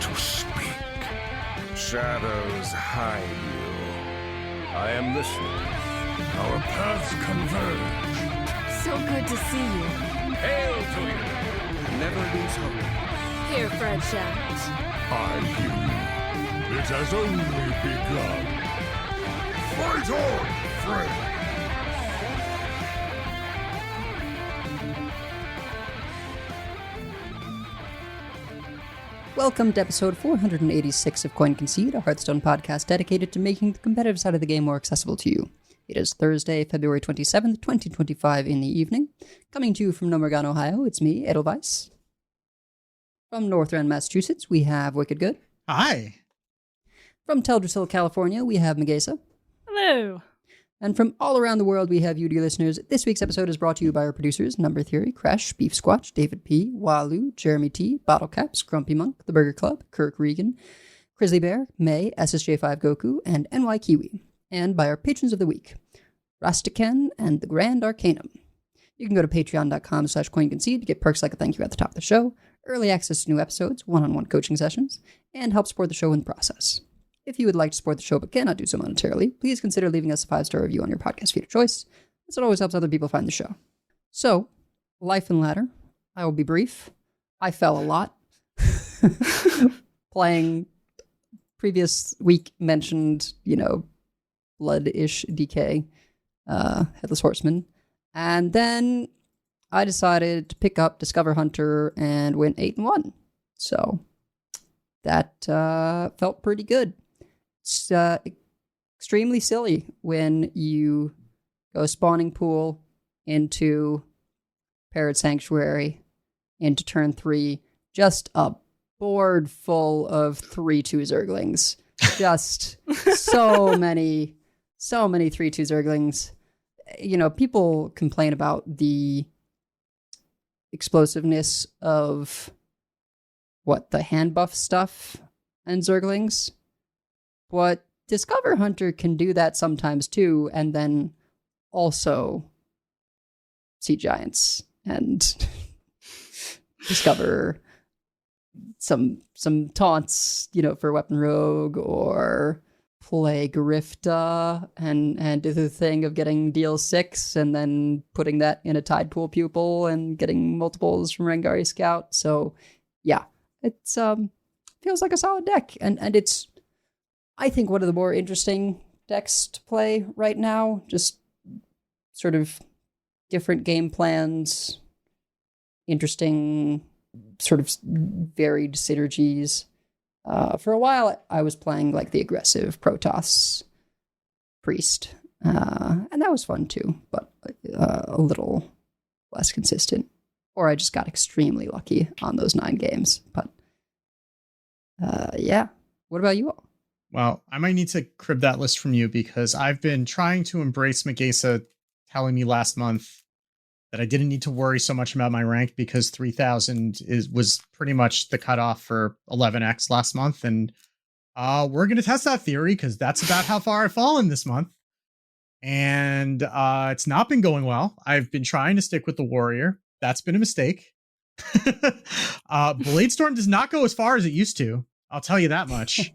to speak. Shadows hide you. I am listening. Our paths converge. So good to see you. Hail to you. Never lose hope. Here, Fred shouts. I hear you. It has only begun. Fight on, Fred! Welcome to episode 486 of Concede, a Hearthstone podcast dedicated to making the competitive side of the game more accessible to you. It is Thursday, February 27th, 2025 in the evening. Coming to you from Nomergan, Ohio, it's me, Edelweiss. From Northern Massachusetts, we have Wicked Good. Hi. From Teldrassil, California, we have Megasa. Hello. And from all around the world, we have you, dear listeners. This week's episode is brought to you by our producers, Number Theory, Crash, Beef Squatch, David P., Walu, Jeremy T., Bottlecaps, Grumpy Monk, The Burger Club, Kirk Regan, Grizzly Bear, May, SSJ5 Goku, and NY Kiwi. And by our patrons of the week, Rastiken and The Grand Arcanum. You can go to patreon.com/coinconcede to get perks like a thank you at the top of the show, early access to new episodes, one-on-one coaching sessions, and help support the show in the process. If you would like to support the show but cannot do so monetarily, please consider leaving us a 5-star review on your podcast feed of choice, as it always helps other people find the show. So, Life and Ladder. I will be brief. I fell a lot. Playing previous week mentioned, blood-ish DK, Headless Horseman. And then I decided to pick up Discover Hunter and went 8-1. So, that felt pretty good. It's extremely silly when you go spawning pool into Parrot Sanctuary into turn 3, just a board full of 3/2 Zerglings. Just so many 3/2 Zerglings. People complain about the explosiveness of the hand buff stuff and Zerglings. But Discover Hunter can do that sometimes too, and then also see giants and discover some taunts, for Weapon Rogue, or play Grifta and do the thing of getting deal 6 and then putting that in a Tide Pool Pupil and getting multiples from Rengari Scout. So yeah, it's feels like a solid deck, and it's, I think, one of the more interesting decks to play right now. Just sort of different game plans, interesting sort of varied synergies. For a while, I was playing like the aggressive Protoss Priest, and that was fun too, but a little less consistent. Or I just got extremely lucky on those 9 games. But yeah, what about you all? Well, I might need to crib that list from you because I've been trying to embrace Megasa telling me last month that I didn't need to worry so much about my rank because 3,000 was pretty much the cutoff for 11x last month. And we're going to test that theory because that's about how far I've fallen this month. And it's not been going well. I've been trying to stick with the warrior. That's been a mistake. Bladestorm does not go as far as it used to. I'll tell you that much.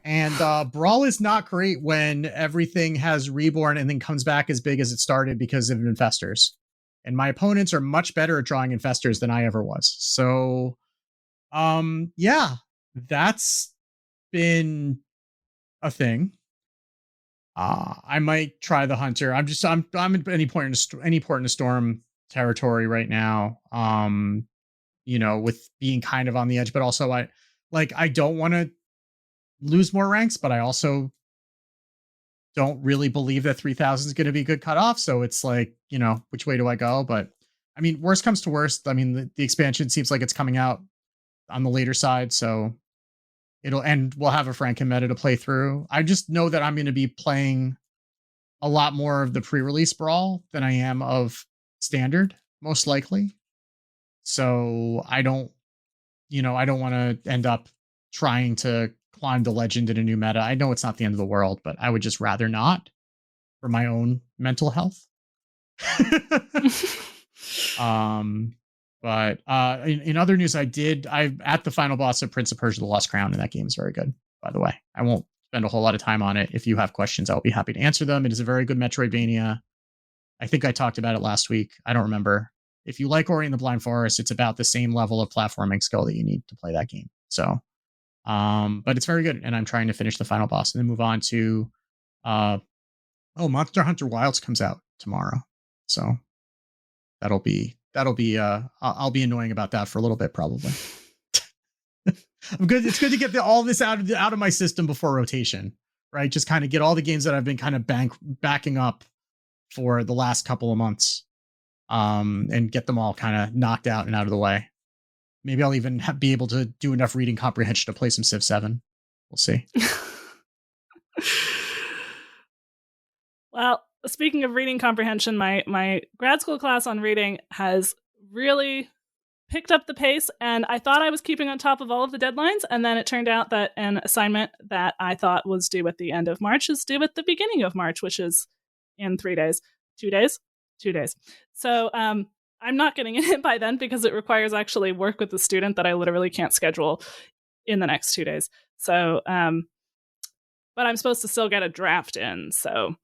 And Brawl is not great when everything has reborn and then comes back as big as it started because of infestors. And my opponents are much better at drawing infestors than I ever was. So, yeah, that's been a thing. I might try the hunter. I'm at any point in a storm territory right now. With being kind of on the edge, but also I don't want to lose more ranks, but I also don't really believe that 3,000 is going to be a good cutoff. So it's like, which way do I go? But I mean, worst comes to worst. I mean, the expansion seems like it's coming out on the later side. So we'll have a Franken meta to play through. I just know that I'm going to be playing a lot more of the pre-release Brawl than I am of standard, most likely. So I don't want to end up trying to climb the legend in a new meta. I know it's not the end of the world, but I would just rather not for my own mental health. But in other news, I at the final boss of Prince of Persia: The Lost Crown, and that game is very good, by the way. I won't spend a whole lot of time on it. If you have questions, I'll be happy to answer them. It is a very good Metroidvania. I think I talked about it last week. I don't remember. If you like Ori and the Blind Forest, it's about the same level of platforming skill that you need to play that game. So, but it's very good, and I'm trying to finish the final boss and then move on to, Monster Hunter Wilds comes out tomorrow, so that'll be. I'll be annoying about that for a little bit probably. I'm good. It's good to get all this out of my system before rotation, right? Just kind of get all the games that I've been kind of backing up for the last couple of months, and get them all kind of knocked out and out of the way. Maybe I'll even be able to do enough reading comprehension to play some Civ 7. We'll see. Well, speaking of reading comprehension, my grad school class on reading has really picked up the pace, and I thought I was keeping on top of all of the deadlines, and then it turned out that an assignment that I thought was due at the end of March is due at the beginning of March, which is in 3 days. 2 days? 2 days. So I'm not getting it by then because it requires actually work with the student that I literally can't schedule in the next 2 days. So, but I'm supposed to still get a draft in, so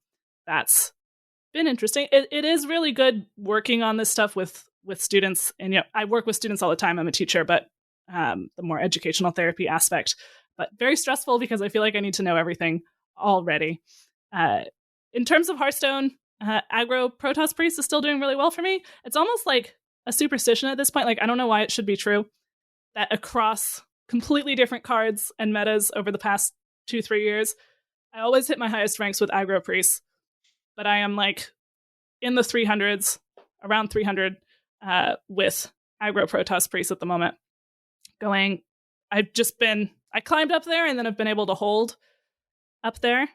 that's been interesting. It is really good working on this stuff with students, and I work with students all the time. I'm a teacher, but the more educational therapy aspect, but very stressful because I feel like I need to know everything already. In terms of Hearthstone, aggro Protoss Priest is still doing really well for me. It's almost like a superstition at this point. Like, I don't know why it should be true that across completely different cards and metas over the past 2-3 years, I always hit my highest ranks with aggro priests, but I am like in the 300s, around 300 with aggro Protoss Priest at the moment. I climbed up there and then I've been able to hold up there.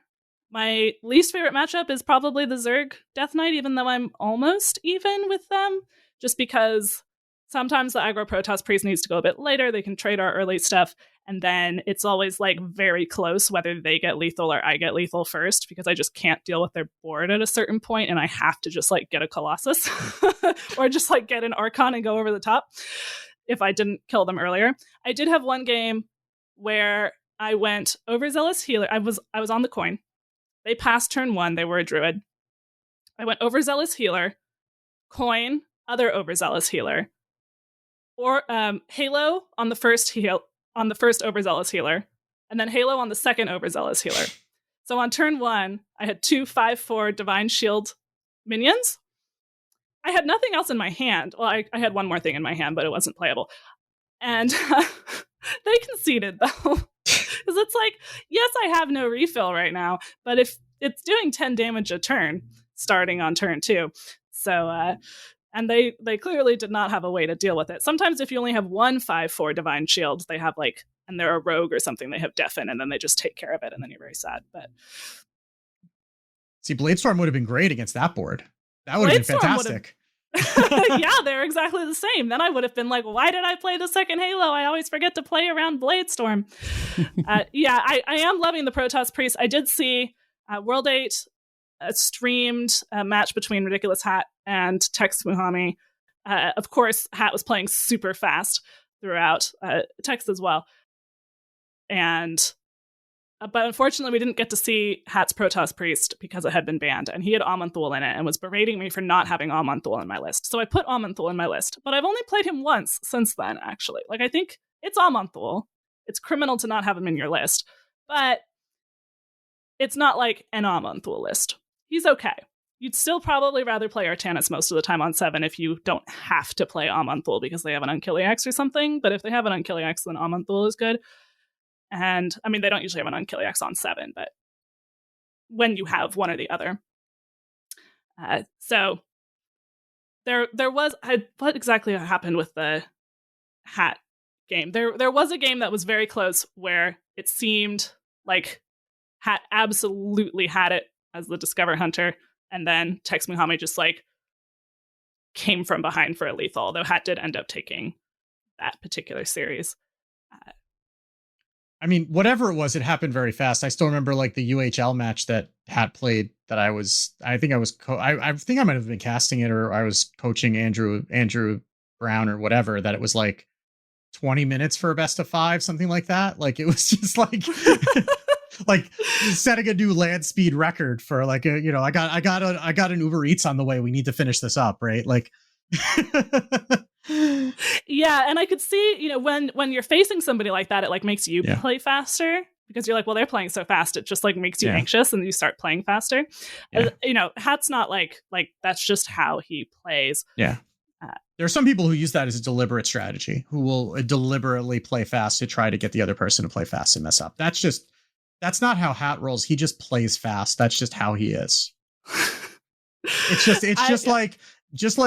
My least favorite matchup is probably the Zerg Death Knight, even though I'm almost even with them, just because sometimes the aggro Protoss Priest needs to go a bit later. They can trade our early stuff, and then it's always like very close whether they get lethal or I get lethal first, because I just can't deal with their board at a certain point, and I have to just like get a Colossus or just like get an Archon and go over the top if I didn't kill them earlier. I did have one game where I went Overzealous Healer. I was on the coin. They passed turn 1. They were a Druid. I went Overzealous Healer, coin, other Overzealous Healer, or Halo on the first Overzealous Healer, and then Halo on the second Overzealous Healer. So on turn 1, I had 2 5/4 Divine Shield minions. I had nothing else in my hand. Well, I had one more thing in my hand, but it wasn't playable. And they conceded, though. Because it's like, yes, I have no refill right now, but if it's doing 10 damage a turn, starting on turn 2. So, and they clearly did not have a way to deal with it. Sometimes if you only have 1 5/4 Divine Shield, they have like, and they're a rogue or something, they have Deafen, and then they just take care of it, and then you're very sad. But see, Bladestorm would have been great against that board. That would have been fantastic. Yeah, they're exactly the same. Then I would have been like, why did I play the second Halo? I always forget to play around Bladestorm. Yeah, I am loving the Protoss Priest. I did see World 8 streamed a match between Ridiculous Hat and Tex Muhami. Of course, Hat was playing super fast throughout, Tex as well. But unfortunately, we didn't get to see Hat's Protoss Priest because it had been banned, and he had Amonthul in it and was berating me for not having Amonthul in my list. So I put Amonthul in my list, but I've only played him once since then, actually. Like, I think it's Amonthul. It's criminal to not have him in your list, but it's not like an Amonthul list. He's okay. You'd still probably rather play Artanis most of the time on 7 if you don't have to play Amonthul because they have an Unkiliax or something, but if they have an Unkiliax, then Amonthul is good. And I mean, they don't usually have an Unkiliax on 7, but when you have one or the other. So there was, what exactly happened with the Hat game? There was a game that was very close where it seemed like Hat absolutely had it as the Discover Hunter, and then Tex Muhammad just like came from behind for a lethal, though Hat did end up taking that particular series. I mean, whatever it was, it happened very fast. I still remember like the UHL match that Hat played that I think I might have been casting it, or I was coaching Andrew Brown or whatever, that it was like 20 minutes for a best of 5, something like that. Like it was just like like setting a new land speed record for like a, I got an Uber Eats on the way. We need to finish this up, right? Like yeah, and I could see, when you're facing somebody like that, it like makes you play faster, because you're like, well, they're playing so fast, it just like makes you anxious, and you start playing faster. Hat's not like that's just how he plays. Yeah. There are some people who use that as a deliberate strategy, who will deliberately play fast to try to get the other person to play fast and mess up. That's not how Hat rolls. He just plays fast. That's just how he is. It's just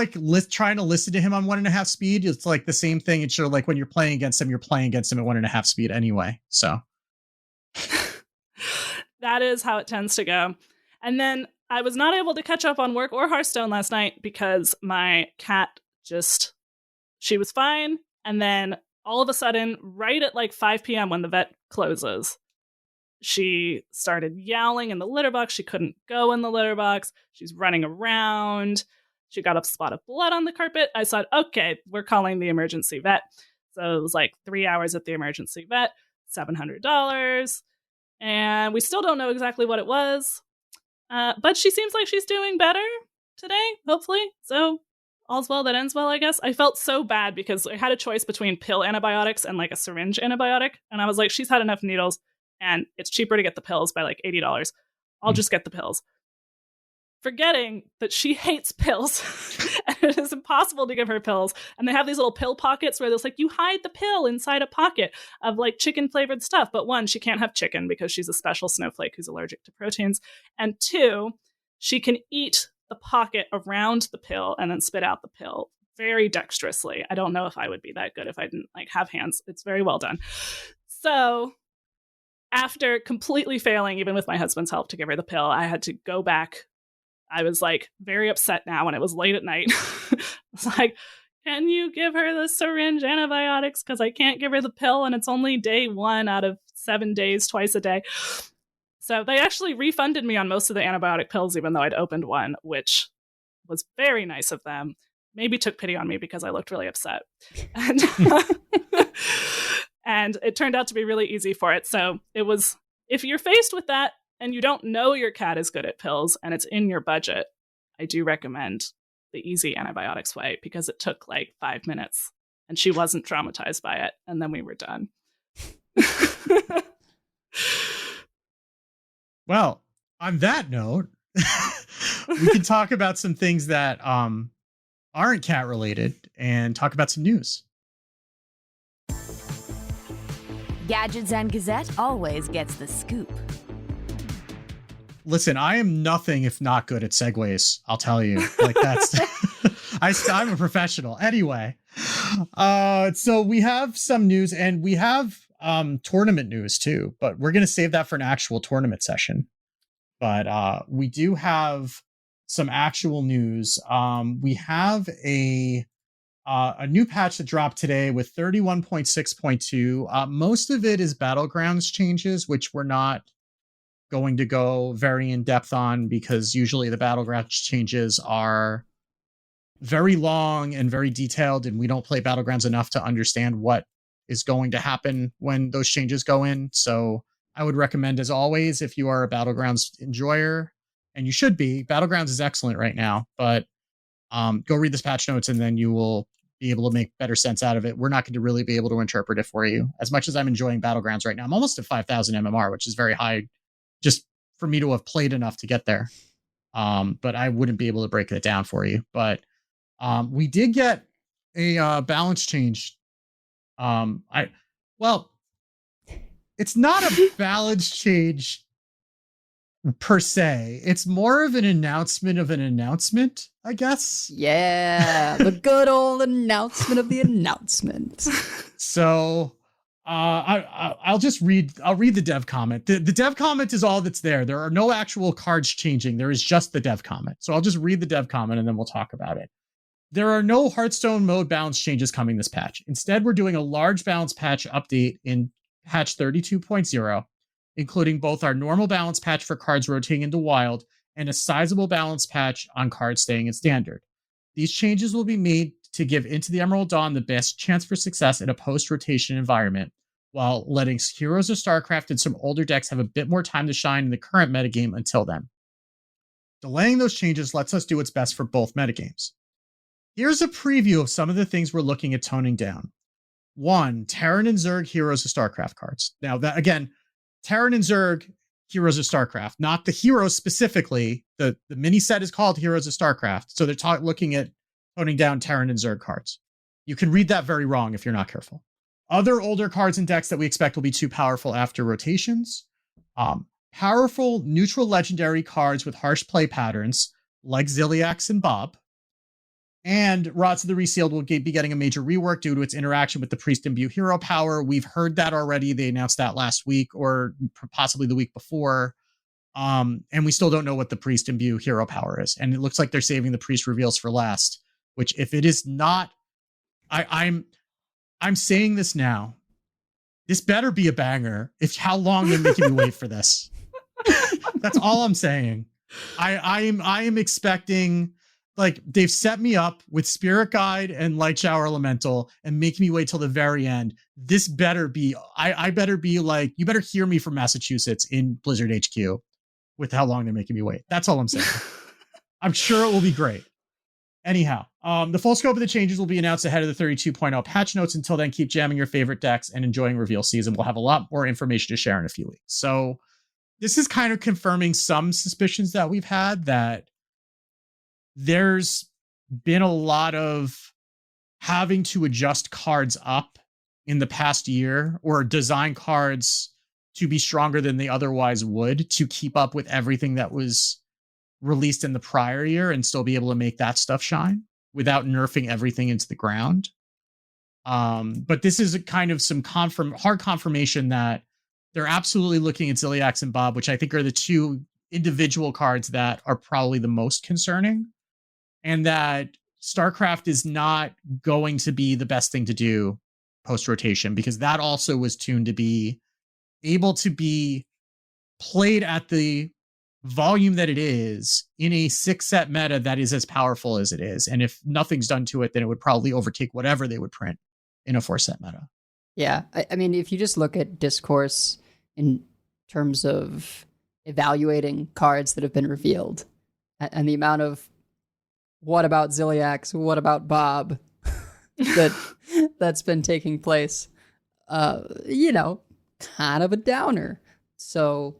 trying to listen to him on 1.5 speed. It's like the same thing. It's sure like when you're playing against him at 1.5 speed anyway. So that is how it tends to go. And then I was not able to catch up on work or Hearthstone last night because my cat she was fine. And then all of a sudden, right at like 5 p.m. when the vet closes, she started yowling in the litter box. She couldn't go in the litter box. She's running around. She got a spot of blood on the carpet. I said, okay, we're calling the emergency vet. So it was like 3 hours at the emergency vet, $700. And we still don't know exactly what it was. But she seems like she's doing better today, hopefully. So all's well that ends well, I guess. I felt so bad because I had a choice between pill antibiotics and like a syringe antibiotic. And I was like, she's had enough needles and it's cheaper to get the pills by like $80. I'll just get the pills. Forgetting that she hates pills and it is impossible to give her pills. And they have these little pill pockets where there's like, you hide the pill inside a pocket of like chicken flavored stuff. But 1, she can't have chicken because she's a special snowflake who's allergic to proteins. And 2, she can eat the pocket around the pill and then spit out the pill very dexterously. I don't know if I would be that good if I didn't like have hands. It's very well done. So after completely failing, even with my husband's help, to give her the pill, I had to go back. I was like very upset now when it was late at night. I was like, can you give her the syringe antibiotics? Because I can't give her the pill and it's only day 1 out of 7 days, twice a day. So they actually refunded me on most of the antibiotic pills, even though I'd opened one, which was very nice of them. Maybe took pity on me because I looked really upset. And, and it turned out to be really easy for it. So it was, if you're faced with that and you don't know your cat is good at pills and it's in your budget, I do recommend the easy antibiotics way because it took like 5 minutes and she wasn't traumatized by it. And then we were done. Well, on that note, we can talk about some things that aren't cat related and talk about some news. Gadgets and Gazette always gets the scoop. Listen, I am nothing if not good at segues. I'll tell you, like that's, I'm a professional anyway. So we have some news and we have tournament news too, but we're going to save that for an actual tournament session. But we do have some actual news. We have a new patch that dropped today with 31.6.2. Most of it is Battlegrounds changes, which we're not going to go very in depth on because usually the Battlegrounds changes are very long and very detailed, and we don't play Battlegrounds enough to understand what is going to happen when those changes go in. So I would recommend, as always, if you are a Battlegrounds enjoyer, and you should be, Battlegrounds is excellent right now, but go read this patch notes and then you will be able to make better sense out of it. We're not going to really be able to interpret it for you. As much as I'm enjoying Battlegrounds right now, I'm almost at 5,000 MMR, which is very high just for me to have played enough to get there. But I wouldn't be able to break it down for you. But we did get a balance change. It's not a balance change per se. It's more of an announcement of an announcement, I guess. Yeah, the good old announcement of the announcement. So I'll read the dev comment. The dev comment is all that's there. There are no actual cards changing. There is just the dev comment. So I'll just read the dev comment and then we'll talk about it. There are no Hearthstone mode balance changes coming this patch. Instead, we're doing a large balance patch update in patch 32.0, including both our normal balance patch for cards rotating into wild and a sizable balance patch on cards staying in standard. These changes will be made to give Into the Emerald Dawn the best chance for success in a post-rotation environment, while letting Heroes of StarCraft and some older decks have a bit more time to shine in the current metagame until then. Delaying those changes lets us do what's best for both metagames. Here's a preview of some of the things we're looking at toning down. 1, Terran and Zerg Heroes of StarCraft cards. Now, that again, Terran and Zerg Heroes of StarCraft, not the heroes specifically. The mini set is called Heroes of StarCraft, so they're looking at toning down Terran and Zerg cards. You can read that very wrong if you're not careful. Other older cards and decks that we expect will be too powerful after rotations. Powerful neutral legendary cards with harsh play patterns like Ziliax and Bob. And Rods of the Resealed will be getting a major rework due to its interaction with the Priest Imbue hero power. We've heard that already. They announced that last week or possibly the week before. And we still don't know what the Priest Imbue hero power is. And it looks like they're saving the Priest reveals for last, which if it is not, I'm saying this now. This better be a banger. If how long they're making me wait for this. That's all I'm saying. I am expecting, like, they've set me up with Spirit Guide and Light Shower Elemental and make me wait till the very end. This better be, I better be like, you better hear me from Massachusetts in Blizzard HQ with how long they're making me wait. That's all I'm saying. I'm sure it will be great. Anyhow, the full scope of the changes will be announced ahead of the 32.0 patch notes. Until then, keep jamming your favorite decks and enjoying reveal season. We'll have a lot more information to share in a few weeks. So this is kind of confirming some suspicions that we've had, that there's been a lot of having to adjust cards up in the past year, or design cards to be stronger than they otherwise would to keep up with everything that was released in the prior year and still be able to make that stuff shine without nerfing everything into the ground. But this is a kind of some hard confirmation that they're absolutely looking at Ziliax and Bob, which I think are the two individual cards that are probably the most concerning, and that StarCraft is not going to be the best thing to do post-rotation, because that also was tuned to be able to be played at the volume that it is in a 6-set meta that is as powerful as it is. And if nothing's done to it, then it would probably overtake whatever they would print in a 4-set meta. Yeah, I mean, if you just look at discourse in terms of evaluating cards that have been revealed and the amount of what about Ziliax, what about Bob that's been taking place, kind of a downer. So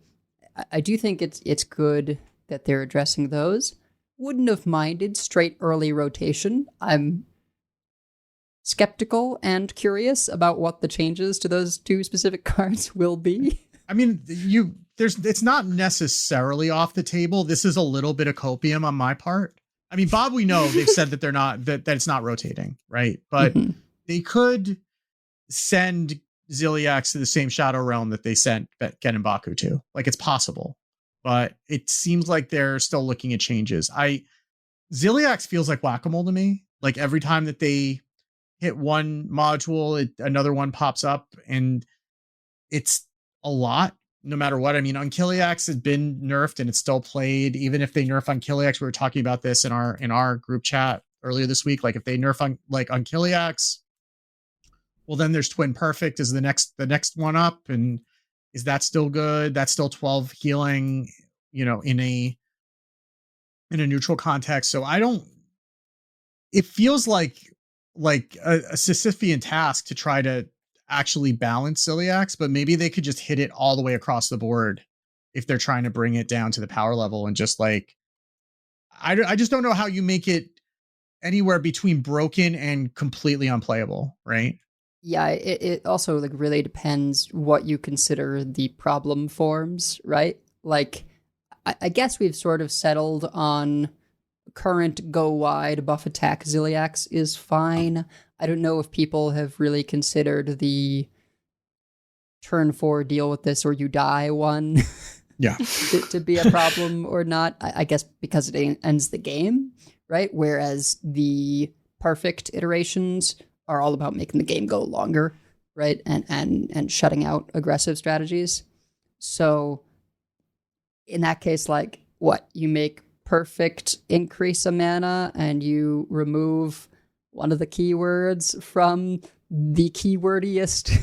I do think it's good that they're addressing those. Wouldn't have minded straight early rotation. I'm skeptical and curious about what the changes to those two specific cards will be. I mean, it's not necessarily off the table. This is a little bit of copium on my part. I mean, Bob, we know they've said that they're not, that it's not rotating, right? But they could send Ziliax to the same Shadow Realm that they sent Gen M'Baku to. Like, it's possible, but it seems like they're still looking at changes. Ziliax feels like whack-a-mole to me. Like, every time that they hit one module, another one pops up, and it's a lot, no matter what. I mean, Unkiliax has been nerfed and it's still played. Even if they nerf Unkiliax, we were talking about this in our group chat earlier this week. Like, if they nerf Unkiliax, well, then there's Twin Perfect is the next one up, and is that still good? That's still 12 healing, in a neutral context. So it feels like a Sisyphean task to try to actually balance Ziliax, but maybe they could just hit it all the way across the board if they're trying to bring it down to the power level, and just like, I just don't know how you make it anywhere between broken and completely unplayable, right? Yeah, it also really depends what you consider the problem forms, right? Like, I guess we've sort of settled on current go wide buff attack Ziliax is fine. I don't know if people have really considered the turn 4 deal with this or you die one Yeah. to be a problem or not. I guess because it ends the game, right? Whereas the perfect iterations are all about making the game go longer, right? And shutting out aggressive strategies. So in that case, like, what? You make perfect increase a mana and you remove one of the keywords from the keywordiest,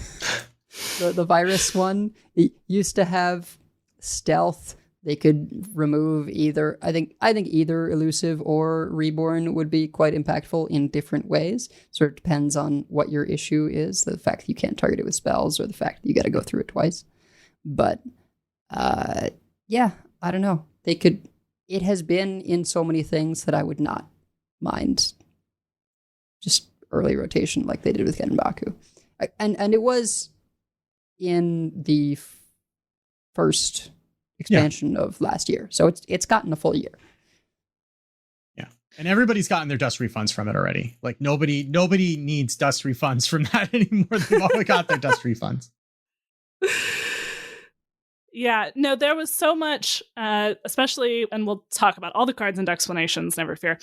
the virus one. It used to have stealth. They could remove either. I think either elusive or reborn would be quite impactful in different ways. So it depends on what your issue is, the fact that you can't target it with spells or the fact that you got to go through it twice. But yeah, I don't know. They could. It has been in so many things that I would not mind just early rotation like they did with Genbaku. And it was in the first expansion of last year. So it's gotten a full year. Yeah. And everybody's gotten their dust refunds from it already. Like nobody needs dust refunds from that anymore. They've all got their dust refunds. Yeah, no, there was so much, especially, and we'll talk about all the cards in Decksplanations, never fear.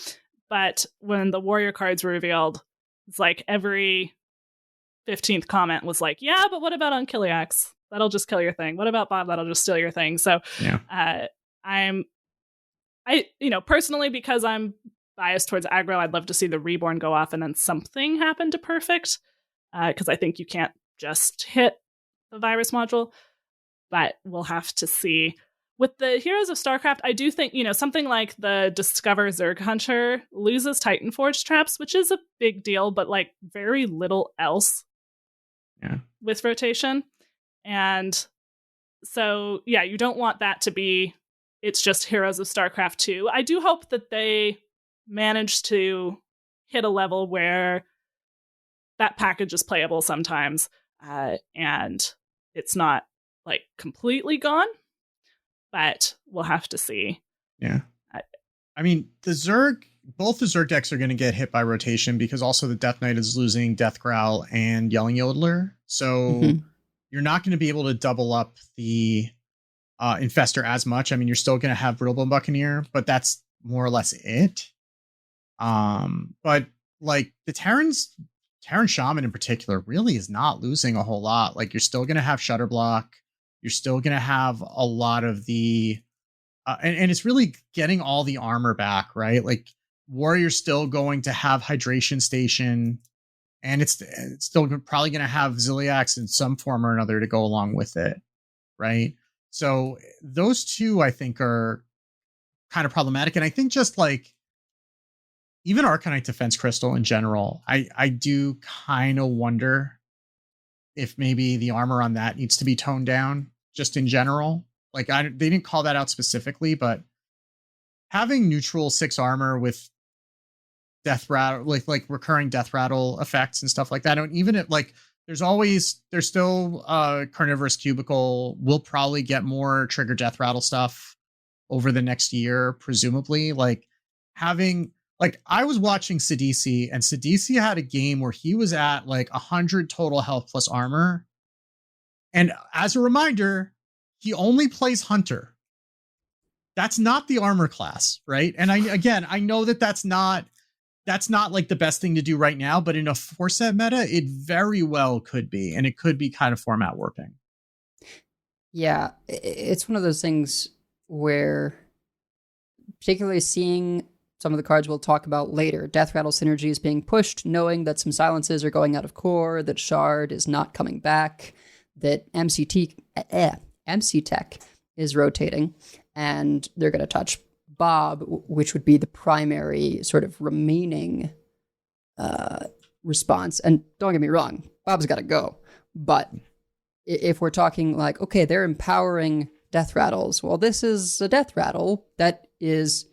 But when the warrior cards were revealed, it's like every 15th comment was like, yeah, but what about Unkiliax? That'll just kill your thing. What about Bob? That'll just steal your thing. So yeah. Personally, because I'm biased towards aggro, I'd love to see the reborn go off and then something happen to perfect. Because I think you can't just hit the virus module. But we'll have to see. With the Heroes of StarCraft, I do think, something like the Discover Zerg Hunter loses Titan Forge traps, which is a big deal, but like very little else with rotation. And so, yeah, you don't want that to be, it's just Heroes of StarCraft 2. I do hope that they manage to hit a level where that package is playable sometimes, and it's not like completely gone, but we'll have to see. Yeah. I mean, both the Zerg decks are going to get hit by rotation because also the Death Knight is losing Death Growl and Yelling Yodeler. So you're not going to be able to double up the Infestor as much. I mean, you're still going to have Brittlebone Buccaneer, but that's more or less it. But like the Terran Shaman in particular really is not losing a whole lot. Like you're still going to have Shutter Block. You're still going to have a lot of the, and it's really getting all the armor back, right? Like Warrior's still going to have Hydration Station, and it's still probably going to have Ziliax in some form or another to go along with it, right? So those two, I think, are kind of problematic. And I think just like even Arcanite Defense Crystal in general, I do kind of wonder if maybe the armor on that needs to be toned down just in general. Like they didn't call that out specifically, but having neutral 6 armor with death rattle, like recurring death rattle effects and stuff like that. And even if like there's still Carnivorous Cubicle will probably get more trigger death rattle stuff over the next year, presumably. Like I was watching Sidisi, and Sidisi had a game where he was at like 100 total health plus armor. And as a reminder, he only plays Hunter. That's not the armor class, right? And I know that's not like the best thing to do right now, but in a 4-set meta, it very well could be, and it could be kind of format warping. Yeah, it's one of those things where, particularly seeing some of the cards we'll talk about later, Death Rattle Synergy is being pushed, knowing that some silences are going out of core, that Shard is not coming back, that MC Tech is rotating, and they're going to touch Bob, which would be the primary sort of remaining response. And don't get me wrong, Bob's got to go. But if we're talking like, okay, they're empowering death rattles. Well, this is a death rattle that is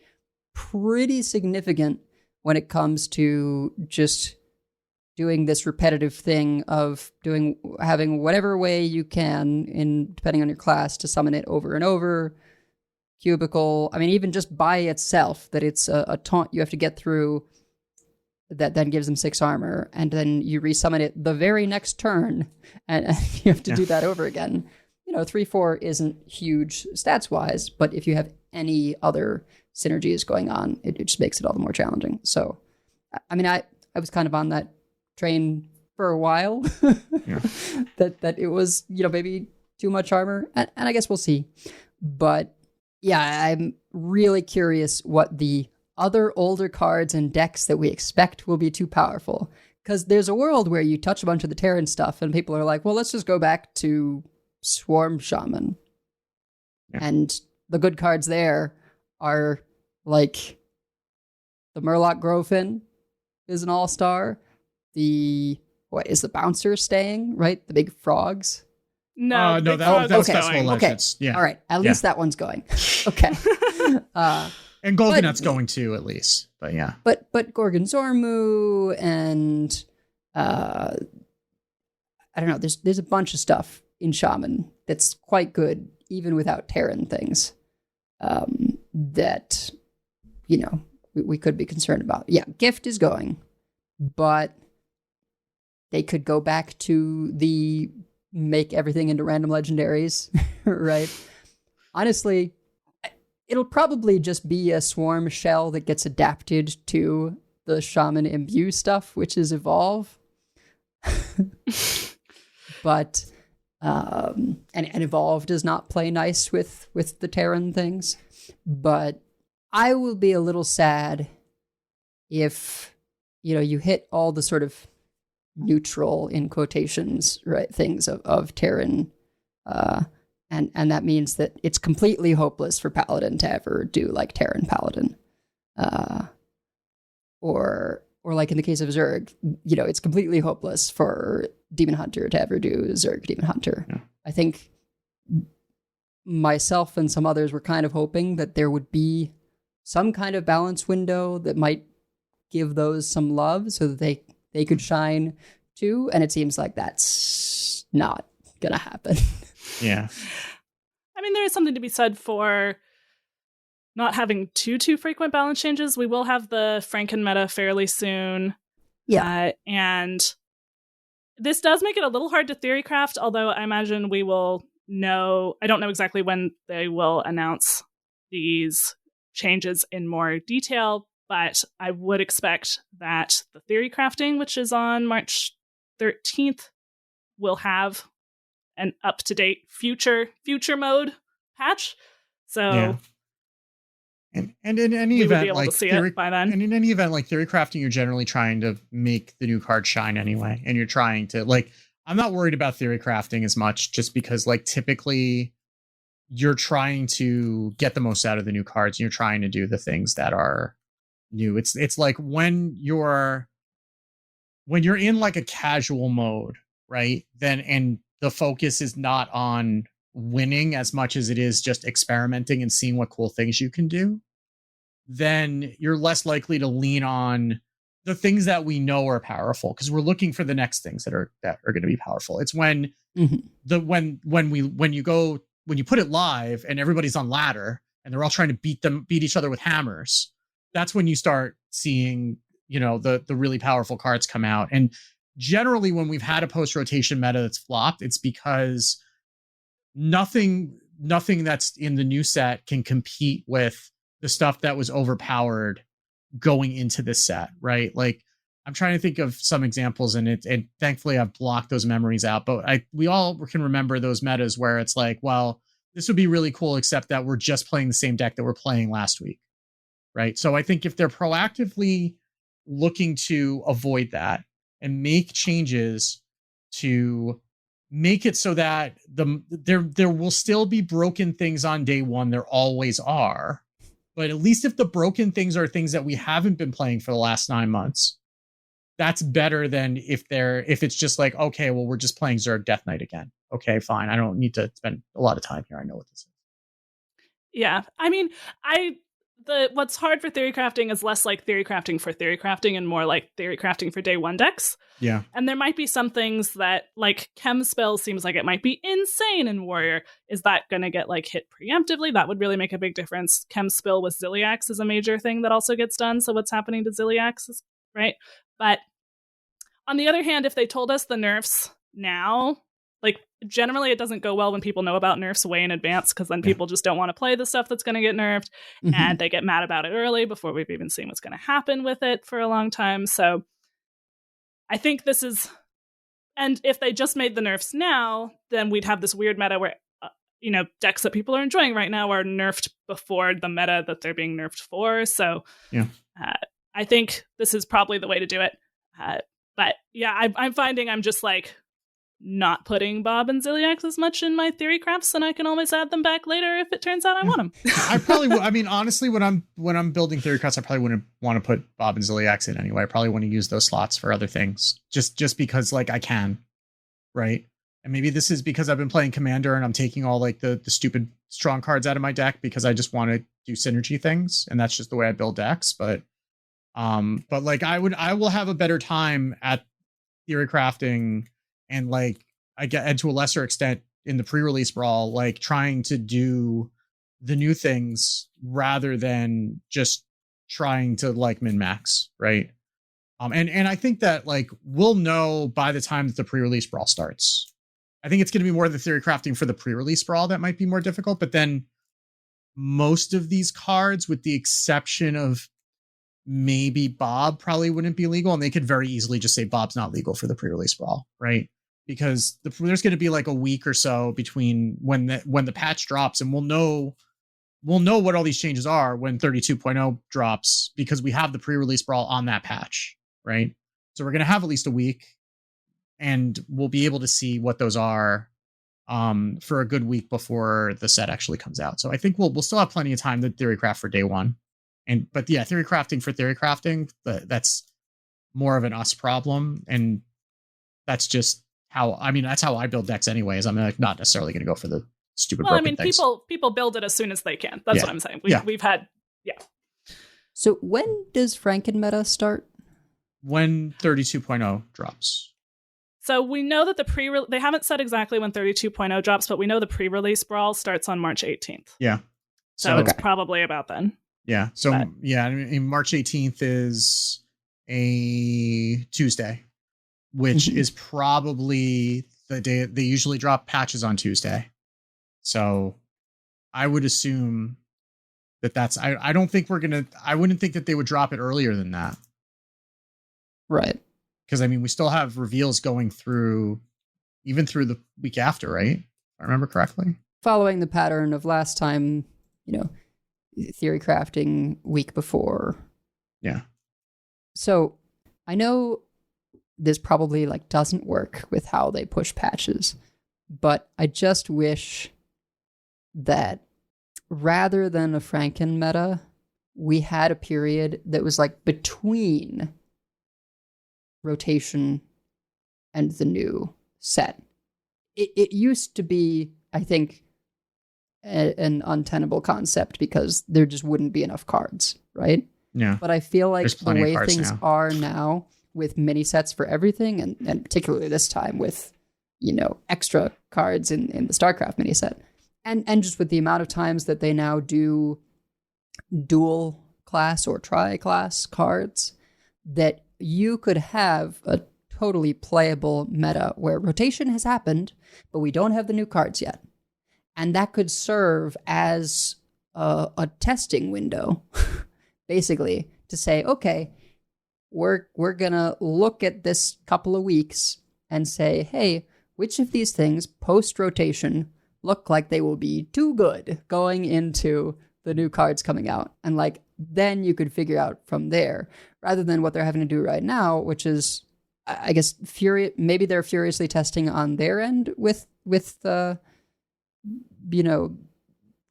pretty significant when it comes to just doing this repetitive thing of having whatever way you can, in depending on your class, to summon it over and over. Cubicle, I mean, even just by itself, that it's a taunt you have to get through that then gives them 6 armor, and then you resummon it the very next turn, and you have to do that over again. 3-4 isn't huge stats-wise, but if you have any other synergies going on, it just makes it all the more challenging. So, I mean, I was kind of on that train for a while, that it was, maybe too much armor, and I guess we'll see. But yeah, I'm really curious what the other older cards and decks that we expect will be too powerful. Because there's a world where you touch a bunch of the Terran stuff and people are like, well, let's just go back to Swarm Shaman. Yeah. And the good cards there are like the Murloc Grofin is an all-star. What is the Bouncer staying, right? The big frogs. No, no, Big that's Frog's Festival going. Legends. Yeah. All right. At least that one's going. Okay. And Goldenet's going too, at least. But yeah. But Gorgonzormu and I don't know. There's a bunch of stuff in Shaman that's quite good, even without Terran things. That we could be concerned about. Yeah, Gift is going, but they could go back to the make everything into random legendaries, right? Honestly, it'll probably just be a Swarm shell that gets adapted to the Shaman Imbue stuff, which is Evolve. But and Evolve does not play nice with the Terran things. But I will be a little sad if you hit all the sort of neutral, in quotations, right, things of Terran, and that means that it's completely hopeless for Paladin to ever do like Terran Paladin, or like in the case of Zerg, it's completely hopeless for Demon Hunter to ever do Zerg Demon Hunter. Yeah. I think myself and some others were kind of hoping that there would be some kind of balance window that might give those some love so that they could shine too, and it seems like that's not gonna happen. Yeah. I mean, there is something to be said for not having too frequent balance changes. We will have the Franken meta fairly soon. Yeah. And this does make it a little hard to theorycraft, although I imagine we will know. I don't know exactly when they will announce these changes in more detail, but I would expect that the theory crafting, which is on March 13th, will have an up-to-date future mode patch. So yeah. And in any we would event, be able like to see it by then. And in any event, like theory crafting, you're generally trying to make the new card shine anyway. And you're trying to, like, I'm not worried about theory crafting as much, just because, like, typically you're trying to get the most out of the new cards. And you're trying to do the things that are new. It's like when you're in like a casual mode, right? Then, and the focus is not on winning as much as it is just experimenting and seeing what cool things you can do, then you're less likely to lean on the things that we know are powerful, because we're looking for the next things that are going to be powerful. It's when when you put it live and everybody's on ladder and they're all trying to beat each other with hammers. That's when you start seeing, the really powerful cards come out. And generally when we've had a post-rotation meta that's flopped, it's because nothing that's in the new set can compete with the stuff that was overpowered going into this set, right? Like, I'm trying to think of some examples, and thankfully I've blocked those memories out, but we all can remember those metas where it's like, well, this would be really cool, except that we're just playing the same deck that we're playing last week, right? So I think if they're proactively looking to avoid that and make changes to make it so that there will still be broken things on day one, there always are. But at least if the broken things are things that we haven't been playing for the last 9 months, that's better than if it's just like, okay, well, we're just playing Zerg Death Knight again. Okay, fine. I don't need to spend a lot of time here. I know what this is. Yeah. I mean, what's hard for theory crafting is less like theory crafting for theory crafting and more like theory crafting for day one decks. Yeah. And there might be some things that, like, Chem Spell seems like it might be insane in Warrior. Is that going to get, like, hit preemptively? That would really make a big difference. Chem Spill with Ziliax is a major thing that also gets done. So what's happening to Ziliax is, right? But on the other hand, if they told us the nerfs now, like, generally it doesn't go well when people know about nerfs way in advance, because then people just don't want to play the stuff that's going to get nerfed, and they get mad about it early before we've even seen what's going to happen with it for a long time. So I think this is, and if they just made the nerfs now, then we'd have this weird meta where decks that people are enjoying right now are nerfed before the meta that they're being nerfed for. So I think this is probably the way to do it. But yeah, I'm finding I'm just like not putting Bob and Ziliax as much in my theory crafts, and I can always add them back later if it turns out I want them. I probably I mean, honestly, when I'm building theory crafts, I probably wouldn't want to put Bob and Ziliax in anyway. I probably want to use those slots for other things, just because like I can, right? And maybe this is because I've been playing Commander and I'm taking all like the stupid strong cards out of my deck because I just want to do synergy things, and that's just the way I build decks. But like I will have a better time at theory crafting. And like and to a lesser extent in the pre-release brawl, like trying to do the new things rather than just trying to like min-max, right? And I think that like we'll know by the time that the pre-release brawl starts. I think it's going to be more the theory crafting for the pre-release brawl that might be more difficult, but then most of these cards, with the exception of maybe Bob, probably wouldn't be legal, and they could very easily just say Bob's not legal for the pre-release brawl, right? Because there's going to be like a week or so between when the patch drops, and we'll know what all these changes are when 32.0 drops, because we have the pre-release brawl on that patch, right? So we're going to have at least a week, and we'll be able to see what those are for a good week before the set actually comes out. So I think we'll still have plenty of time to theory craft for day one. But yeah, theory crafting for theory crafting, that's more of an us problem, and that's just that's how I build decks anyways. I'm not necessarily going to go for the stupid broken things. People build it as soon as they can. That's what I'm saying. We've had. So when does Frankenmeta start? When 32.0 drops. So we know that they haven't said exactly when 32.0 drops, but we know the pre-release brawl starts on March 18th. Yeah. So it's probably about then. Yeah. So I mean, March 18th is a Tuesday, which is probably the day they usually drop patches on Tuesday. So I would assume that's, I don't think I wouldn't think that they would drop it earlier than that. Right. Because I mean, we still have reveals going through, even through the week after, right? If I remember correctly. Following the pattern of last time, theory crafting week before. Yeah. So I know this probably like doesn't work with how they push patches, but I just wish that rather than a Franken meta, we had a period that was like between rotation and the new set. It used to be, I think, an untenable concept because there just wouldn't be enough cards, right? Yeah. But I feel like the way things are now with mini sets for everything, and particularly this time with, extra cards in the StarCraft mini set, and just with the amount of times that they now do dual class or tri-class cards, that you could have a totally playable meta where rotation has happened, but we don't have the new cards yet. And that could serve as a testing window, basically, to say, okay, we're going to look at this couple of weeks and say, hey, which of these things post-rotation look like they will be too good going into the new cards coming out? And then you could figure out from there, rather than what they're having to do right now, which is, I guess, maybe they're furiously testing on their end with the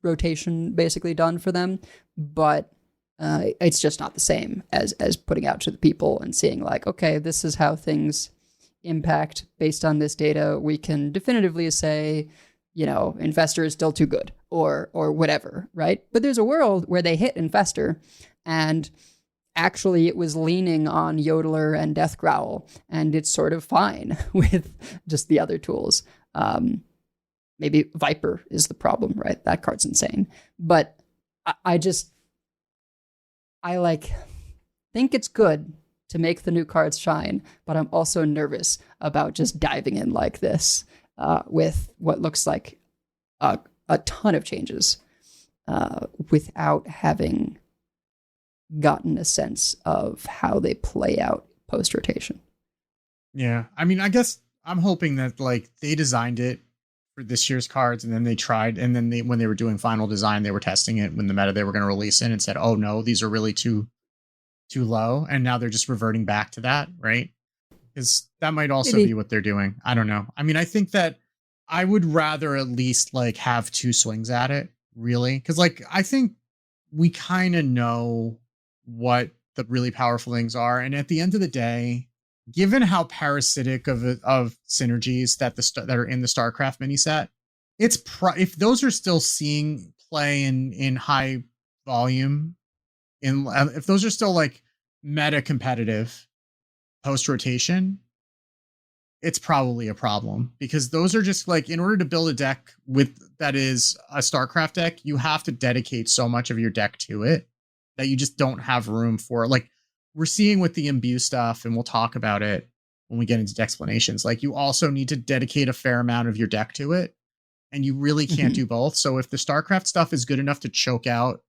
rotation basically done for them, but it's just not the same as putting out to the people and seeing like, okay, this is how things impact based on this data. We can definitively say, Infestor is still too good or whatever, right? But there's a world where they hit Infestor and actually it was leaning on Yodeler and Death Growl, and it's sort of fine with just the other tools. Maybe Viper is the problem, right? That card's insane. But I think it's good to make the new cards shine, but I'm also nervous about just diving in like this with what looks like a ton of changes without having gotten a sense of how they play out post-rotation. Yeah. I mean, I guess I'm hoping that they designed it for this year's cards, and then they tried, and then when they were doing final design, they were testing it when the meta they were going to release in and said, oh no, these are really too low, and now they're just reverting back to that, right? Because that might also be what they're doing. I don't know. I mean, I think that I would rather at least like have two swings at it, really, because like I think we kind of know what the really powerful things are, and at the end of the day, given how parasitic of synergies that that are in the StarCraft mini set, it's if those are still seeing play in high volume, if those are still like meta competitive post rotation, it's probably a problem, because those are just like, in order to build a deck that is a StarCraft deck, you have to dedicate so much of your deck to it that you just don't have room for. Like we're seeing with the imbue stuff, and we'll talk about it when we get into Decksplanations. Like you also need to dedicate a fair amount of your deck to it, and you really can't do both. So if the StarCraft stuff is good enough to choke out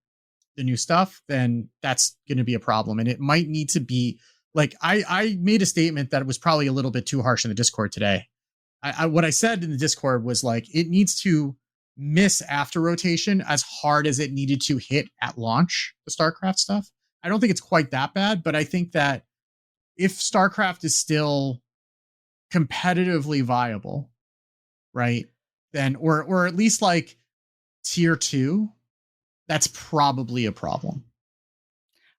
the new stuff, then that's going to be a problem. And it might need to be like, I made a statement that it was probably a little bit too harsh in the Discord today. What I said in the Discord was like, it needs to miss after rotation as hard as it needed to hit at launch, the StarCraft stuff. I don't think it's quite that bad, but I think that if StarCraft is still competitively viable, right, then, or at least like tier 2, that's probably a problem.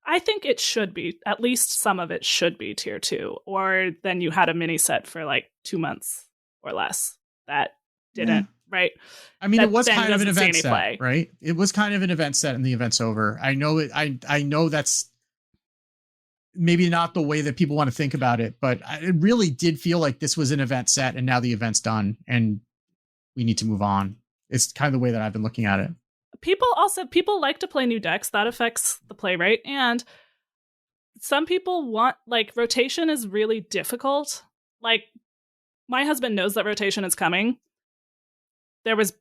I think it should be, at least some of it should be tier 2, or then you had a mini set for like 2 months or less that didn't, right? I mean, it was kind of an event set, right? It was kind of an event set, and the event's over. I know it. I know that's maybe not the way that people want to think about it, but it really did feel like this was an event set, and now the event's done, and we need to move on. It's kind of the way that I've been looking at it. People like to play new decks. That affects the play rate. And some people want, like, rotation is really difficult. Like, my husband knows that rotation is coming. There was,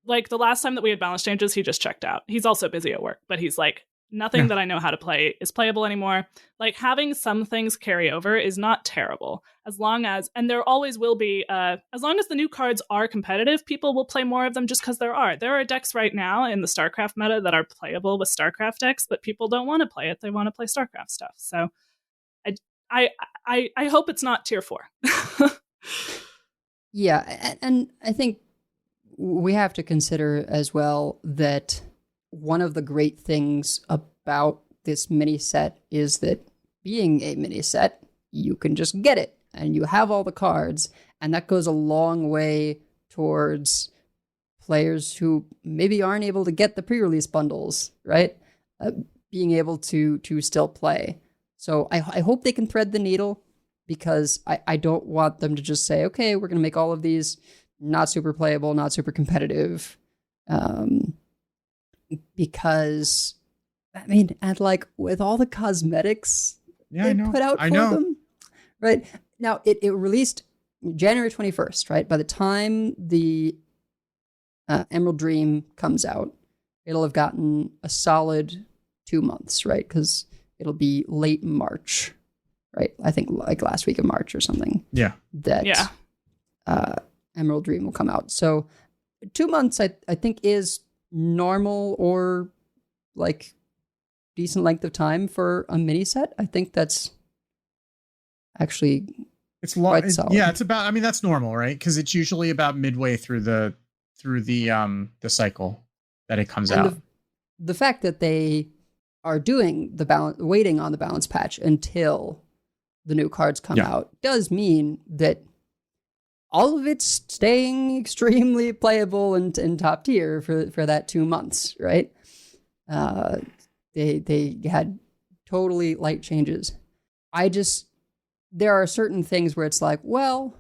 like, the last time that we had balance changes, he just checked out. He's also busy at work, but he's like, nothing that I know how to play is playable anymore. Like, having some things carry over is not terrible, as long as, and there always will be, as long as the new cards are competitive, people will play more of them just because there are decks right now in the StarCraft meta that are playable with StarCraft decks, but people don't want to play it. They want to play StarCraft stuff. So I hope it's not tier 4. Yeah, and I think we have to consider as well that one of the great things about this mini set is that, being a mini set, you can just get it and you have all the cards, and that goes a long way towards players who maybe aren't able to get the pre-release bundles, right? Being able to still play. So I hope they can thread the needle, because I don't want them to just say, okay, we're going to make all of these not super playable, not super competitive. Because, I mean, and like with all the cosmetics they put out for them, right? Now, it released January 21st, right? By the time the Emerald Dream comes out, it'll have gotten a solid 2 months, right? Because it'll be late March, right? I think like last week of March or something. Yeah. Emerald Dream will come out. So 2 months, I think, is normal or like decent length of time for a mini set. I think that's actually quite solid. Yeah, it's about, I mean, that's normal, right? Because it's usually about midway through the cycle that it comes out. The fact that they are doing waiting on the balance patch until the new cards come out does mean that all of it's staying extremely playable and top tier for that 2 months, right? They had totally light changes. There are certain things where it's like, well,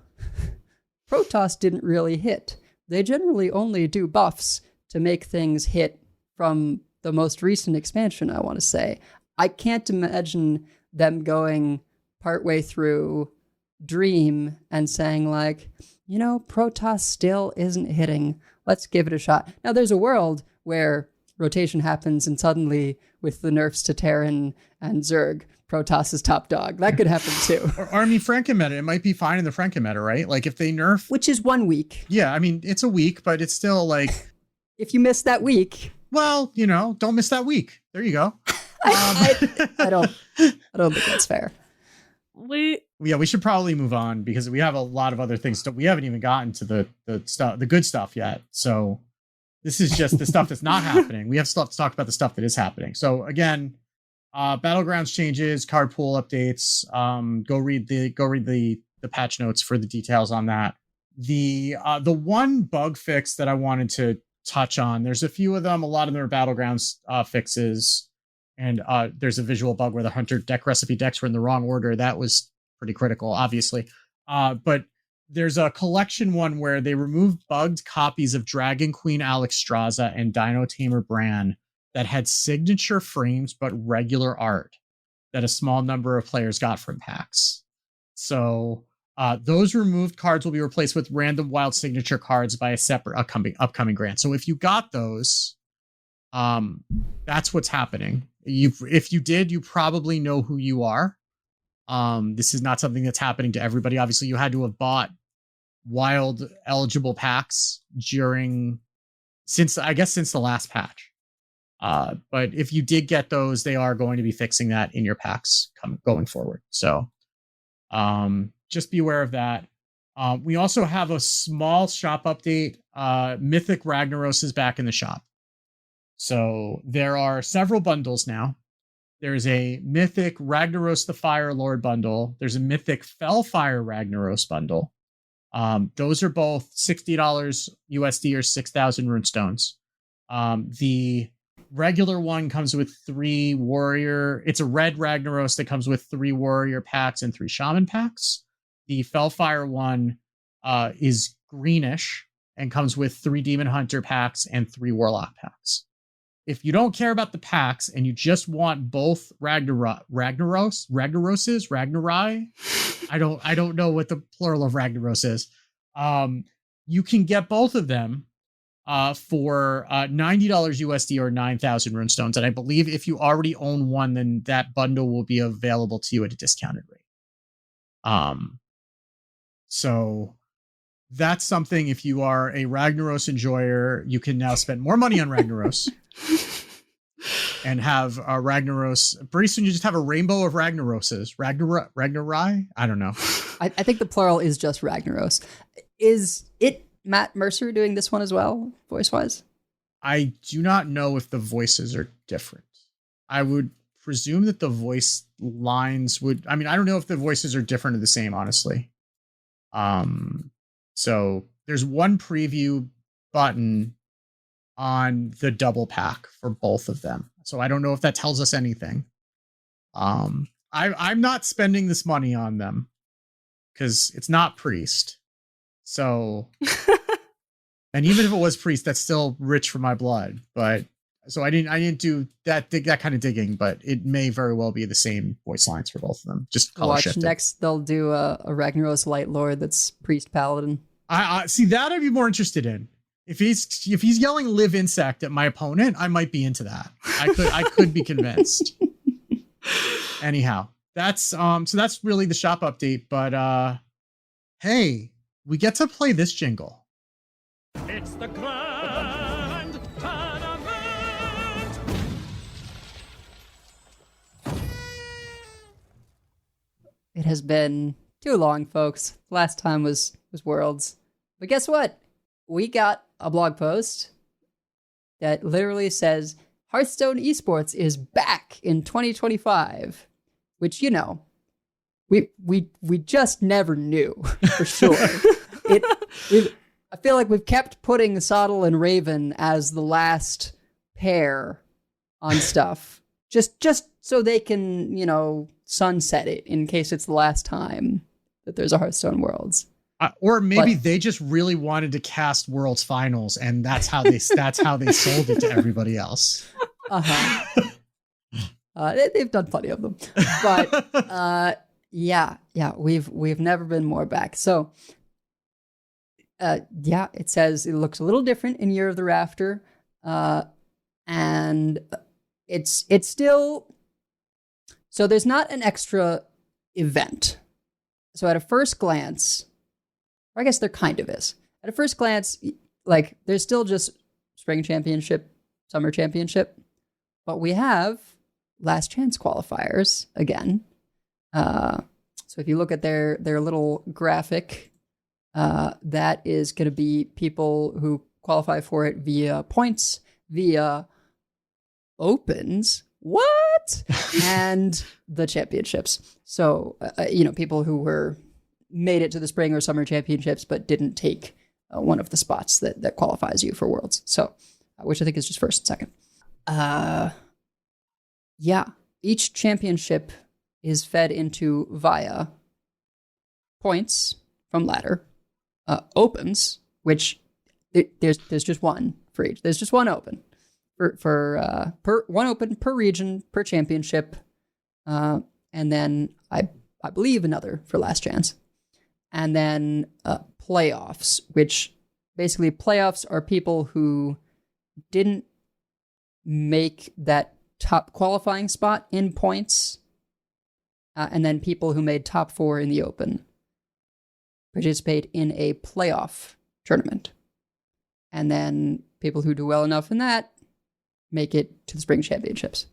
Protoss didn't really hit. They generally only do buffs to make things hit from the most recent expansion, I want to say. I can't imagine them going partway through Dream and saying like, Protoss still isn't hitting. Let's give it a shot. Now, there's a world where rotation happens and suddenly, with the nerfs to Terran and Zerg, Protoss is top dog. That could happen too. Or I mean, Frankenmeta, it might be fine in the Frankenmeta, right? Like if they nerf, Which is 1 week. yeah, I mean, it's a week, but it's still like, If you miss that week, well, don't miss that week. There you go. I don't think that's fair. We should probably move on because we have a lot of other things. We haven't even gotten to the stuff, the good stuff yet. So this is just the stuff that's not happening. We have stuff to talk about the stuff that is happening. So again, Battlegrounds changes, card pool updates. Go read the patch notes for the details on that. The one bug fix that I wanted to touch on, there's a few of them. A lot of them are Battlegrounds fixes. And there's a visual bug where the hunter deck recipe decks were in the wrong order. That was pretty critical, obviously. But there's a collection one where they removed bugged copies of Dragon Queen Alexstrasza and Dino Tamer Bran that had signature frames but regular art that a small number of players got from packs. So those removed cards will be replaced with random wild signature cards by a separate upcoming grant. So if you got those, that's what's happening. If you did, you probably know who you are. This is not something that's happening to everybody. Obviously, you had to have bought wild eligible packs since the last patch. But if you did get those, they are going to be fixing that in your packs going forward. So just be aware of that. We also have a small shop update. Mythic Ragnaros is back in the shop. So there are several bundles now. There's a Mythic Ragnaros the Fire Lord bundle. There's a Mythic Fellfire Ragnaros bundle. Those are both $60 USD or 6,000 runestones. The regular one comes with 3 warrior. It's a red Ragnaros that comes with 3 warrior packs and 3 shaman packs. The Fellfire one is greenish and comes with 3 demon hunter packs and 3 warlock packs. If you don't care about the packs and you just want both Ragnarai, I don't know what the plural of Ragnaros is. You can get both of them for $90 USD or 9,000 runestones. And I believe if you already own one, then that bundle will be available to you at a discounted rate. So that's something, if you are a Ragnaros enjoyer, you can now spend more money on Ragnaros and have a Ragnaros. Pretty soon you just have a rainbow of Ragnaroses. Ragnarai? I don't know. I think the plural is just Ragnaros. Is it Matt Mercer doing this one as well, voice-wise? I do not know if the voices are different. I would presume that the voice lines would... I mean, I don't know if the voices are different or the same, honestly. So there's one preview button on the double pack for both of them. So I don't know if that tells us anything. I'm not spending this money on them because it's not Priest. So, and even if it was Priest, that's still rich for my blood. But so I didn't do that kind of digging, but it may very well be the same voice lines for both of them. Just color Watch shifted. next, they'll do a Ragnaros Light Lord that's Priest Paladin. I see that. I'd be more interested in. If he's yelling "live insect" at my opponent, I might be into that. I could be convinced. Anyhow, that's really the shop update. But hey, we get to play this jingle. It's the grand tournament. It has been too long, folks. Last time was Worlds. But guess what? We got a blog post that literally says Hearthstone Esports is back in 2025, which, we just never knew for sure. I feel like we've kept putting Soddle and Raven as the last pair on stuff, just so they can, sunset it in case it's the last time that there's a Hearthstone Worlds. Or maybe they just really wanted to cast Worlds Finals, and that's how they sold it to everybody else. They've done plenty of them, but yeah, we've never been more back. So, it says it looks a little different in Year of the Rafter, and it's still So there's not an extra event. So at a first glance, or I guess there kind of is. At a first glance, like there's still just spring championship, summer championship, but we have last chance qualifiers again. So if you look at their little graphic, that is going to be people who qualify for it via points, via opens, what? And the championships. So, people who made it to the spring or summer championships, but didn't take one of the spots that qualifies you for Worlds. So, which I think is just first and second. Each championship is fed into via points from ladder, opens, which there's just one for each. There's just one open for one open per region per championship, and then I believe another for last chance, and then playoffs, which basically playoffs are people who didn't make that top qualifying spot in points, and then people who made top 4 in the open participate in a playoff tournament. And then people who do well enough in that make it to the spring championships.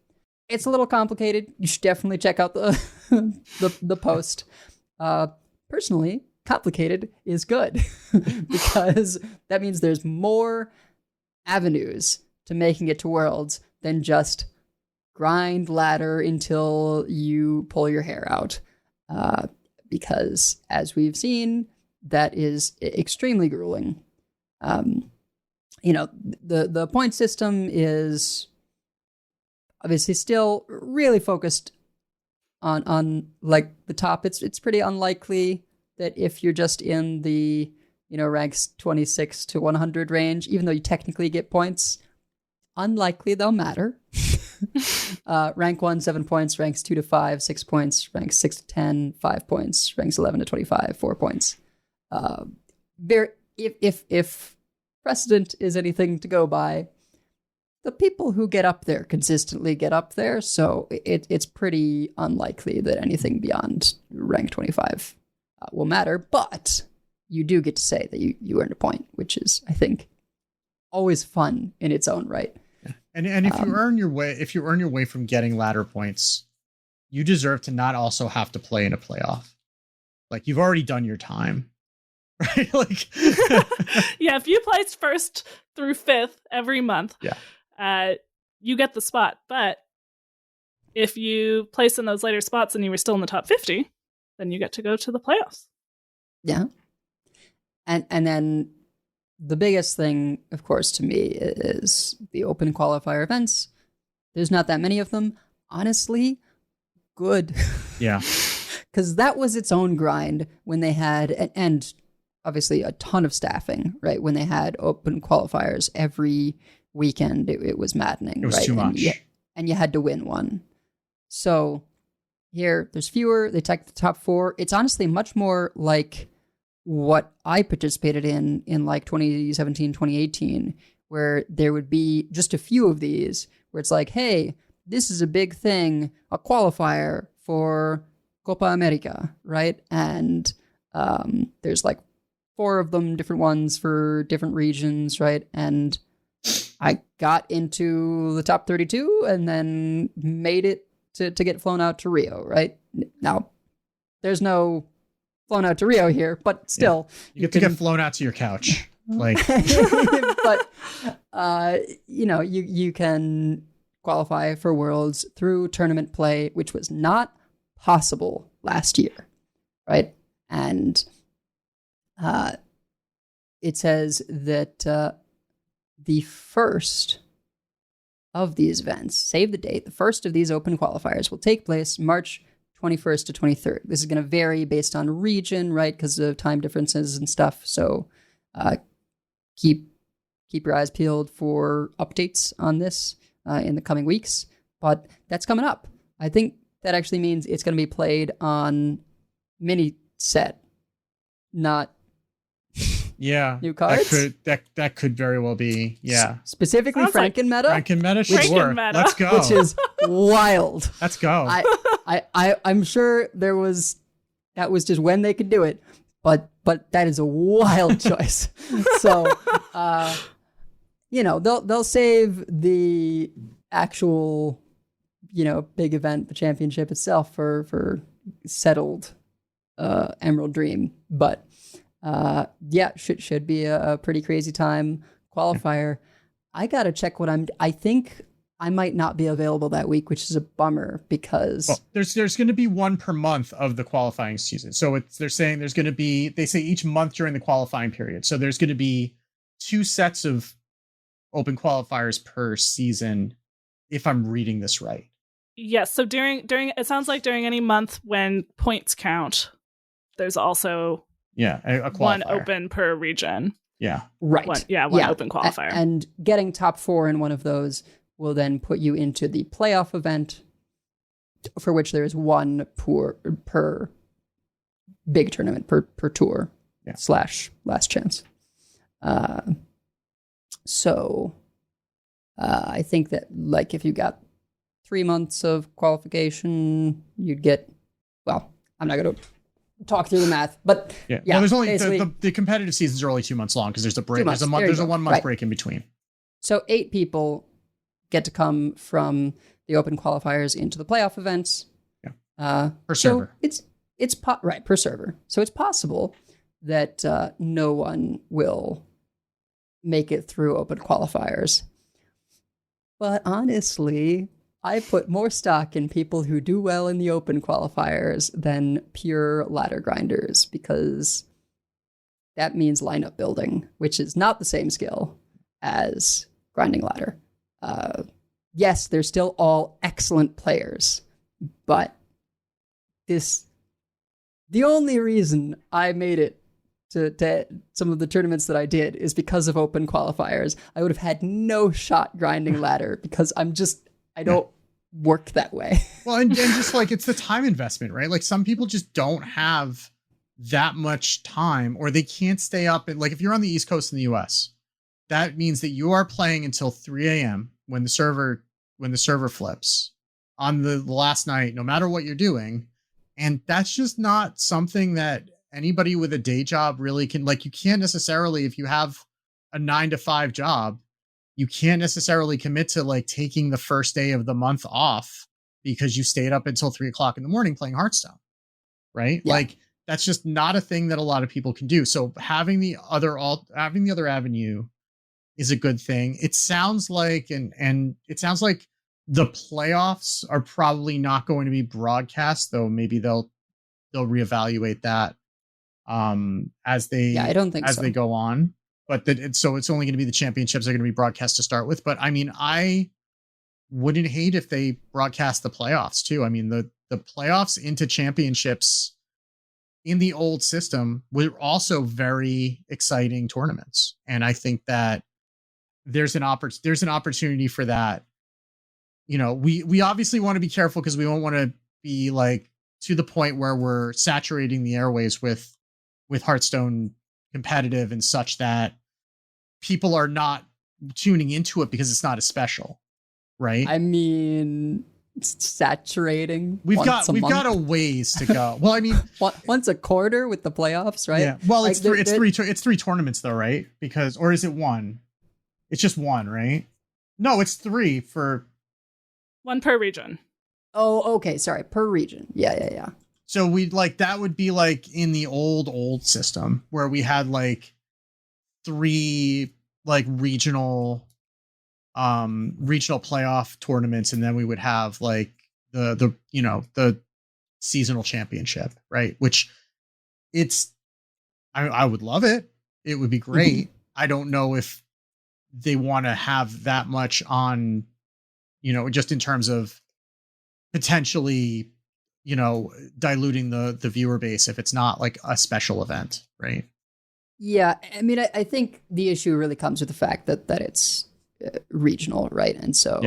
It's a little complicated. You should definitely check out the the post. Personally, complicated is good because that means there's more avenues to making it to Worlds than just grind ladder until you pull your hair out. Because as we've seen, that is extremely grueling. The point system is obviously still really focused on like the top. It's pretty unlikely that if you're just in the ranks 26 to 100 range, even though you technically get points, unlikely they'll matter. Rank 1, 7 points. Ranks 2 to 5, 6 points. Ranks 6 to 10, 5 points. Ranks 11 to 25, 4 points. If precedent is anything to go by, the people who get up there consistently get up there, so it's pretty unlikely that anything beyond rank 25 will matter, but you do get to say that you earned a point, which is, I think, always fun in its own right. And if you earn your way from getting ladder points, you deserve to not also have to play in a playoff. Like, you've already done your time, right? Like, yeah, if you placed 1st through 5th every month, you get the spot. But if you place in those later spots and you were still in the top 50, then you get to go to the playoffs. Yeah. And then the biggest thing, of course, to me is the open qualifier events. There's not that many of them. Honestly, good. Yeah. Because that was its own grind when they had, and obviously a ton of staffing, right? When they had open qualifiers every weekend, it was maddening. It was right? too much. And you had to win one. So here, there's fewer. They take the top 4. It's honestly much more like what I participated in like 2017, 2018, where there would be just a few of these where it's like, hey, this is a big thing, a qualifier for Copa America, right? And there's like 4 of them, different ones for different regions, right? And I got into the top 32 and then made it to get flown out to Rio, right? Now, there's no flown out to Rio here, but still. You get to get flown out to your couch. Like, but, you can qualify for Worlds through tournament play, which was not possible last year, right? And it says that the first of these events, save the date, the first of these open qualifiers will take place March 21st to 23rd. This is going to vary based on region, right? Because of time differences and stuff. So keep your eyes peeled for updates on this in the coming weeks. But that's coming up. I think that actually means it's going to be played on mini set, not New That cards? could very well be. Yeah. Specifically Sounds like Franken meta, Franken meta, sure. Franken meta. Let's go. which is wild. Let's go. I'm sure that was just when they could do it, but that is a wild choice. So, they'll save the actual, big event, the championship itself for settled Emerald Dream. But should be a pretty crazy time. Qualifier. I gotta check I think I might not be available that week, which is a bummer because there's going to be one per month of the qualifying season. So they're saying there's going to be, they say each month during the qualifying period. So there's going to be 2 sets of open qualifiers per season, if I'm reading this right. Yes. So during it sounds like during any month when points count, there's also a qualifier. one open per region. Yeah. Right. One open qualifier. And getting top 4 in one of those will then put you into the playoff event, for which there is one per big tournament per tour / last chance. So I think that like if you got 3 months of qualification, you'd get, well, I'm not going to talk through the math, but well, there's only the competitive seasons are only 2 months long because there's a break. There's a 1 month break in between. So 8 people get to come from the open qualifiers into the playoff events. Per server. It's per server. So it's possible that no one will make it through open qualifiers. But honestly, I put more stock in people who do well in the open qualifiers than pure ladder grinders, because that means lineup building, which is not the same skill as grinding ladder. Yes, they're still all excellent players, but the only reason I made it to some of the tournaments that I did is because of open qualifiers. I would have had no shot grinding ladder because I don't work that way. Well, and just like it's the time investment, right? Like some people just don't have that much time, or they can't stay up. And like if you're on the East Coast in the US, that means that you are playing until 3 a.m. when the server flips on the last night, no matter what you're doing. And that's just not something that anybody with a day job really can, like, you can't necessarily, if you have a 9 to 5 job, you can't necessarily commit to like taking the first day of the month off because you stayed up until 3 o'clock in the morning playing Hearthstone. Right. Yeah. Like that's just not a thing that a lot of people can do. So having the other avenue is a good thing. It sounds like, and it sounds like the playoffs are probably not going to be broadcast, though maybe they'll reevaluate that as they they go on. But so it's only going to be the championships that are going to be broadcast to start with. But I mean, I wouldn't hate if they broadcast the playoffs too. I mean, the playoffs into championships in the old system were also very exciting tournaments. And I think that there's an opportunity for that. You know, we obviously want to be careful because we don't want to be like to the point where we're saturating the airways with Hearthstone competitive and such that people are not tuning into it because it's not as special, right? I mean, saturating. We've got a ways to go. Well, I mean, once a quarter with the playoffs, right? Yeah. Well, like it's three tournaments though, right? Because, or is it one? It's just one, right? No, it's 3 for 1 per region. Oh, okay. Sorry, per region. Yeah. So we'd like that would be like in the old system where we had like 3 like regional playoff tournaments, and then we would have like the seasonal championship, right? Which I would love it. It would be great. Mm-hmm. I don't know if they want to have that much on, just in terms of potentially, diluting the viewer base if it's not like a special event, right? Yeah, I mean, I think the issue really comes with the fact that it's regional, right? And so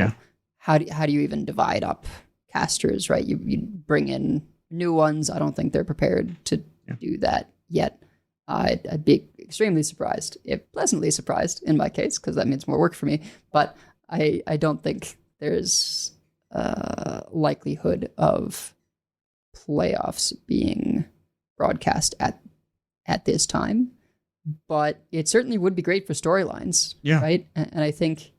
how do you even divide up casters, right? You bring in new ones. I don't think they're prepared to do that yet. I'd be extremely surprised, if pleasantly surprised in my case, because that means more work for me. But I don't think there's likelihood of playoffs being broadcast at this time. But it certainly would be great for storylines, right? And I think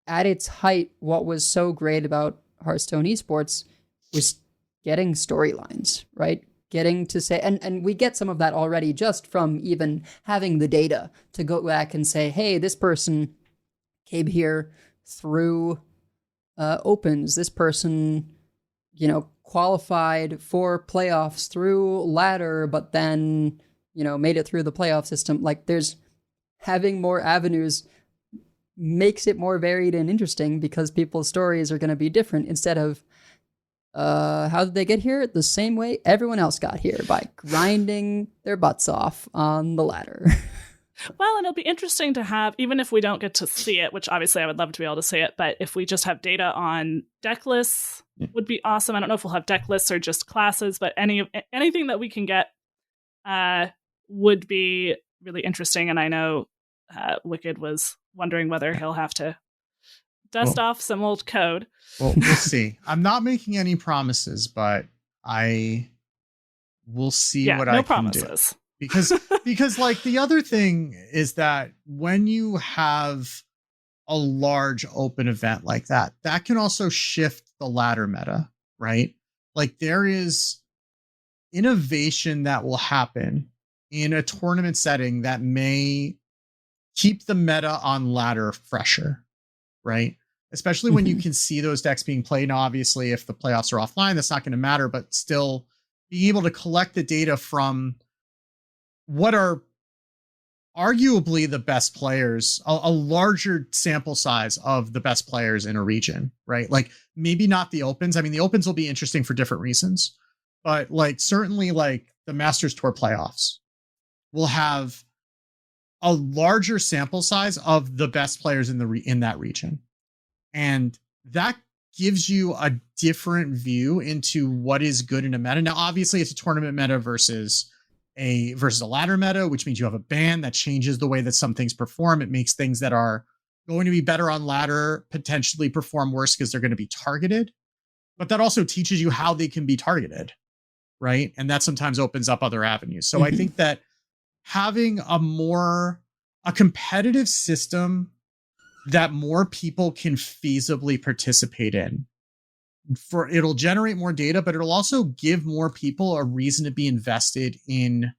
at its height, what was so great about Hearthstone Esports was getting storylines, right? Getting to say, and we get some of that already just from even having the data to go back and say, hey, this person came here through opens. This person, qualified for playoffs through ladder, but then, made it through the playoff system. Like, there's having more avenues makes it more varied and interesting because people's stories are going to be different instead of how did they get here? The same way everyone else got here, by grinding their butts off on the ladder. Well, and it'll be interesting to have, even if we don't get to see it, which obviously I would love to be able to see it, but if we just have data on deck lists would be awesome. I don't know if we'll have deck lists or just classes, but anything that we can get would be really interesting. And I know Wicked was wondering whether he'll have to dust off some old code. Well, we'll see. I'm not making any promises, but I will see what I can do. Because like the other thing is that when you have a large open event like that, that can also shift the ladder meta, right? Like there is innovation that will happen in a tournament setting that may keep the meta on ladder fresher, right? Especially when you can see those decks being played. Now, obviously, if the playoffs are offline, that's not going to matter, but still being able to collect the data from what are arguably the best players, a larger sample size of the best players in a region, right? Like maybe not the opens. I mean, the opens will be interesting for different reasons, but like certainly like the Masters Tour playoffs will have a larger sample size of the best players in that region. And that gives you a different view into what is good in a meta. Now, obviously it's a tournament meta versus a ladder meta, which means you have a ban that changes the way that some things perform. It makes things that are going to be better on ladder potentially perform worse because they're going to be targeted. But that also teaches you how they can be targeted, right? And that sometimes opens up other avenues. So I think that having a competitive system that more people can feasibly participate in, it'll generate more data, but it'll also give more people a reason to be invested in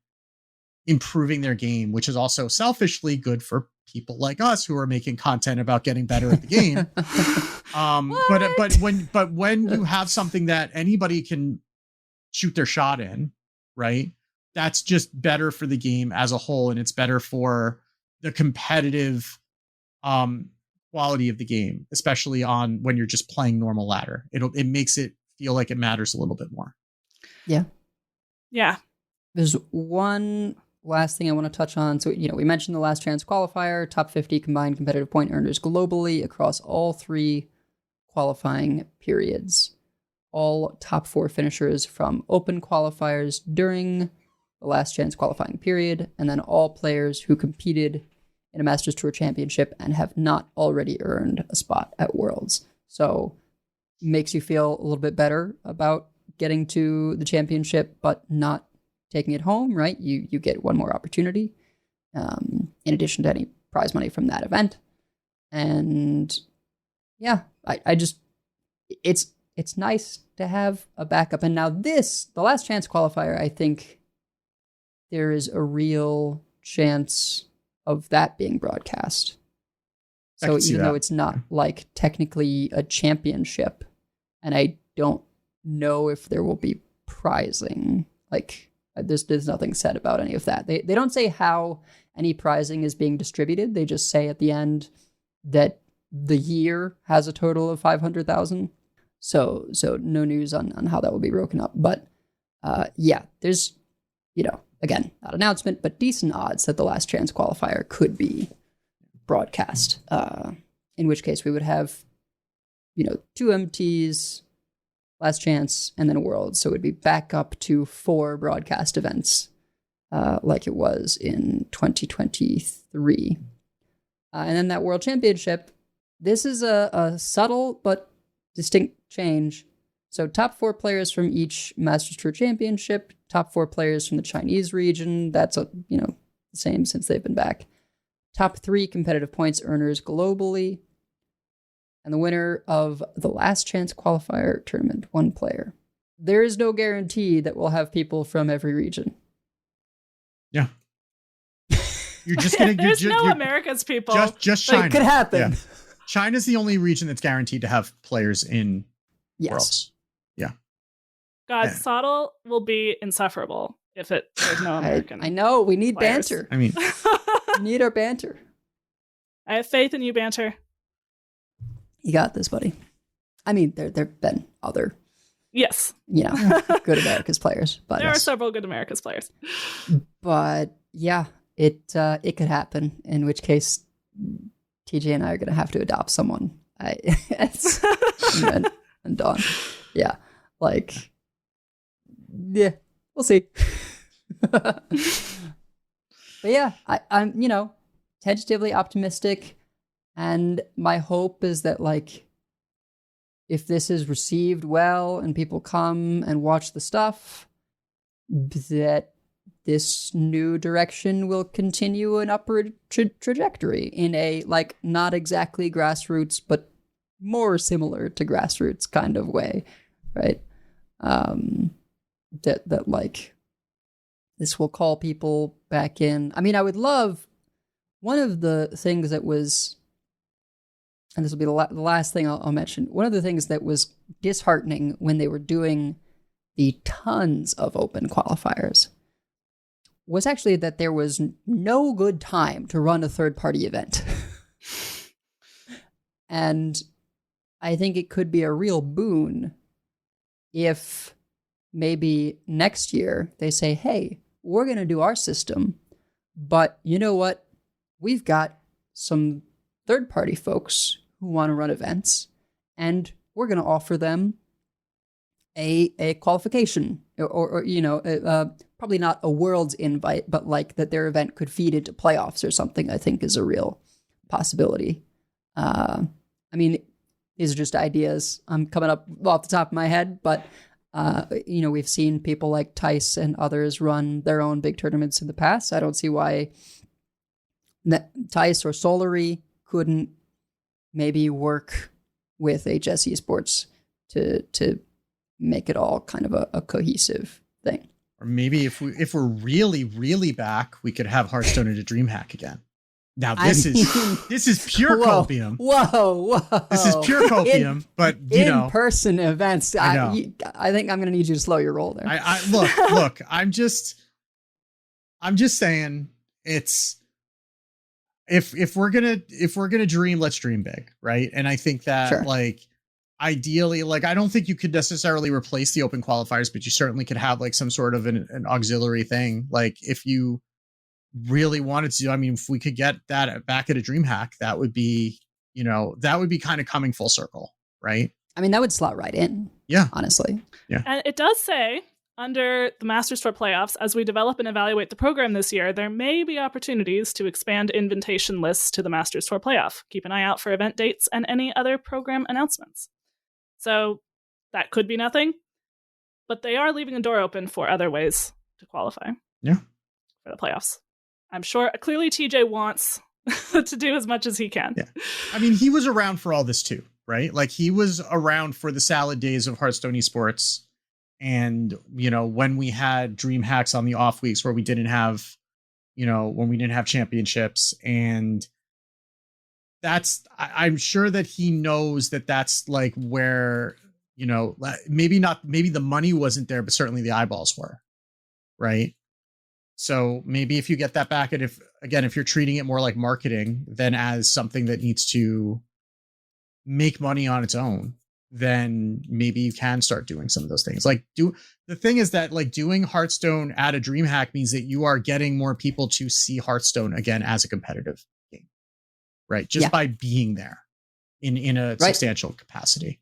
improving their game, which is also selfishly good for people like us who are making content about getting better at the game. But when you have something that anybody can shoot their shot in, right? That's just better for the game as a whole, and it's better for the competitive quality of the game, especially on when you're just playing normal ladder. It makes it feel like it matters a little bit more. Yeah. There's one last thing I want to touch on. So, we mentioned the last chance qualifier, top 50 combined competitive point earners globally across all 3 qualifying periods. All top 4 finishers from open qualifiers during the last chance qualifying period, and then all players who competed in a Masters Tour Championship and have not already earned a spot at Worlds. So makes you feel a little bit better about getting to the championship, but not taking it home, right? You get one more opportunity in addition to any prize money from that event. And yeah, I just, it's nice to have a backup. And now the last chance qualifier, I think there is a real chance of that being broadcast. So even though it's not like technically a championship, and I don't know if there will be prizing, like there's nothing said about any of that. They don't say how any prizing is being distributed. They just say at the end that the year has a total of 500,000. So no news on how that will be broken up. But yeah, there's, again, not an announcement, but decent odds that the last chance qualifier could be broadcast. In which case we would have, 2 MTs, last chance, and then a World. So it would be back up to 4 broadcast events like it was in 2023. And then that World Championship, this is a subtle but distinct change. So top 4 players from each Masters Tour Championship, top 4 players from the Chinese region. That's the same since they've been back. Top 3 competitive points earners globally. And the winner of the Last Chance Qualifier tournament, 1 player. There is no guarantee that we'll have people from every region. Yeah. You're just gonna. There's no America's people. Just China. It could happen. Yeah. China's the only region that's guaranteed to have players in Yes. Worlds. Yeah. God, Yeah. Sottle will be insufferable if there's no American. I know. We need players. banter. I mean, We need our banter. I have faith in you, Banter. You got this, buddy. I mean, there've been other, Yes. good America's players, but There are several good America's players. But yeah, it could happen. In which case, TJ and I are going to have to adopt someone. And Dawn, yeah, we'll see. But yeah, I'm tentatively optimistic, and my hope is that if this is received well and people come and watch the stuff, that this new direction will continue an upward trajectory in a not exactly grassroots but more similar to grassroots kind of way, right? That this will call people back in. I mean, I would love one of the things that was, and this will be the last thing I'll mention. One of the things that was disheartening when they were doing the tons of open qualifiers was actually that there was no good time to run a third-party event. And I think it could be a real boon if maybe next year they say, hey, we're going to do our system, but you know what? We've got some third-party folks who want to run events, and we're going to offer them a qualification or probably not a Worlds invite, but that their event could feed into playoffs or something, I think is a real possibility. I mean, these are just ideas I'm coming up off the top of my head, but we've seen people like Tice and others run their own big tournaments in the past. I don't see why Tice or Solary couldn't maybe work with HS Esports to make it all kind of a cohesive thing. or maybe if we're really, really back, we could have Hearthstone into DreamHack again. Now this is pure copium. Whoa! This is pure copium. But in-person events. I think I'm going to need you to slow your roll there. Look. I'm just saying it's if we're gonna dream, let's dream big, right? And I think that ideally, I don't think you could necessarily replace the open qualifiers, but you certainly could have some sort of an auxiliary thing. If you really wanted to, I mean, if we could get that back at a DreamHack, that would be kind of coming full circle, right? I mean, that would slot right in. Yeah. Honestly. Yeah. And it does say under the Masters Tour playoffs, as we develop and evaluate the program this year, there may be opportunities to expand invitation lists to the Masters Tour playoff. Keep an eye out for event dates and any other program announcements. So that could be nothing, but they are leaving a door open for other ways to qualify. Yeah. For the playoffs. I'm sure clearly TJ wants to do as much as he can. Yeah. I mean, he was around for all this too, right? He was around for the salad days of Hearthstone Esports. And, when we had DreamHacks on the off weeks where we didn't have, when we didn't have championships. And I'm sure that he knows that that's where, maybe the money wasn't there, but certainly the eyeballs were. Right. So maybe if you get that back, and if you're treating it more like marketing than as something that needs to make money on its own, then maybe you can start doing some of those things. The thing is that doing Hearthstone at a DreamHack means that you are getting more people to see Hearthstone again as a competitive game, right? Just by being there in a substantial capacity.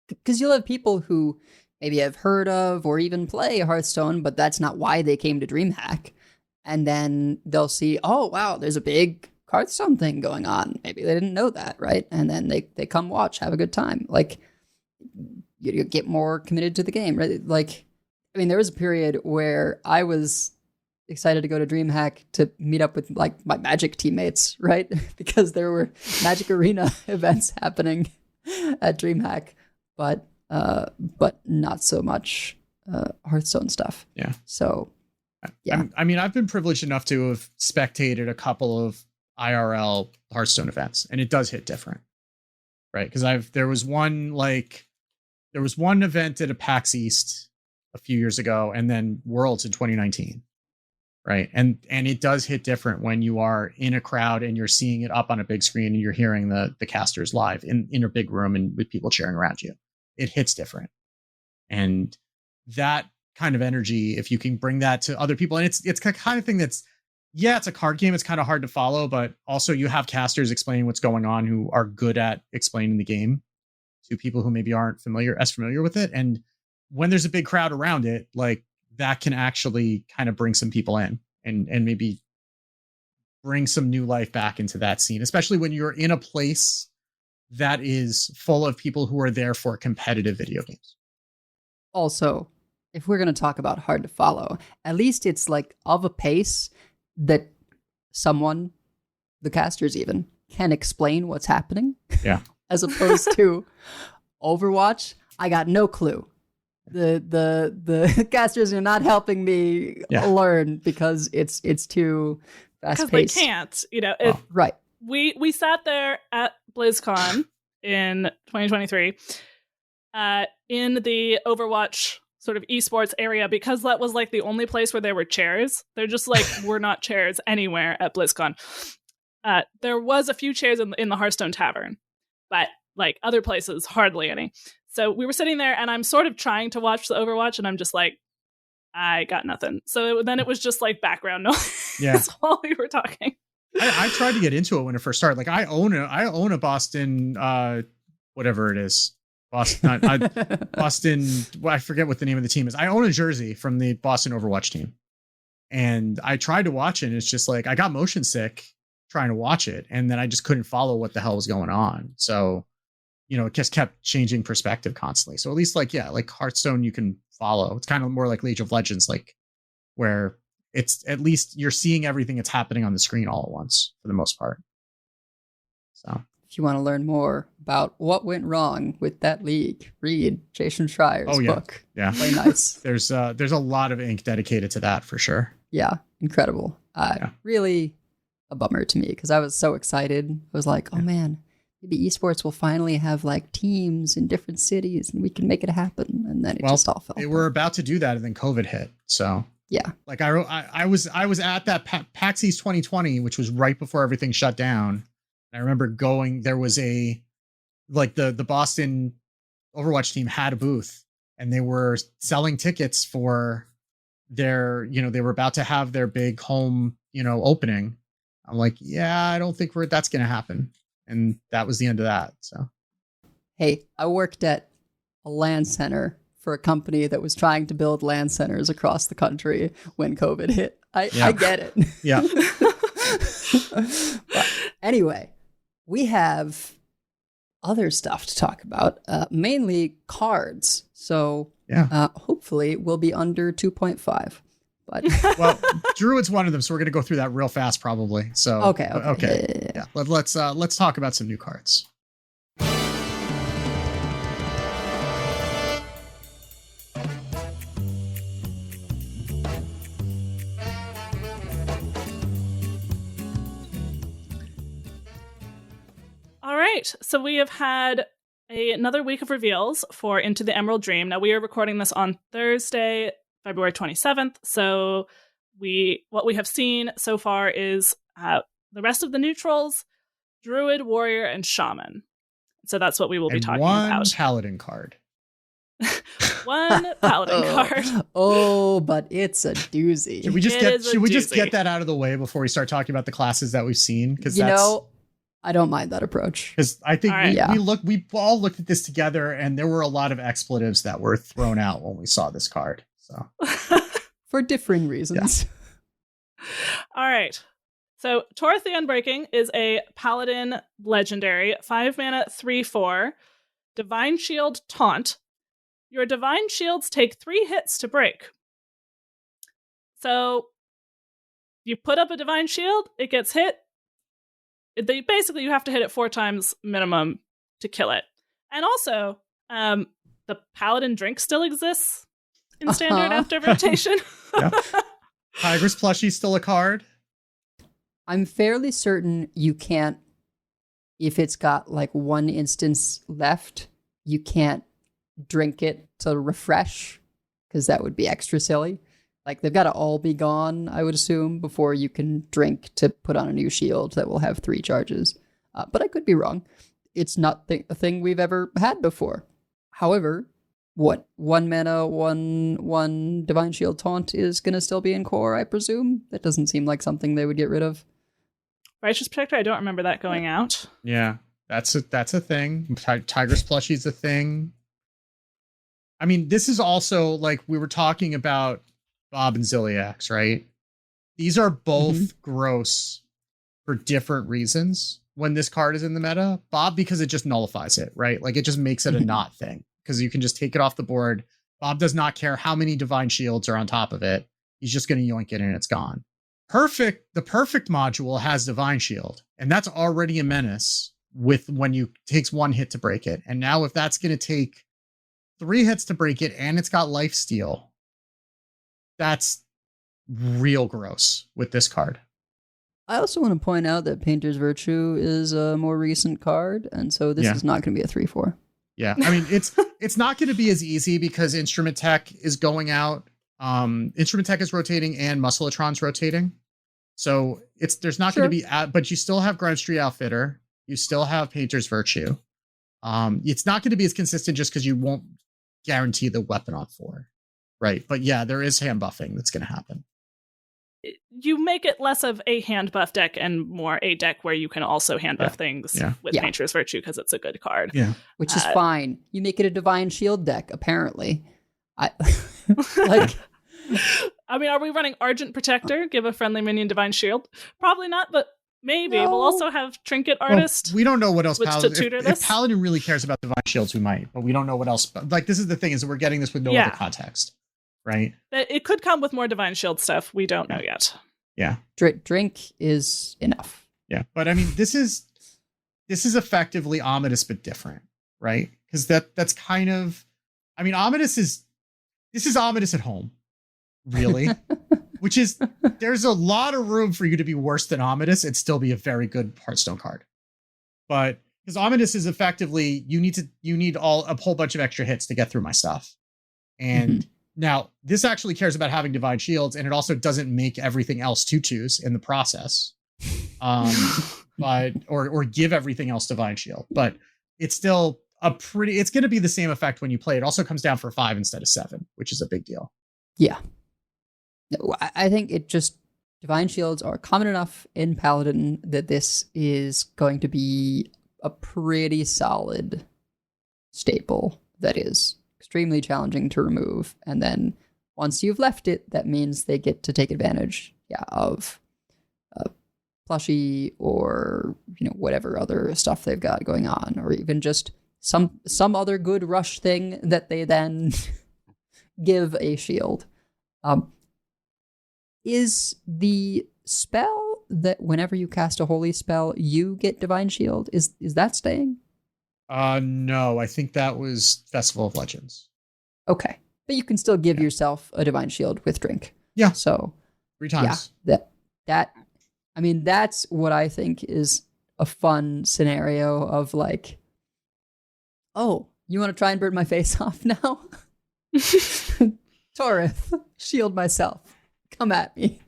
Because you'll have people who maybe have heard of or even play Hearthstone, but that's not why they came to DreamHack. and then they'll see, oh wow, there's a big Hearthstone thing going on. Maybe they didn't know that, right? And then they come watch, have a good time. Like, you get more committed to the game, right? Like, I mean, there was a period where I was excited to go to DreamHack to meet up with like my Magic teammates, right? Because there were Magic Arena events happening at DreamHack, but not so much Hearthstone stuff. Yeah. So, yeah. I mean, I've been privileged enough to have spectated a couple of IRL Hearthstone events, and it does hit different, right? Because there was one event at a PAX East a few years ago, and then Worlds in 2019, right? And it does hit different when you are in a crowd and you're seeing it up on a big screen and you're hearing the casters live in a big room and with people cheering around you. It hits different, and that kind of energy, if you can bring that to other people, and it's the kind of thing that's, yeah, it's a card game. It's kind of hard to follow, but also you have casters explaining what's going on who are good at explaining the game to people who maybe aren't as familiar with it. And when there's a big crowd around it, like that can actually kind of bring some people in and maybe bring some new life back into that scene, especially when you're in a place that is full of people who are there for competitive video games. Also, if we're going to talk about hard to follow, at least it's like of a pace that someone, the casters even, can explain what's happening. Yeah. As opposed to Overwatch, I got no clue. The casters are not helping me learn because it's too fast paced. Because they can't, right. We sat there at BlizzCon in 2023 in the Overwatch sort of esports area, because that was like the only place where there were chairs. They're just like, we're not chairs anywhere at BlizzCon. There was a few chairs in the Hearthstone Tavern, but like other places, hardly any. So we were sitting there and I'm sort of trying to watch the Overwatch and I'm just like, I got nothing. So then it was just like background noise while we were talking. I tried to get into it when it first started. Like I own a Boston, whatever it is. Boston, well, I forget what the name of the team is. I own a jersey from the Boston Overwatch team. And I tried to watch it. And it's just like, I got motion sick trying to watch it. And then I just couldn't follow what the hell was going on. So, it just kept changing perspective constantly. So at least like Hearthstone, you can follow. It's kind of more like League of Legends, like where it's at least you're seeing everything that's happening on the screen all at once for the most part. So if you want to learn more about what went wrong with that league, read Jason Schreier's book. Yeah. Play nice. There's a lot of ink dedicated to that for sure. Yeah. Incredible. Really a bummer to me because I was so excited. I was like, oh man, maybe esports will finally have like teams in different cities and we can make it happen. And then it just all fell apart. They were about to do that and then COVID hit. So yeah, like I was at that PAX East 2020, which was right before everything shut down. I remember going, there was the Boston Overwatch team had a booth and they were selling tickets for their, they were about to have their big home, opening. I'm like, yeah, I don't think that's going to happen. And that was the end of that. So, hey, I worked at a LAN center for a company that was trying to build LAN centers across the country when COVID hit. I get it. Yeah. But anyway, we have other stuff to talk about, mainly cards. So hopefully we'll be under 2.5. But well, Druid's one of them, so we're going to go through that real fast, probably. So okay. Yeah. Let's talk about some new cards. All right, so we have had another week of reveals for Into the Emerald Dream. Now we are recording this on Thursday, February 27th. So what we have seen so far is the rest of the neutrals, Druid, Warrior, and Shaman. So that's what we will be talking about. One Paladin card. One Paladin card. Oh, but it's a doozy. Should we just get that out of the way before we start talking about the classes that we've seen? Because I don't mind that approach. Because I think we all looked at this together, and there were a lot of expletives that were thrown out when we saw this card. So for differing reasons. All right. So Torth the Unbreaking is a Paladin legendary, 5 mana, 3/4, Divine Shield Taunt. Your Divine Shields take 3 hits to break. So you put up a Divine Shield, it gets hit. Basically, you have to hit it 4 times minimum to kill it. And also, the Paladin drink still exists in standard after rotation. Yeah. Tigress plushie's still a card. I'm fairly certain you can't, if it's got like 1 instance left, you can't drink it to refresh, because that would be extra silly. Like, they've got to all be gone, I would assume, before you can drink to put on a new shield that will have 3 charges. But I could be wrong. It's not a thing we've ever had before. However, 1 mana, 1 Divine Shield Taunt is going to still be in core, I presume? That doesn't seem like something they would get rid of. Righteous Protector, I don't remember that going out. Yeah, that's a thing. Tigress plushie's a thing. I mean, this is also, like, we were talking about Bob and Ziliax, right? These are both gross for different reasons when this card is in the meta. Bob, because it just nullifies it, right? Like, it just makes it a not thing, because you can just take it off the board. Bob does not care how many Divine Shields are on top of it. He's just going to yoink it and it's gone. The perfect module has Divine Shield, and that's already a menace with when you takes 1 hit to break it. And now if that's going to take 3 hits to break it and it's got lifesteal, that's real gross with this card. I also want to point out that Painter's Virtue is a more recent card, and so this is not going to be a 3/4. Yeah, I mean, it's not going to be as easy because Instrument Tech is going out. Instrument Tech is rotating and Muscleatron's rotating. So there's not going to be, but you still have Grindstreet Outfitter. You still have Painter's Virtue. It's not going to be as consistent just because you won't guarantee the weapon on 4. Right. But yeah, there is hand buffing that's going to happen. You make it less of a hand buff deck and more a deck where you can also hand buff things with Painter's Virtue because it's a good card. Yeah. Which is fine. You make it a Divine Shield deck, apparently. Like, I mean, are we running Argent Protector? Give a friendly minion Divine Shield? Probably not, but maybe. No. We'll also have Trinket Artist. Well, we don't know what else Paladin... to tutor if Paladin really cares about Divine Shields, we might, but we don't know what else. Like, this is the thing, is that we're getting this with no other context, right? It could come with more Divine Shield stuff. We don't know yet. Yeah. Drink is enough. Yeah, but I mean, this is effectively Omidus, but different, right? Because that's kind of... I mean, this is Omidus at home, really. Which is, there's a lot of room for you to be worse than Omidus and still be a very good Hearthstone card. But because Omidus is effectively, you need a whole bunch of extra hits to get through my stuff. And now this actually cares about having Divine Shields, and it also doesn't make everything else tutus in the process. But or give everything else Divine Shield. But it's still it's going to be the same effect when you play. It also comes down for 5 instead of 7, which is a big deal. Yeah. I think Divine Shields are common enough in Paladin that this is going to be a pretty solid staple that is extremely challenging to remove. And then once you've left it, that means they get to take advantage of plushie or whatever other stuff they've got going on, or even just some other good rush thing that they then give a shield. Is the spell that whenever you cast a holy spell, you get Divine Shield? Is that staying? No, I think that was Festival of Legends. Okay. But you can still give yourself a Divine Shield with drink. Yeah. So 3 times. Yeah, I mean, that's what I think is a fun scenario of like, oh, you want to try and burn my face off now? Torith, shield myself. Come at me.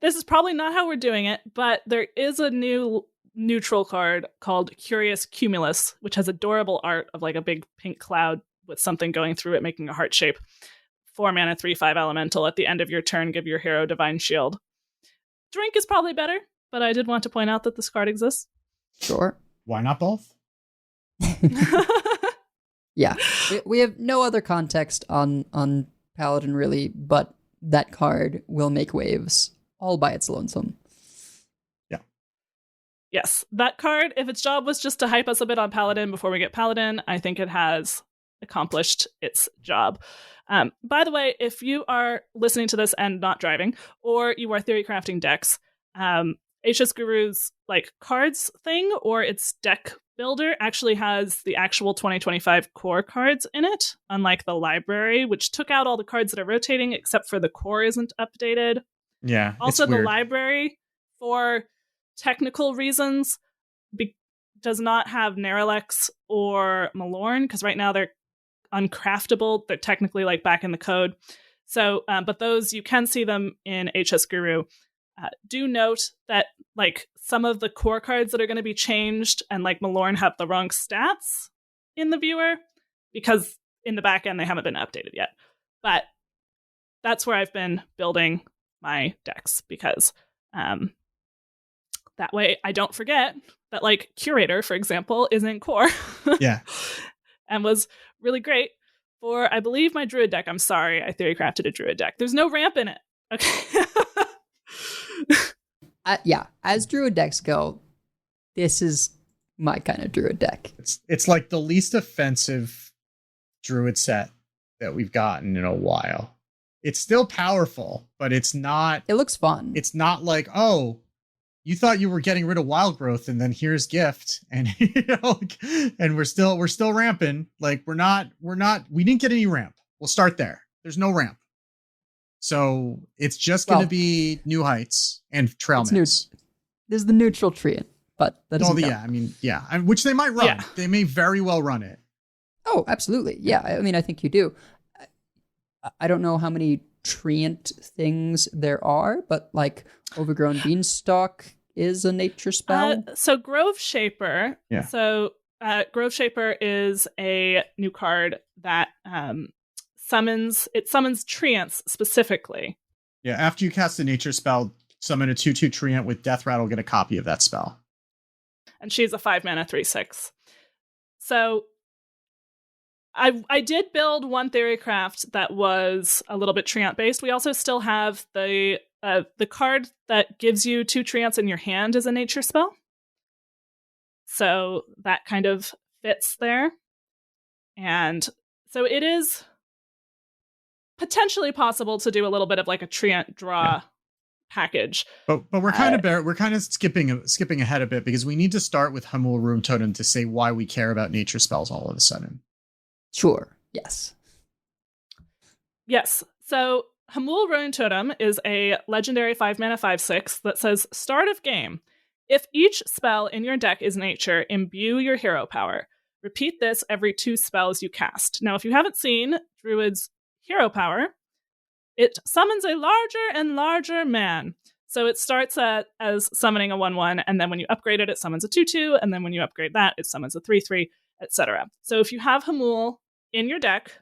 This is probably not how we're doing it, but there is a new neutral card called Curious Cumulus, which has adorable art of like a big pink cloud with something going through it, making a heart shape. 4 mana, 3/5 elemental. At the end of your turn, give your hero Divine Shield. Drink is probably better, but I did want to point out that this card exists. Sure. Why not both? Yeah. We have no other context on Paladin really, but that card will make waves all by its lonesome. Yes, that card, if its job was just to hype us a bit on Paladin before we get Paladin, I think it has accomplished its job. By the way, if you are listening to this and not driving, or you are theory crafting decks, HS Guru's like cards thing or its deck builder actually has the actual 2025 core cards in it, unlike the library, which took out all the cards that are rotating except for the core isn't updated. Yeah. Also, it's the weird. library, for technical reasons, does not have Neralex or Malorn, because right now they're uncraftable. They're technically like back in the code. So, but those, you can see them in HS Guru. Do note that like some of the core cards that are going to be changed and like Malorn have the wrong stats in the viewer because in the back end they haven't been updated yet. But that's where I've been building my decks because that way I don't forget that like Curator, for example, is in core. Yeah. And was really great for, I believe, my Druid deck. I'm sorry, I theory crafted a Druid deck. There's no ramp in it. Okay. Yeah, as Druid decks go, this is my kind of Druid deck. It's like the least offensive Druid set that we've gotten in a while. It's still powerful, but it's not. It looks fun. It's not like, oh, you thought you were getting rid of wild growth, and then here's gift, and and we're still ramping. Like we didn't get any ramp. We'll start there. There's no ramp. So it's just going to be new heights and trail mix. There's the neutral treant, but that doesn't count. Which they might run. Yeah. They may very well run it. Oh, absolutely. Yeah, I mean, I think you do. I don't know how many treant things there are, but like Overgrown Beanstalk is a nature spell. So Grove Shaper. Yeah. So Grove Shaper is a new card that summons treants specifically. Yeah, after you cast a nature spell, summon a 2/2 treant with Death Rattle, get a copy of that spell. And she's a 5-mana 3/6. So I did build one theory craft that was a little bit treant based. We also still have the card that gives you 2 treants in your hand as a nature spell. So that kind of fits there. And so it is potentially possible to do a little bit of like a treant draw package. But we're kind of skipping ahead a bit because we need to start with Hamul Room Totem to say why we care about nature spells all of a sudden. Sure. Yes. Yes. So Hamul Ruin Totem is a legendary 5-mana 5/6 that says, start of game. If each spell in your deck is nature, imbue your hero power. Repeat this every 2 spells you cast. Now, if you haven't seen Druid's hero power, it summons a larger and larger man. So it starts as summoning a 1/1, and then when you upgrade it, it summons a 2/2, and then when you upgrade that, it summons a 3/3, etc. So if you have Hamul in your deck,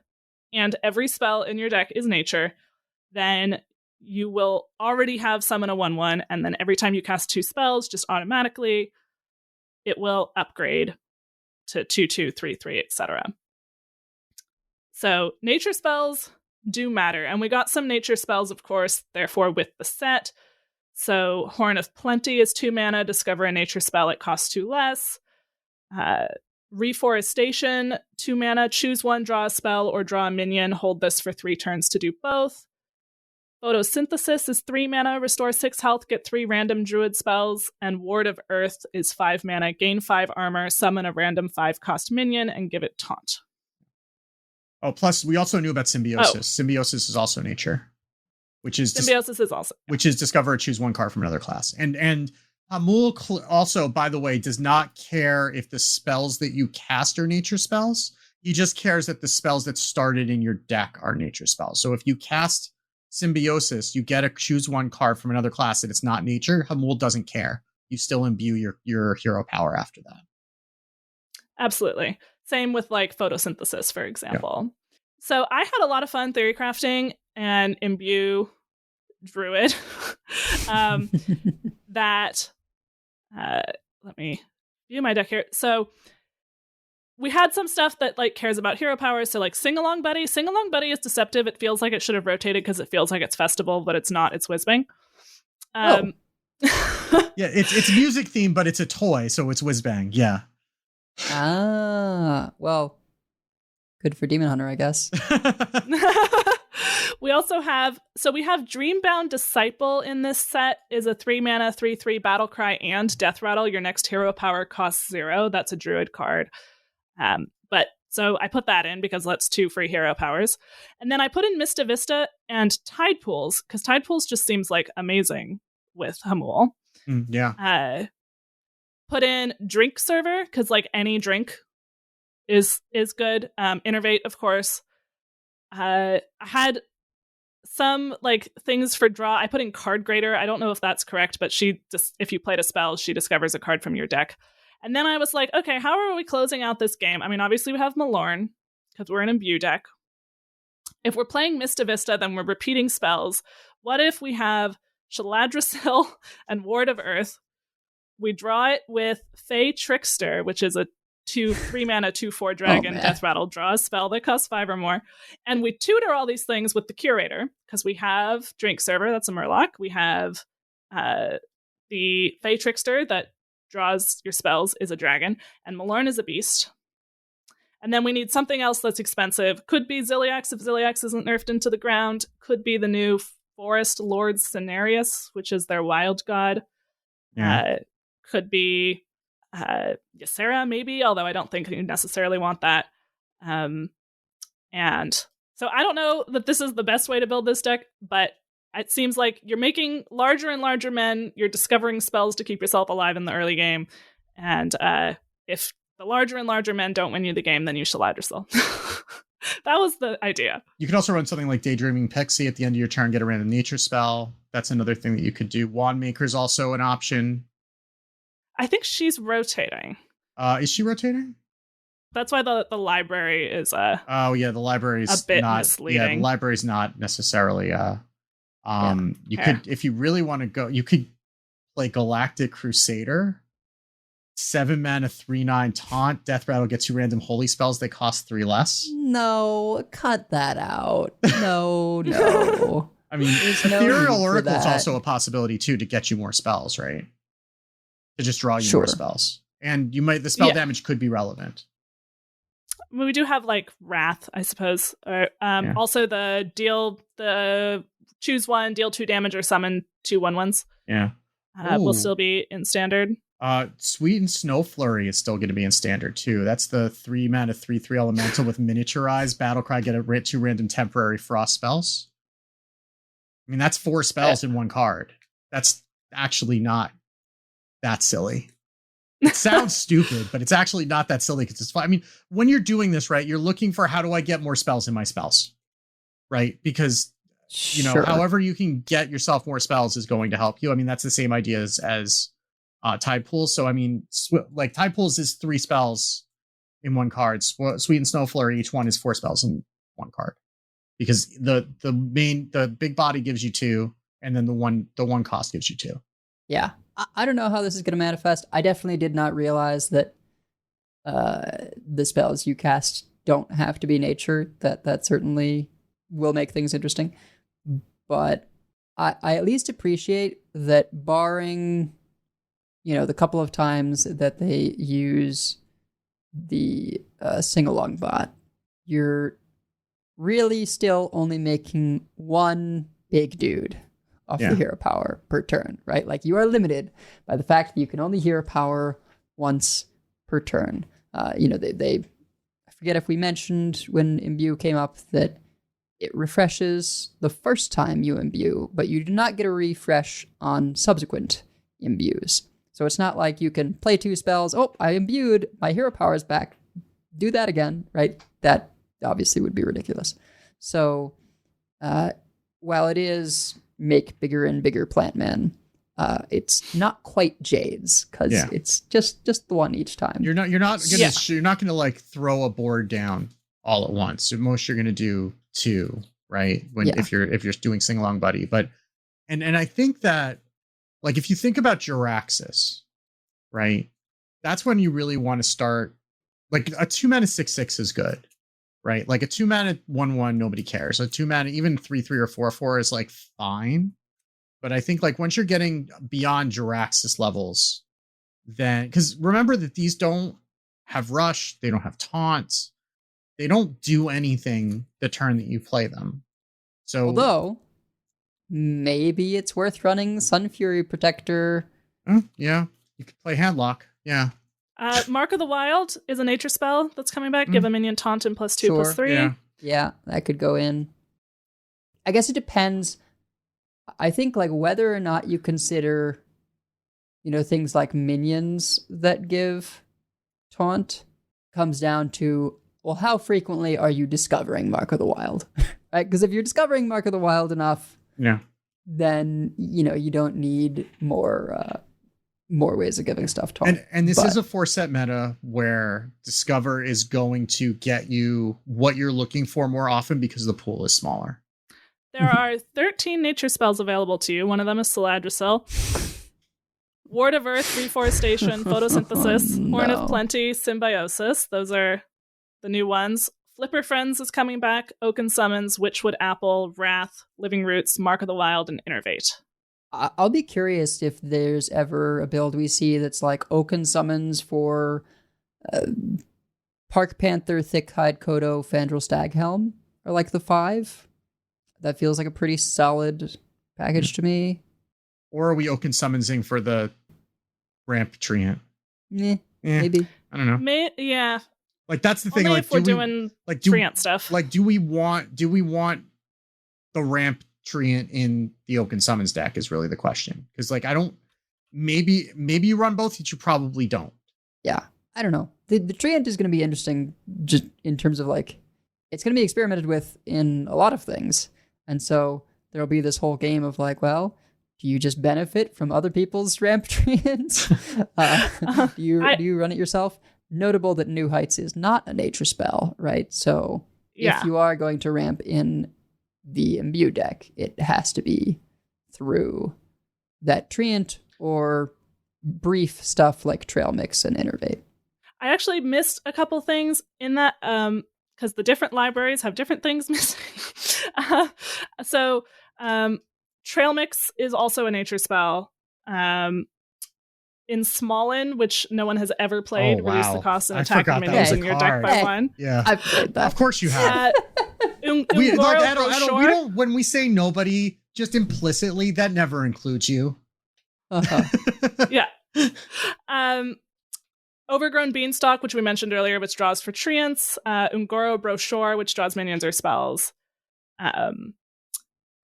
and every spell in your deck is nature, then you will already have summon a 1/1, and then every time you cast 2 spells, just automatically, it will upgrade to 2/2, 3/3, etc. So nature spells do matter, and we got some nature spells, of course, therefore, with the set. So Horn of Plenty is 2 mana, discover a nature spell, it costs 2 less. Reforestation, 2 mana, choose 1, draw a spell, or draw a minion, hold this for 3 turns to do both. Photosynthesis is 3 mana, restore 6 health, get 3 random druid spells, and Ward of Earth is 5 mana, gain 5 armor, summon a random 5-cost minion, and give it taunt. Oh, plus we also knew about Symbiosis. Oh. Symbiosis is also nature, which is discover or choose 1 card from another class. And Hamul also, by the way, does not care if the spells that you cast are nature spells. He just cares that the spells that started in your deck are nature spells. So if you cast Symbiosis, you get to choose 1 card from another class that it's not nature. Hamul doesn't care. You still imbue your hero power after that. Absolutely. Same with like Photosynthesis, for example. Yeah. So I had a lot of fun theory crafting and imbue Druid. Let me view my deck here. So we had some stuff that like cares about hero power. So like Sing Along Buddy. Sing Along Buddy is deceptive. It feels like it should have rotated because it feels like it's festival, but it's not. It's Whizbang. Um, Yeah, it's music themed, but it's a toy, so it's whiz bang. Yeah. Well, good for Demon Hunter, I guess. we also have Dreambound Disciple in this set. Is a 3-mana 3/3 battle cry and death rattle. Your next hero power costs 0. That's a druid card. But so I put that in because that's 2 free hero powers. And then I put in Mista Vista and Tide Pools because Tide Pools just seems like amazing with Hamul. Yeah. Put in Drink Server because like any drink is good. Innervate, of course. I had some like things for draw. I put in Card Grader. I don't know if that's correct, but if you played a spell, she discovers a card from your deck. And then I was like, okay, how are we closing out this game? I mean, obviously we have Malorn because we're an Imbue deck. If we're playing Mista Vista, then we're repeating spells. What if we have Shaladrasil and Ward of Earth? We draw it with Fey Trickster, which is a 3-mana 2/4 dragon death rattle. Draw a spell that costs 5 or more. And we tutor all these things with the Curator because we have Drink Server, that's a Murloc. We have the Fey Trickster that draws your spells is a dragon, and Malorn is a beast. And then we need something else that's expensive. Could be Ziliax if Ziliax isn't nerfed into the ground. Could be the new Forest Lord Cenarius, which is their wild god. Yeah. Could be Ysera, maybe, although I don't think you necessarily want that. And so I don't know that this is the best way to build this deck, but it seems like you're making larger and larger men. You're discovering spells to keep yourself alive in the early game. And if the larger and larger men don't win you the game, then you Shaladrasil. That was the idea. You could also run something like Daydreaming Pixie at the end of your turn, get a random nature spell. That's another thing that you could do. Wand Maker is also an option. I think she's rotating. Is she rotating? That's why the library is the library's a bit not misleading. Yeah, the library's not necessarily you could, if you really want to go, you could play Galactic Crusader. 7-mana 3/9 taunt. Death rattle gets you random holy spells. They cost 3 less. No, cut that out. No. I mean, There's no Ethereal need for Oracle is that. also a possibility too to get you more spells, right? To just draw you more spells, and the spell damage could be relevant. We do have like Wrath, I suppose. Also the choose 1, deal 2 damage, or summon 2 1/1s. Yeah, will still be in standard. Sweet and Snow Flurry is still going to be in standard too. That's the 3-mana 3/3 elemental with miniaturize Battlecry. Get 2 random temporary frost spells. I mean, that's 4 spells in one card. That's actually not that silly. It sounds stupid, but it's actually not that silly because it's fun. I mean, when you're doing this, right, you're looking for how do I get more spells in my spells, right? Because however you can get yourself more spells is going to help you. I mean, that's the same idea as Tide Pools. So I mean, like Tide Pools is 3 spells in one card. Sweet and Snow Flurry, each one is 4 spells in one card, because the big body gives you 2, and then the one cost gives you 2. Yeah, I don't know how this is going to manifest. I definitely did not realize that the spells you cast don't have to be nature. That certainly will make things interesting. But I at least appreciate that, barring the couple of times that they use the sing-along bot, you're really still only making one big dude off the hero power per turn, right? Like, you are limited by the fact that you can only hero power once per turn. I forget if we mentioned when Imbue came up that it refreshes the first time you imbue, but you do not get a refresh on subsequent imbues. So it's not like you can play 2 spells. Oh, I imbued, my hero power is back. Do that again, right? That obviously would be ridiculous. So while it is make bigger and bigger plant men, it's not quite Jade's, because it's just the one each time. You're not gonna like throw a board down all at once. Most you're gonna do 2, right? If you're doing sing along buddy, but and I think that, like, if you think about Jiraxis, right, that's when you really want to start. Like, a 2-mana 6/6 is good, right? Like a 2-mana 1/1, nobody cares. A 2-mana, even 3/3 or 4/4 is like fine. But I think like once you're getting beyond Jiraxis levels, then because remember that these don't have rush, they don't have taunts, they don't do anything the turn that you play them. So Although, maybe it's worth running Sun Fury Protector. Yeah, you could play Handlock. Yeah. Mark of the Wild is a nature spell that's coming back. Give a minion taunt and +2/+3. Yeah, that could go in. I guess it depends. I think like whether or not you consider, things like minions that give taunt comes down to, well, how frequently are you discovering Mark of the Wild? Right? Because if you're discovering Mark of the Wild enough, then you don't need more ways of giving stuff taunt. And this is a 4-set meta where Discover is going to get you what you're looking for more often because the pool is smaller. There are 13 nature spells available to you. One of them is Saladricel. Ward of Earth, Reforestation, Photosynthesis, Horn of Plenty, Symbiosis. Those are the new ones. Flipper Friends is coming back. Oaken Summons, Witchwood Apple, Wrath, Living Roots, Mark of the Wild, and Innervate. I'll be curious if there's ever a build we see that's like Oaken Summons for Park Panther, Thickhide, Kodo, Fandral, Staghelm, or like the 5. That feels like a pretty solid package to me. Or are we Oaken Summoning for the Ramp Treant? Maybe. I don't know. Yeah. Like that's the thing. Only Like if we're doing Treant stuff. Like, do we want the Ramp Treant in the Oaken Summons deck is really the question. Because like maybe you run both, but you probably don't. Yeah. I don't know. The Treant is going to be interesting just in terms of like, it's going to be experimented with in a lot of things. And so there'll be this whole game of like, well, do you just benefit from other people's ramp treants? Do you run it yourself? Notable that New Heights is not a nature spell, right? So if you are going to ramp in the Imbue deck, it has to be through that treant or brief stuff like Trail Mix and Innervate. I actually missed a couple things in that because the different libraries have different things missing. So Trail Mix is also a nature spell. In Smallin, which no one has ever played, reduce the cost and attack of minions in your deck by 1. Yeah, I've played that. Of course you have. We don't. When we say nobody, just implicitly, that never includes you. Yeah. Overgrown Beanstalk, which we mentioned earlier, which draws for treants. Ungoro Brochure, which draws minions or spells.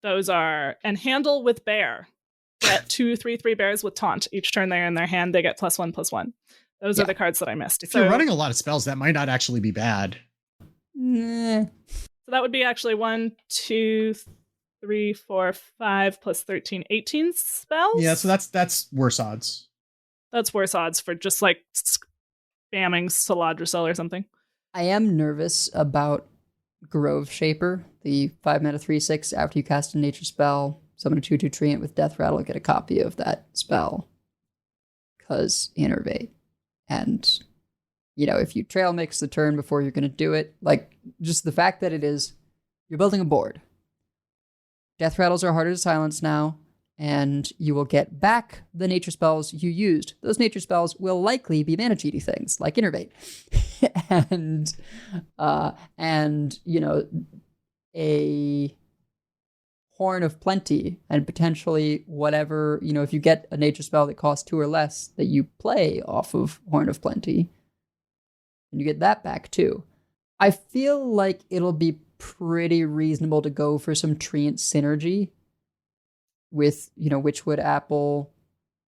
Those are... And Handle with Bear. Get 2/3/3 bears with taunt. Each turn they're in their hand, they get +1/+1. Those are the cards that I missed. If you're running a lot of spells, that might not actually be bad. So that would be actually 1, 2, 3, 4, 5 plus 13, 18 spells. Yeah, so that's worse odds. That's worse odds for just like spamming Saladricel or something. I am nervous about Grove Shaper, the 5-mana 3/6 after you cast a nature spell. Summon a 2/2 treant with Death Rattle, get a copy of that spell. Because Innervate. And, if you Trail Mix the turn before you're going to do it, like, just the fact that you're building a board. Death Rattles are harder to silence now, and you will get back the nature spells you used. Those nature spells will likely be mana cheaty things, like Innervate. and, a Horn of Plenty, and potentially whatever, if you get a nature spell that costs 2 or less that you play off of Horn of Plenty, and you get that back too. I feel like it'll be pretty reasonable to go for some treant synergy with, Witchwood Apple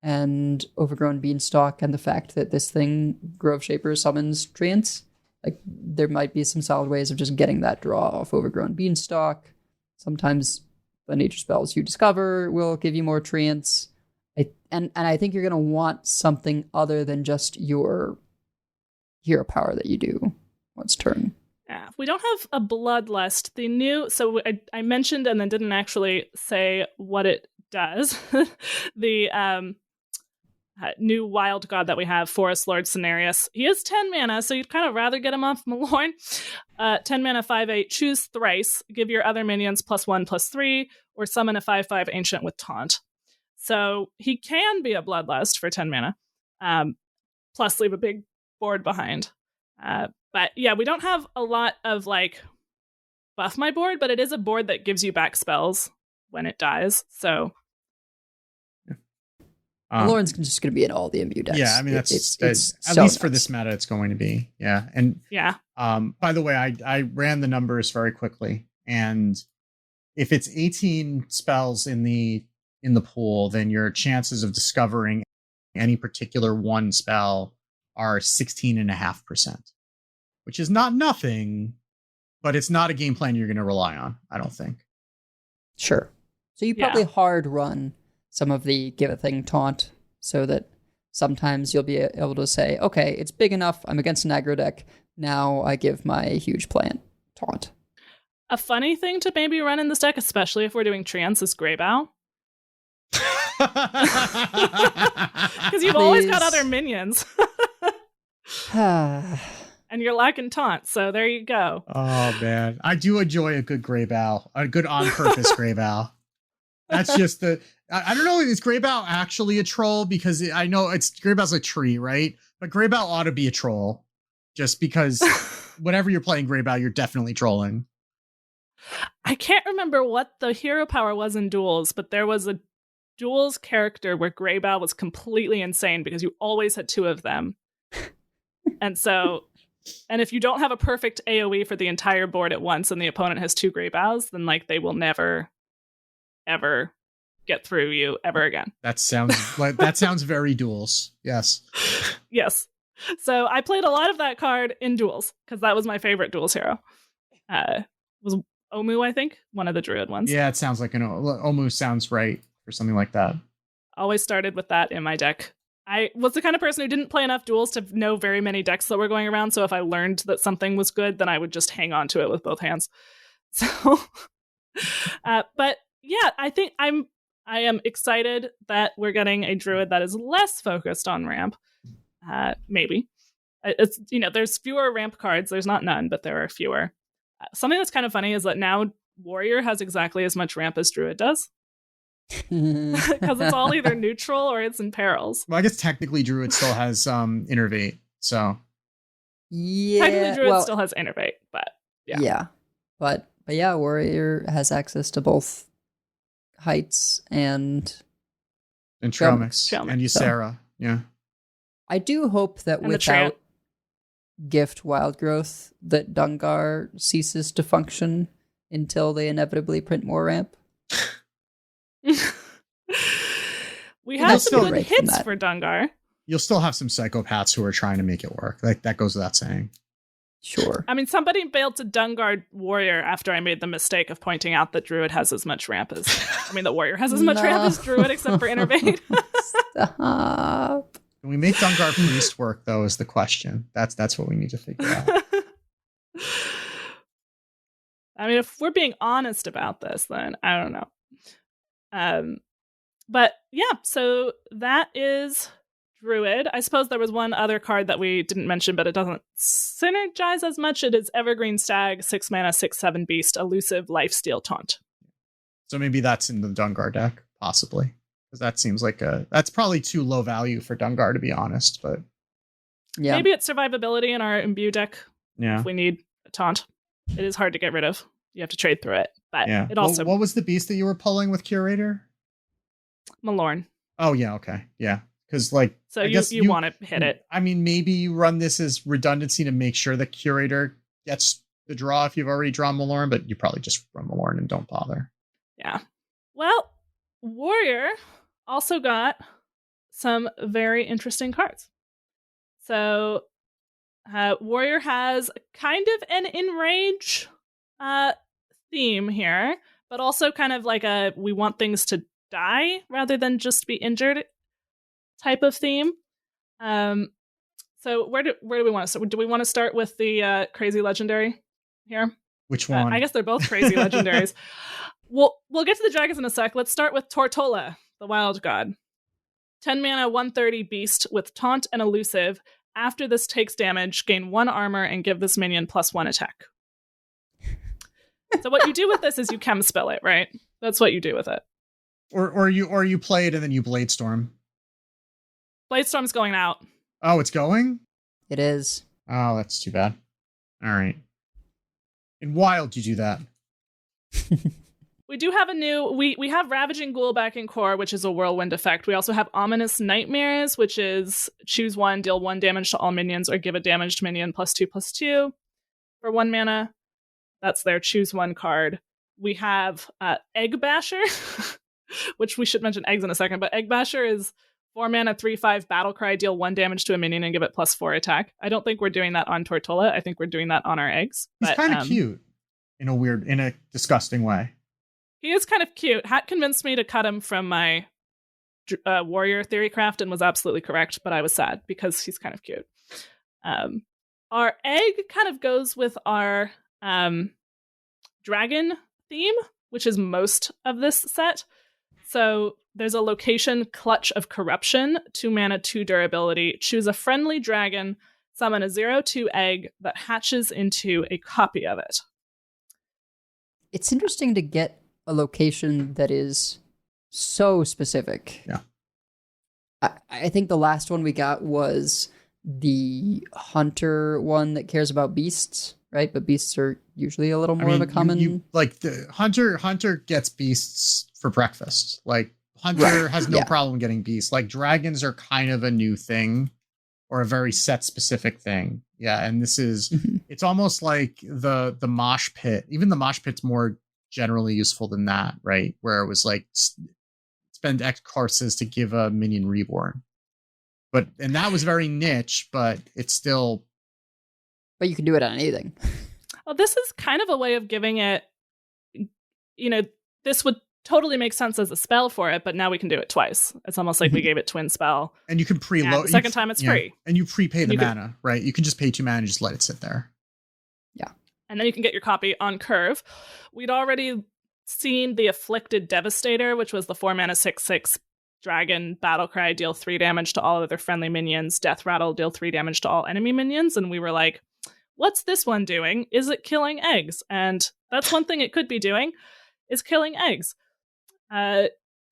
and Overgrown Beanstalk, and the fact that this thing, Grove Shaper, summons treants. Like, there might be some solid ways of just getting that draw off Overgrown Beanstalk. Sometimes the nature spells you discover will give you more treants. And I think you're going to want something other than just your hero power that you do once turn. Yeah, we don't have a Bloodlust. The new... So I mentioned and then didn't actually say what it does. The new wild god that we have, Forest Lord Cenarius. He is 10 mana, so you'd kind of rather get him off Malorn. 10 mana, 5/8, choose thrice, give your other minions +1/+3, or summon a 5/5 ancient with taunt. So he can be a Bloodlust for 10 mana, plus leave a big board behind. But yeah, we don't have a lot of like buff my board, but it is a board that gives you back spells when it dies. So Lauren's just going to be in all the imbue decks. Yeah, I mean it's at so least for nuts. this meta, it's going to be. Yeah, and yeah. By the way, I ran the numbers very quickly, and if it's 18 spells in the pool, then your chances of discovering any particular one spell are 16.5%, which is not nothing, but it's not a game plan you're going to rely on, I don't think. Sure. So you probably hard run some of the give a thing taunt so that sometimes you'll be able to say, okay, it's big enough, I'm against an aggro deck, now I give my huge plant taunt. A funny thing to maybe run in this deck, especially if we're doing Treants, is Greybow. Because you've always got other minions. And you're lacking taunt, so there you go. Oh, man. I do enjoy a good Greybow, a good on-purpose Greybow. That's just I don't know, is Greybow actually a troll? Because I know Greybow's a tree, right? But Greybow ought to be a troll. Just because whenever you're playing Greybow, you're definitely trolling. I can't remember what the hero power was in Duels, but there was a Duels character where Greybow was completely insane because you always had two of them. And if you don't have a perfect AoE for the entire board at once and the opponent has two Greybows, then like they will never, ever get through you ever again. That sounds very Duels. Yes. Yes. So I played a lot of that card in Duels because that was my favorite Duels hero. Was Omu, I think, one of the Druid ones. Yeah, it sounds like Omu sounds right for something like that. Always started with that in my deck. I was the kind of person who didn't play enough Duels to know very many decks that were going around. So if I learned that something was good, then I would just hang on to it with both hands. So, but yeah, I think I am excited that we're getting a Druid that is less focused on ramp. Maybe it's, there's fewer ramp cards. There's not none, but there are fewer. Something that's kind of funny is that now Warrior has exactly as much ramp as Druid does. Because it's all either neutral or it's in perils. Well, I guess technically Druid still has Innervate, so yeah, technically Druid still has Innervate, but yeah. But yeah, Warrior has access to both Heights and Traumix and So. Ysera. Yeah. I do hope that And without Gift Wild Growth, that Dungar ceases to function until they inevitably print more ramp. We have some good right hits for Dungar. You'll still have some psychopaths who are trying to make it work. Like that goes without saying. Sure. I mean, somebody bailed to Dungar Warrior after I made the mistake of pointing out that Druid has as much ramp as... the Warrior has as much ramp as Druid, except for Innervate. Stop. Can we make Dungar Priest work, though, is the question. That's what we need to figure out. I mean, if we're being honest about this, then I don't know. But yeah, so that is Druid. I suppose there was one other card that we didn't mention, but it doesn't synergize as much. It is Evergreen Stag, 6 mana, 6/7 beast, elusive, lifesteal, taunt. So maybe that's in the Dungar deck, possibly. Because that seems like that's probably too low value for Dungar, to be honest. But yeah, maybe it's survivability in our imbue deck. Yeah, if we need a taunt, it is hard to get rid of. You have to trade through it. But yeah. It also what was the beast that you were pulling with Curator? Malorn. Oh yeah, okay, yeah. Because so you want to hit it. I mean, maybe you run this as redundancy to make sure that Curator gets the draw if you've already drawn Malorn, but you probably just run Malorn and don't bother. Yeah. Well, Warrior also got some very interesting cards. So Warrior has kind of an enrage theme here, but also kind of like a we want things to die rather than just be injured type of theme. So where do we want to start? Do we want to start with the crazy legendary here? Which one? I guess they're both crazy legendaries. We'll get to the dragons in a sec. Let's start with Tortola, the wild god. 10 mana, 130 beast with taunt and elusive. After this takes damage, gain 1 armor and give this minion +1 attack. So what you do with this is you chem spell it, right? That's what you do with it. Or you play it and then you Bladestorm. Bladestorm's going out. Oh, it's going? It is. Oh, that's too bad. All right. In Wild, you do that. We do have a new... We have Ravaging Ghoul back in core, which is a whirlwind effect. We also have Ominous Nightmares, which is choose 1, deal 1 damage to all minions, or give a damaged minion +2/+2 for 1 mana. That's their choose 1 card. We have Egg Basher, which we should mention eggs in a second, but Egg Basher is 4 mana, 3/5 Battlecry, deal 1 damage to a minion and give it +4 attack. I don't think we're doing that on Tortola. I think we're doing that on our eggs. He's kind of cute in a disgusting way. He is kind of cute. Hat convinced me to cut him from my warrior theorycraft and was absolutely correct, but I was sad because he's kind of cute. Our egg kind of goes with our dragon theme, which is most of this set. So there's a location, Clutch of Corruption, 2 mana, 2 durability. Choose a friendly dragon, summon a 0/2 egg that hatches into a copy of it. It's interesting to get a location that is so specific. Yeah. I think the last one we got was the hunter one that cares about beasts, right? But beasts are usually a little more of a common... You, like, the hunter gets beasts for breakfast. Like, hunter has no problem getting beasts. Like, dragons are kind of a new thing, or a very set-specific thing. Yeah, and this is... It's almost like the mosh pit. Even the mosh pit's more generally useful than that, right? Where it was like spend X courses to give a minion reborn, and that was very niche, but it's still. But you can do it on anything. Well, this is kind of a way of giving it. This would totally make sense as a spell for it, but now we can do it twice. It's almost like we gave it twin spell, and you can preload. The second time it's free, and you prepay the mana, right? You can just pay 2 mana and just let it sit there. Yeah. And then you can get your copy on curve. We'd already seen the Afflicted Devastator, which was the 4 mana 6/6 dragon Battlecry, deal 3 damage to all other friendly minions. Death Rattle, deal 3 damage to all enemy minions. And we were like, what's this one doing? Is it killing eggs? And that's one thing it could be doing, is killing eggs.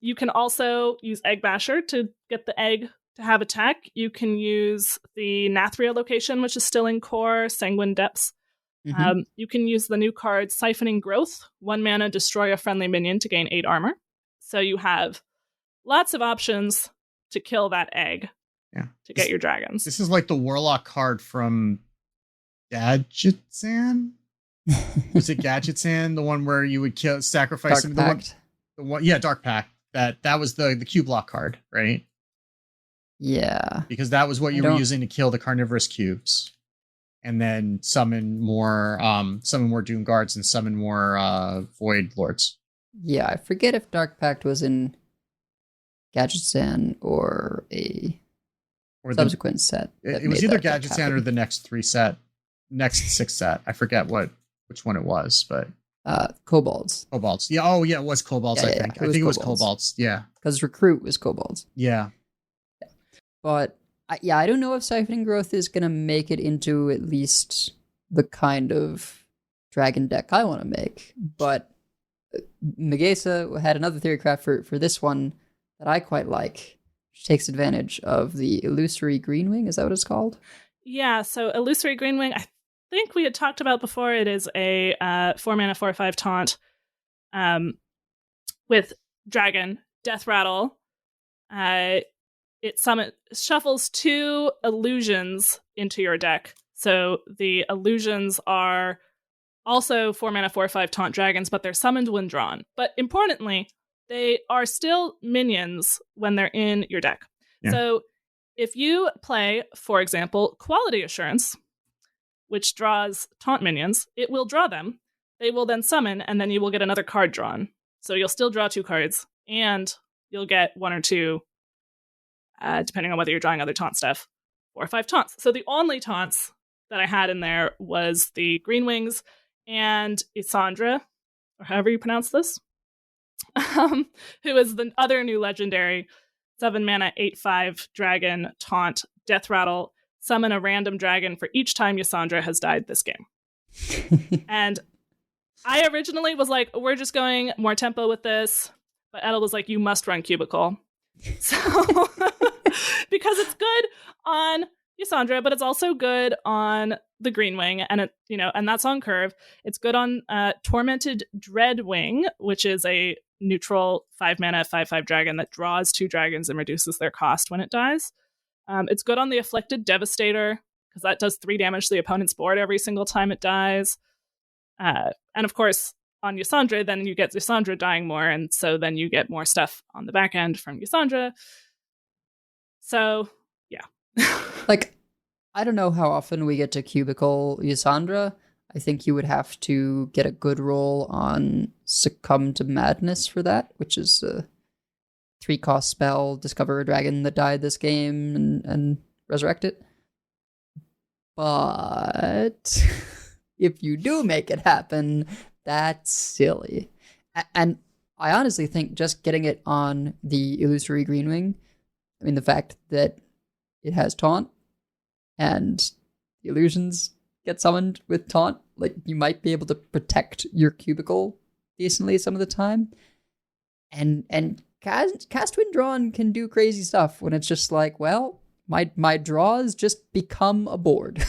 You can also use Egg Basher to get the egg to have attack. You can use the Nathria location, which is still in core, Sanguine Depths. You can use the new card Siphoning Growth, 1 mana, destroy a friendly minion to gain 8 armor. So you have lots of options to kill that egg to get your dragons. This is like the Warlock card from Gadgetzan? Was it Gadgetzan? The one where you would sacrifice him? The one, Dark Pact. That was the Q-block card, right? Yeah. Because that was what you were using to kill the carnivorous cubes. And then summon more Doom Guards and summon more Void Lords. Yeah, I forget if Dark Pact was in Gadgetzan or a subsequent set. It was either Gadgetzan or the next 6 set. I forget which one it was, but Kobolds. Kobolds. Yeah. Oh, yeah. It was Kobolds. I think. I think it was Kobolds. Yeah. Because Recruit was Kobolds. Yeah. But I don't know if Siphoning Growth is going to make it into at least the kind of dragon deck I want to make. But Megasa had another theorycraft for this one that I quite like, which takes advantage of the Illusory Greenwing. Is that what it's called? Yeah, so Illusory Greenwing, I think we had talked about before. It is a 4 mana 4/5 taunt with dragon, Death Rattle. It shuffles 2 illusions into your deck. So the illusions are also 4 mana 4/5 taunt dragons, but they're summoned when drawn. But importantly, they are still minions when they're in your deck. Yeah. So if you play, for example, Quality Assurance, which draws taunt minions, it will draw them. They will then summon, and then you will get another card drawn. So you'll still draw 2 cards, and you'll get 1 or 2, depending on whether you're drawing other taunt stuff, 4 or 5 taunts. So the only taunts that I had in there was the Green Wings and Isandra, or however you pronounce this, who is the other new legendary. 7 mana, 8/5 dragon, taunt, death rattle, summon a random dragon for each time Ysandra has died this game. And I originally was like, we're just going more tempo with this. But Edel was like, you must run Cubicle. So, because it's good on Ysandra, but it's also good on the Greenwing, and it, and that's on curve. It's good on Tormented Dreadwing, which is a neutral 5 mana 5/5 dragon that draws 2 dragons and reduces their cost when it dies. It's good on the Afflicted Devastator because that does 3 damage to the opponent's board every single time it dies. And of course, on Ysandra, then you get Ysandra dying more, and so then you get more stuff on the back end from Ysandra. So, yeah. Like, I don't know how often we get to Cubicle Ysandra. I think you would have to get a good roll on Succumb to Madness for that, which is a 3-cost spell, discover a dragon that died this game, and resurrect it. But if you do make it happen, that's silly. And I honestly think just getting it on the Illusory Greenwing, I mean, the fact that it has taunt and the illusions get summoned with taunt, like, you might be able to protect your Cubicle decently some of the time. And Cast Wind Drawn can do crazy stuff when it's just like, well, my draws just become a board.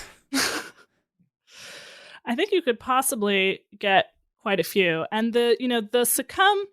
I think you could possibly get quite a few. And the Succumb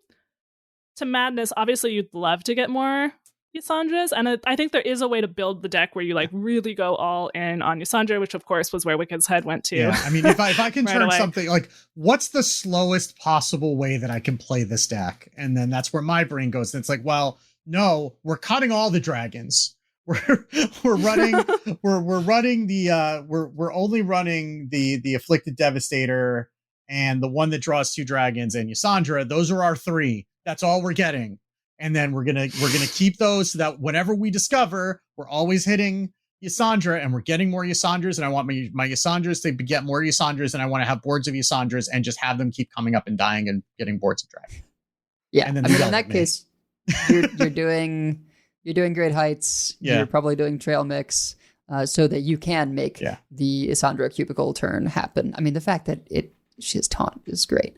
to Madness, obviously you'd love to get more Ysandras, and I think there is a way to build the deck where you like really go all in on Ysandra, which of course was where Wicked's Head went to. Yeah, I mean, if I can right turn away. something like, what's the slowest possible way that I can play this deck? And then that's where my brain goes. And it's like, well, no, we're cutting all the dragons. We're running we're only running the Afflicted Devastator and the one that draws 2 dragons and Ysandra. Those are our 3. That's all we're getting. And then we're gonna keep those so that whenever we discover, we're always hitting Ysandra and we're getting more Ysandras. And I want my Ysandras to get more Ysandras, and I want to have boards of Ysandras and just have them keep coming up and dying and getting boards of dragons. Yeah, and then I mean, in that case, you're doing Great Heights. Yeah. You're probably doing Trail Mix, so that you can make the Ysandra Cubicle turn happen. I mean, the fact that she has taunt is great.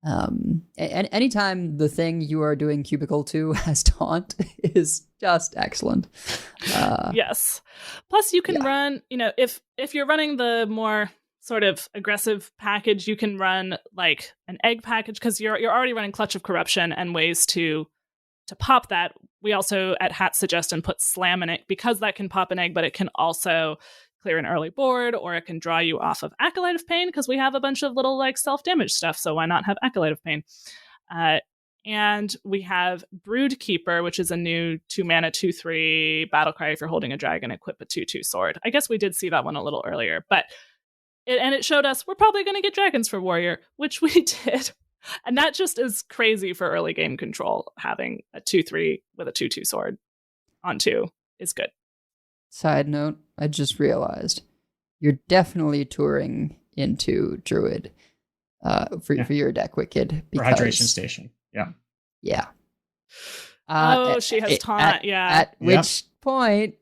And anytime the thing you are doing Cubicle to has taunt is just excellent. Yes. Plus, you can run. If you're running the more sort of aggressive package, you can run like an egg package because you're already running Clutch of Corruption and ways to pop that. We also at Hat's suggestion put Slam in it because that can pop an egg, but it can also clear an early board, or it can draw you off of Acolyte of Pain because we have a bunch of little like self-damage stuff, so why not have Acolyte of Pain? And we have Brood Keeper, which is a new 2 mana 2/3 battle cry if you're holding a dragon, equip a 2/2 sword. I guess we did see that one a little earlier, but it showed us we're probably going to get dragons for Warrior, which we did. And that just is crazy for early game control. Having a 2/3 with a 2/2 sword on 2 is good. Side note, I just realized you're definitely touring into Druid for your deck, Wicked. For Hydration Station. Yeah. Yeah. She has taunt. At which point,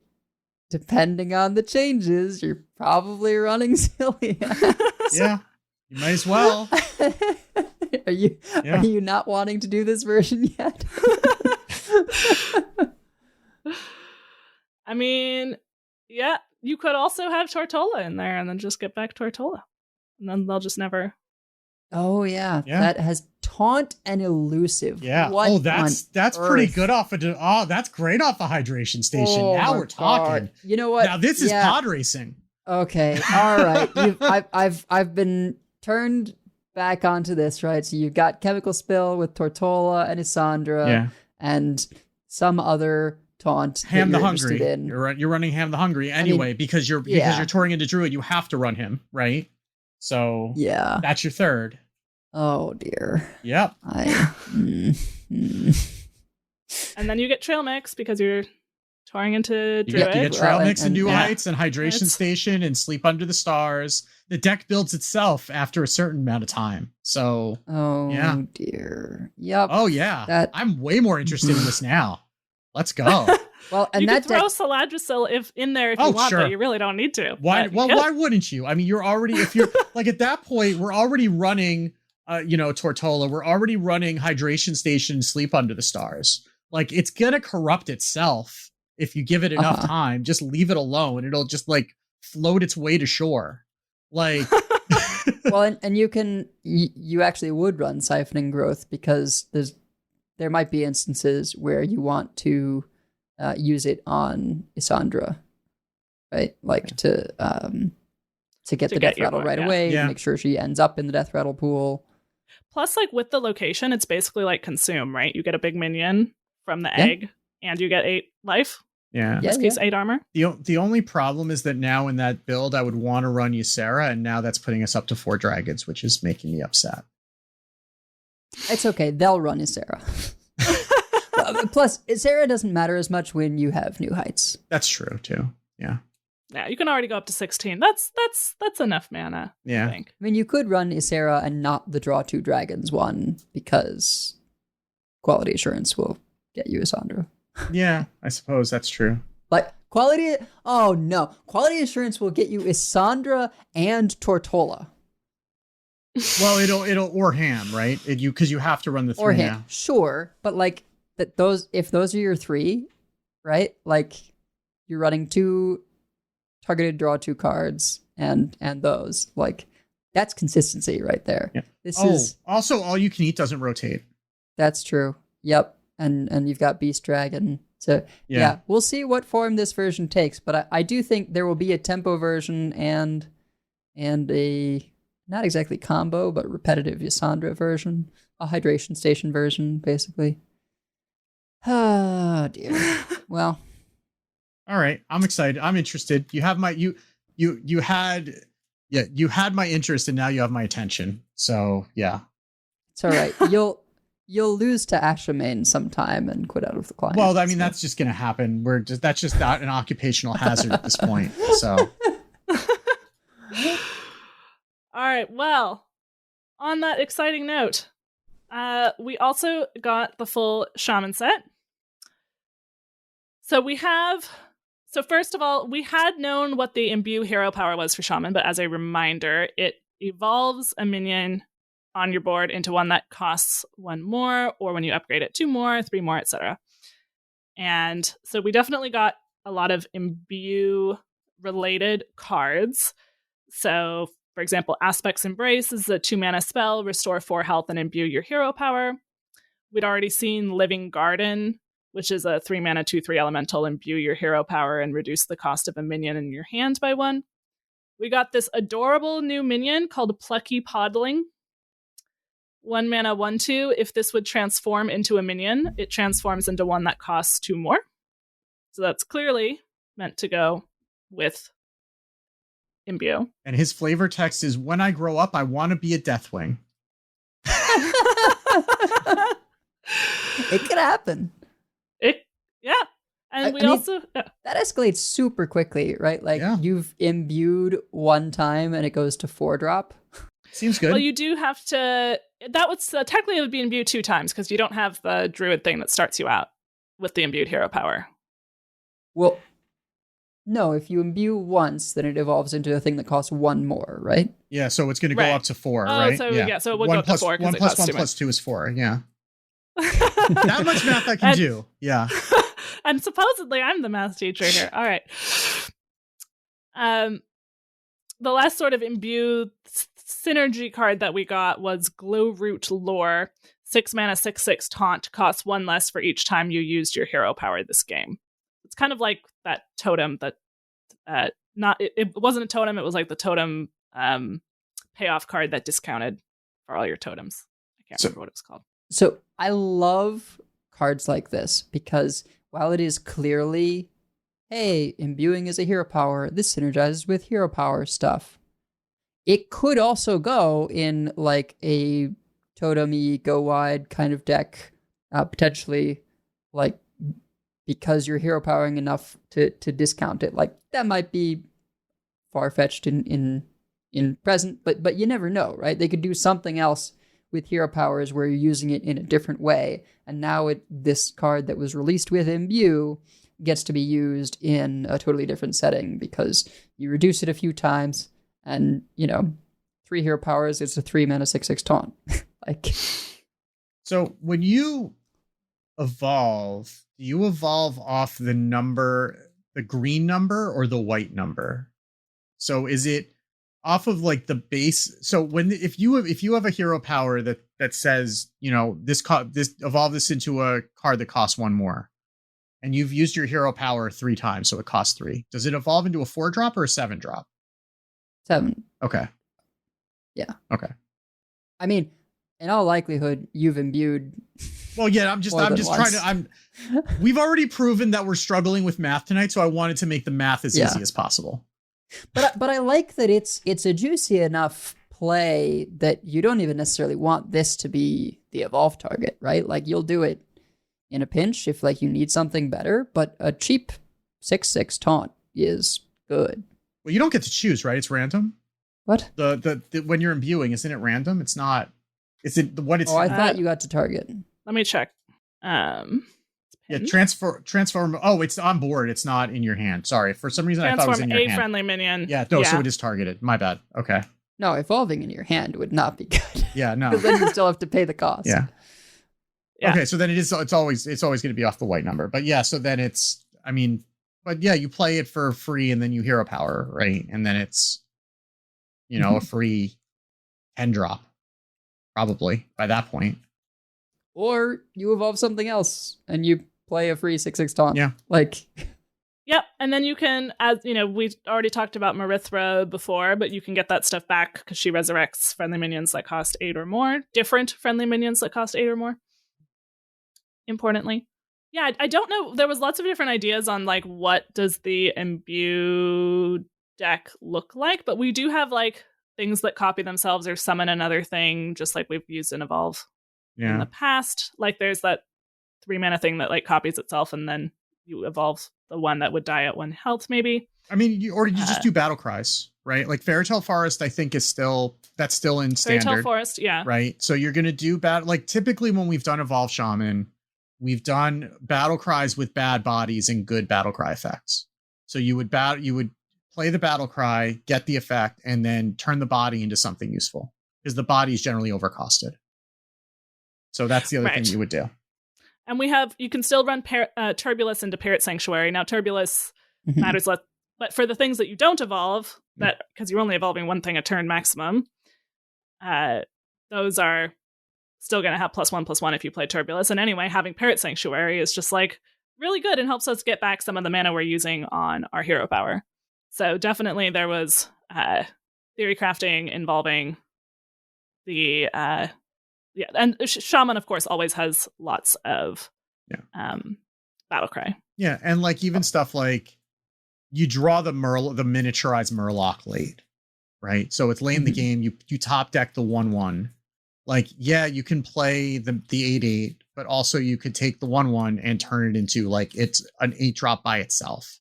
depending on the changes, you're probably running Zillion. Yeah. You might as well. Are you not wanting to do this version yet? I mean, yeah, you could also have Tortola in there and then just get back Tortola. And then they'll just never. Oh, yeah. That has taunt and elusive. Yeah. What that's pretty good off of. That's great off a Hydration Station. Now we're talking. You know what? Now this is pod racing. Okay. All right. I've been turned back onto this, right? So you've got Chemical Spill with Tortola and Ysandra and some other taunt. Ham the Hungry. You're running Ham the Hungry anyway, because you're touring into Druid, you have to run him, right? So that's your third. Oh dear. Yep. And then you get Trail Mix because you're touring into Druid. You get Trail Mix and New Heights and Hydration Station and Sleep Under the Stars. The deck builds itself after a certain amount of time. So dear. Yep. Oh yeah. I'm way more interested in this now. Let's go. Well, and you that could throw deck, Saladrasil if you Oh, want, sure. but you really don't need to. Why? But Well, you could. why wouldn't you? I mean, you're already, if you're like at that point, we're already running, Tortola. We're already running Hydration Station, Sleep Under the Stars. Like, it's gonna corrupt itself if you give it enough time. Just leave it alone. It'll just like float its way to shore. Like, well, and you actually would run Siphoning Growth because there might be instances where you want to use it on Isandra, right? Like to get the death rattle right away, make sure she ends up in the death rattle pool. Plus, like with the location, it's basically like consume, right? You get a big minion from the egg, and you get 8 life. yeah. In this case, 8 armor. The only problem is that now in that build, I would want to run Ysera, and now that's putting us up to 4 dragons, which is making me upset. It's okay. They'll run Ysera. Plus, Ysera doesn't matter as much when you have New Heights. That's true too. Yeah. Yeah, you can already go up to 16. That's enough mana. Yeah. I think. I mean, you could run Ysera and not the draw 2 dragons one because quality assurance will get you Isandra. Yeah, I suppose that's true. Like quality assurance will get you Isandra and Tortola. Well, it'll or ham, right? Because you have to run the 3 Or now. hand, sure, but like if those are your 3, right? Like you're running 2 targeted draw 2 cards and those, like that's consistency right there. Yeah. This is also all you can eat doesn't rotate. That's true. Yep. And you've got Beast Dragon. So yeah, we'll see what form this version takes, but I do think there will be a tempo version and a not exactly combo, but repetitive Ysandra version, a hydration station version, basically. Oh dear. Well, all right, I'm excited. I'm interested. You have my you had my interest, and now you have my attention. So yeah, it's all right. You'll lose to Ashamain sometime and quit out of the client. Well, I mean, that's just going to happen. That's just not an occupational hazard at this point. So. All right. Well, on that exciting note, we also got the full Shaman set. So first of all, we had known what the imbue hero power was for Shaman, but as a reminder, it evolves a minion on your board into one that costs 1 more, or when you upgrade it 2 more, 3 more, etc. And so we definitely got a lot of imbue related cards. So, for example, Aspect's Embrace is a 2-mana spell, restore 4 health and imbue your hero power. We'd already seen Living Garden, which is a 3-mana 2/3 elemental, imbue your hero power and reduce the cost of a minion in your hand by 1. We got this adorable new minion called Plucky Podling. 1 mana 1/2. If this would transform into a minion, it transforms into one that costs 2 more. So that's clearly meant to go with imbue. And his flavor text is, "When I grow up, I want to be a Deathwing." It could happen. And that escalates super quickly, right? Like you've imbued 1 time and it goes to 4-drop. Seems good. Well, you do have to. That would technically it would be imbued 2 times because you don't have the Druid thing that starts you out with the imbued hero power. Well, no, if you imbue once, then it evolves into a thing that costs 1 more, right? Yeah, so it's going to go up to 4, oh, right? So it would go up to 4 because 1 plus 1 plus 2 is 4. Yeah. That much math I can do. Yeah. And supposedly I'm the math teacher here. All right. The last sort of imbue synergy card that we got was Glowroot Lore. 6 mana, 6/6 taunt, costs 1 less for each time you used your hero power this game. It's kind of like that totem that it wasn't a totem, it was like the totem payoff card that discounted for all your totems. I can't remember what it was called. So I love cards like this because while it is clearly, hey, imbuing is a hero power, this synergizes with hero power stuff. It could also go in like a totem-y, go wide kind of deck, potentially like because you're hero powering enough to discount it. Like that might be far-fetched in present, but you never know, right? They could do something else with hero powers where you're using it in a different way, and now this card that was released with Imbue gets to be used in a totally different setting because you reduce it a few times, and 3 hero powers, it's a 3 mana 6/6 taunt. So when you evolve, do you evolve off the number, the green number or the white number? So is it off of like the base? So if you have a hero power that says, this evolve this into a card that costs 1 more, and you've used your hero power 3 times, so it costs 3. Does it evolve into a 4-drop or a 7-drop? 7. Okay. Yeah. Okay. I mean, in all likelihood, you've imbued. Well, yeah, I'm just trying to. We've already proven that we're struggling with math tonight, so I wanted to make the math as easy as possible. But I like that it's a juicy enough play that you don't even necessarily want this to be the evolve target, right? Like you'll do it in a pinch if like you need something better, but a cheap 6/6 taunt is good. Well, you don't get to choose, right? It's random. What? The when you're imbuing, isn't it random? It's not. Is it what it's? Oh, I thought you got to target. Let me check. Yeah, transform. Oh, it's on board. It's not in your hand. Sorry, for some reason I thought it was in your hand. Transform a friendly minion. Yeah, no, so it is targeted. My bad. Okay. No, evolving in your hand would not be good. Yeah, no. Because then you still have to pay the cost. Yeah. Okay, so then it's always going to be off the white number. But yeah, so then it's. I mean, but yeah, you play it for free and then you hero power, right? And then it's, a free 10-drop, probably by that point. Or you evolve something else and you play a free 6/6 taunt. Yeah. Yep, and then you can, as we already talked about Marithra before, but you can get that stuff back because she resurrects friendly minions that cost 8 or more, different friendly minions that cost 8 or more. Importantly, yeah, I don't know. There was lots of different ideas on like what does the imbue deck look like, but we do have like things that copy themselves or summon another thing, just like we've used in Evolve in the past. Like there's that 3 mana thing that like copies itself, and then you evolve the one that would die at 1 health, maybe. I mean, you just do battle cries, right? Like Fairytale Forest, I think is still in standard. Fairytale Forest, yeah. Right. So you're gonna do like typically when we've done Evolve Shaman, we've done battle cries with bad bodies and good battle cry effects. So you would play the battle cry, get the effect, and then turn the body into something useful because the body is generally overcosted. So that's the other thing you would do. And you can still run Turbulus into Parrot Sanctuary. Now Turbulus matters less, but for the things that you don't evolve, that because you're only evolving 1 thing a turn maximum, those are still going to have +1/+1 if you play Turbulus. And anyway, having Parrot Sanctuary is just like really good and helps us get back some of the mana we're using on our hero power. So definitely there was theory crafting involving the and Shaman, of course, always has lots of battle cry. Yeah, and like even stuff like you draw the miniaturized Murloc late, right? So it's late in the game. You top deck the 1/1. Like, yeah, you can play the 8/8, but also you could take the 1/1 and turn it into like it's an 8-drop by itself,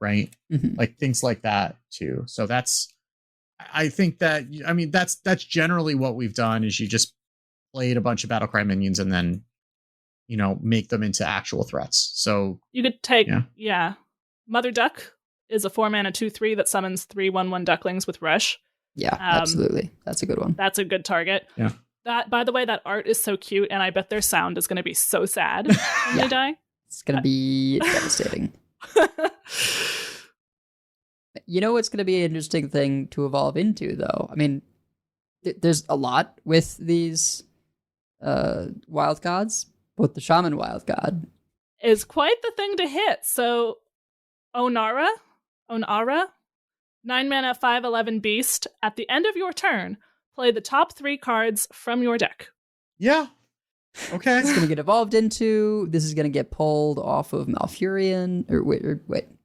right? Like things like that too. So I think that, I mean, that's generally what we've done is you just played a bunch of Battlecry minions and then, make them into actual threats. So you could take, Mother Duck is a 4-mana 2/3 that summons 3 1/1 ducklings with Rush. Yeah, absolutely. That's a good one. That's a good target. Yeah. That, by the way, that art is so cute, and I bet their sound is going to be so sad when they die. It's going to be devastating. You know what's going to be an interesting thing to evolve into, though? I mean, there's a lot with these wild gods, but the Shaman wild god is quite the thing to hit. So, Onara, 9-mana 5/11 beast. At the end of your turn, play the top 3 cards from your deck. Yeah. Okay. It's going to get evolved into. This is going to get pulled off of Malfurion. Or wait,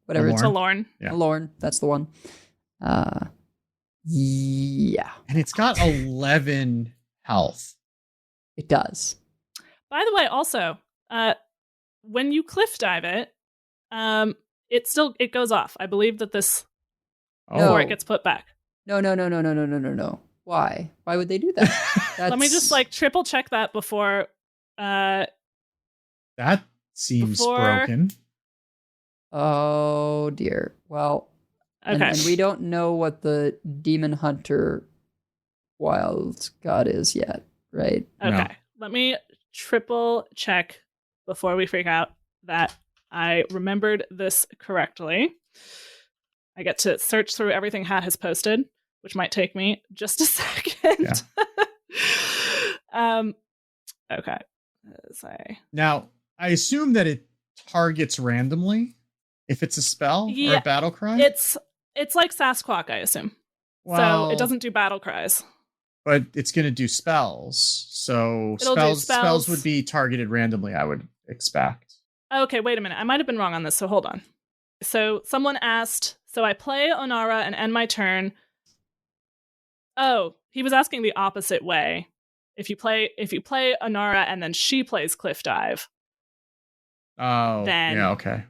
whatever. It's Alorn. Yeah. Alorn, that's the one. Yeah. And it's got 11 health. It does. By the way, also, when you cliff dive it, it goes off. I believe that this before it gets put back. No. Why? Why would they do that? Let me just triple check that before. That seems Before- broken. Oh dear. Well, Okay. and we don't know what the Demon Hunter Wild God is yet, right? Okay. No. Let me triple check before we freak out that I remembered this correctly. I get to search through everything Hat has posted, which might take me just a second. Okay. Now, I assume that it targets randomly if it's a spell or a battle cry. It's like Sasquatch, I assume. So it doesn't do battle cries. But it's going to do spells. So It'll do spells would be targeted randomly, I would expect. Okay, wait a minute. I might have been wrong on this, so hold on. So someone asked, so I play Onara and end my turn. Oh, he was asking the opposite way. If you play Onara and then she plays Cliff Dive. Oh, then yeah, okay.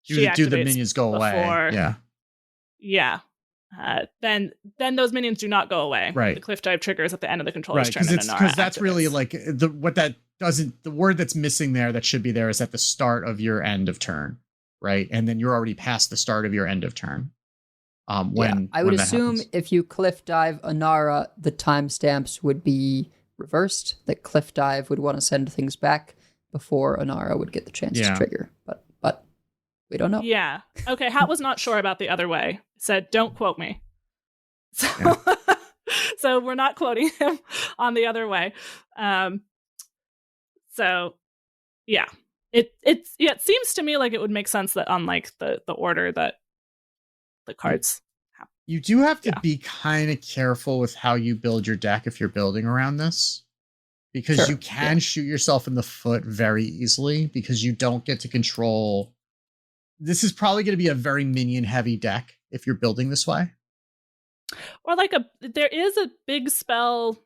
She Do the activates minions go away? before- Yeah. Yeah. Then those minions do not go away. Right. The Cliff Dive triggers at the end of the controller's Right, turn. because that's really like the word that's missing there that should be there is at the start of your end of turn, right? And then you're already past the start of your end of turn. I would that assume happens. if you Cliff Dive Onara, the timestamps would be reversed. That Cliff Dive would want to send things back before Onara would get the chance to trigger. But we don't know. Yeah. Okay, Hat was not sure about the other way. Said, don't quote me. So, so we're not quoting him on the other way. So yeah. It seems to me like it would make sense that on like the order that the cards have. You do have to be kind of careful with how you build your deck if you're building around this. Because you can shoot yourself in the foot very easily because you don't get to control. This is probably going to be a very minion heavy deck if you're building this way. Or like there is a big spell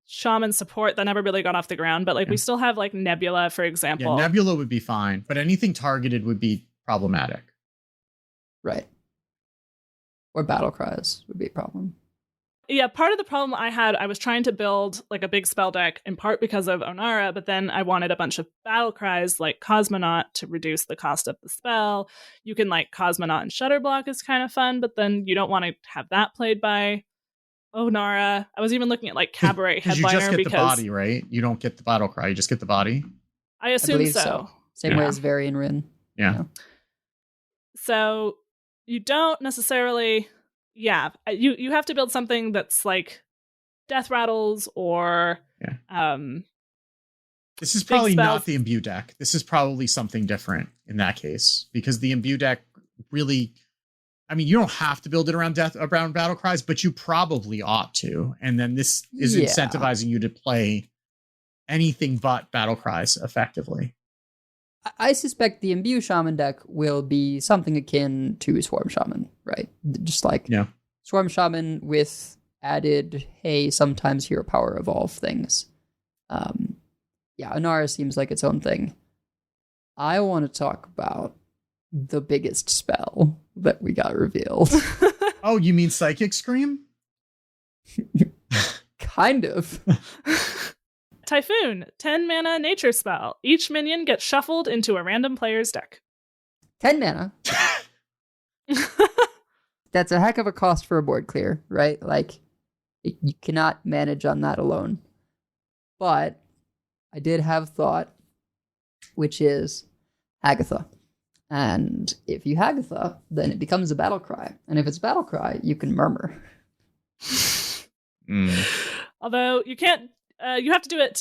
shaman support that never really got off the ground, but like we still have like Nebula, for example. Yeah, Nebula would be fine, but anything targeted would be problematic. Right. Or battle cries would be a problem. Yeah, part of the problem I was trying to build like a big spell deck in part because of Onara, but then I wanted a bunch of battle cries like Cosmonaut to reduce the cost of the spell. You can like Cosmonaut and Shutterblock is kind of fun, but then you don't want to have that played by Onara. I was even looking at like Cabaret Headliner you just get because the body, right? You don't get the battle cry, you just get the body. I assume believe so. Same way as Varian Rin. Yeah. So you don't necessarily... Yeah, you have to build something that's like death rattles or This is probably not the imbue deck. This is probably something different in that case because the imbue deck really, I mean, you don't have to build it around battle cries, but you probably ought to. And then this is incentivizing you to play anything but battle cries effectively. I suspect the Imbue Shaman deck will be something akin to Swarm Shaman, right? Just like Swarm Shaman with added, hey, sometimes hero power evolve things. Onara seems like its own thing. I want to talk about the biggest spell that we got revealed. Oh, you mean Psychic Scream? Kind of. Typhoon, 10 mana nature spell. Each minion gets shuffled into a random player's deck. 10 mana. That's a heck of a cost for a board clear, right? Like, you cannot manage on that alone. But I did have thought, which is Hagatha. And if you Hagatha, then it becomes a battle cry. And if it's battle cry, you can murmur. Although you can't, you have to do it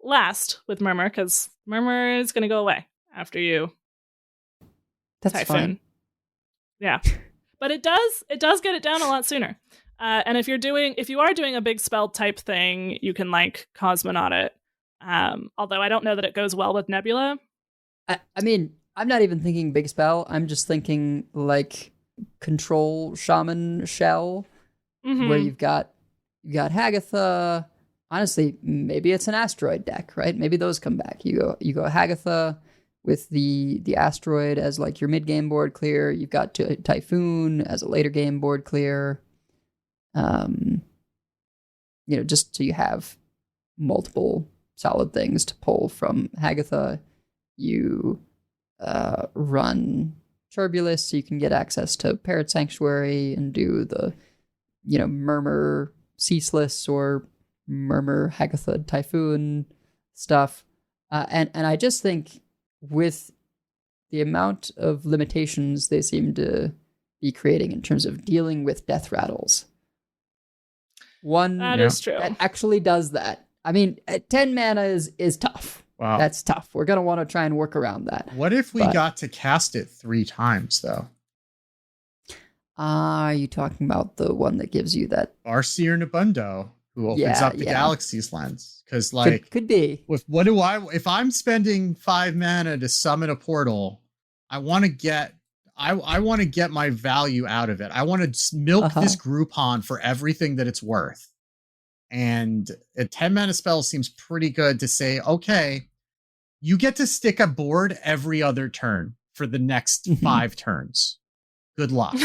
last with murmur because murmur is going to go away after you. That's Typhoon. fine. Yeah, but it does get it down a lot sooner. And if you are doing a big spell type thing, you can like Cosmonaut it. Although I don't know that it goes well with Nebula. I mean, I'm not even thinking big spell. I'm just thinking like control shaman shell, where you've got Hagatha. Honestly, maybe it's an asteroid deck, right? Maybe those come back. You go Hagatha with the asteroid as like your mid game board clear. You've got Typhoon as a later game board clear. just so you have multiple solid things to pull from Hagatha. You run Turbulus so you can get access to Parrot Sanctuary and do the, Murmur Ceaseless or Murmur Hagatha Typhoon stuff. And I just think with the amount of limitations they seem to be creating in terms of dealing with death rattles, one That is true. that actually does that. I mean, 10 mana is tough. Wow. That's tough. We're going to want to try and work around that. What if we got to cast it 3 times, though? Are you talking about the one that gives you that? Arseer Nabundo, who opens up the Galaxy's Lens. Because, could be. If I'm spending 5 mana to summon a portal, I want to get my value out of it. I want to milk this Groupon for everything that it's worth. And a 10 mana spell seems pretty good to say, okay, you get to stick a board every other turn for the next 5 turns. Good luck.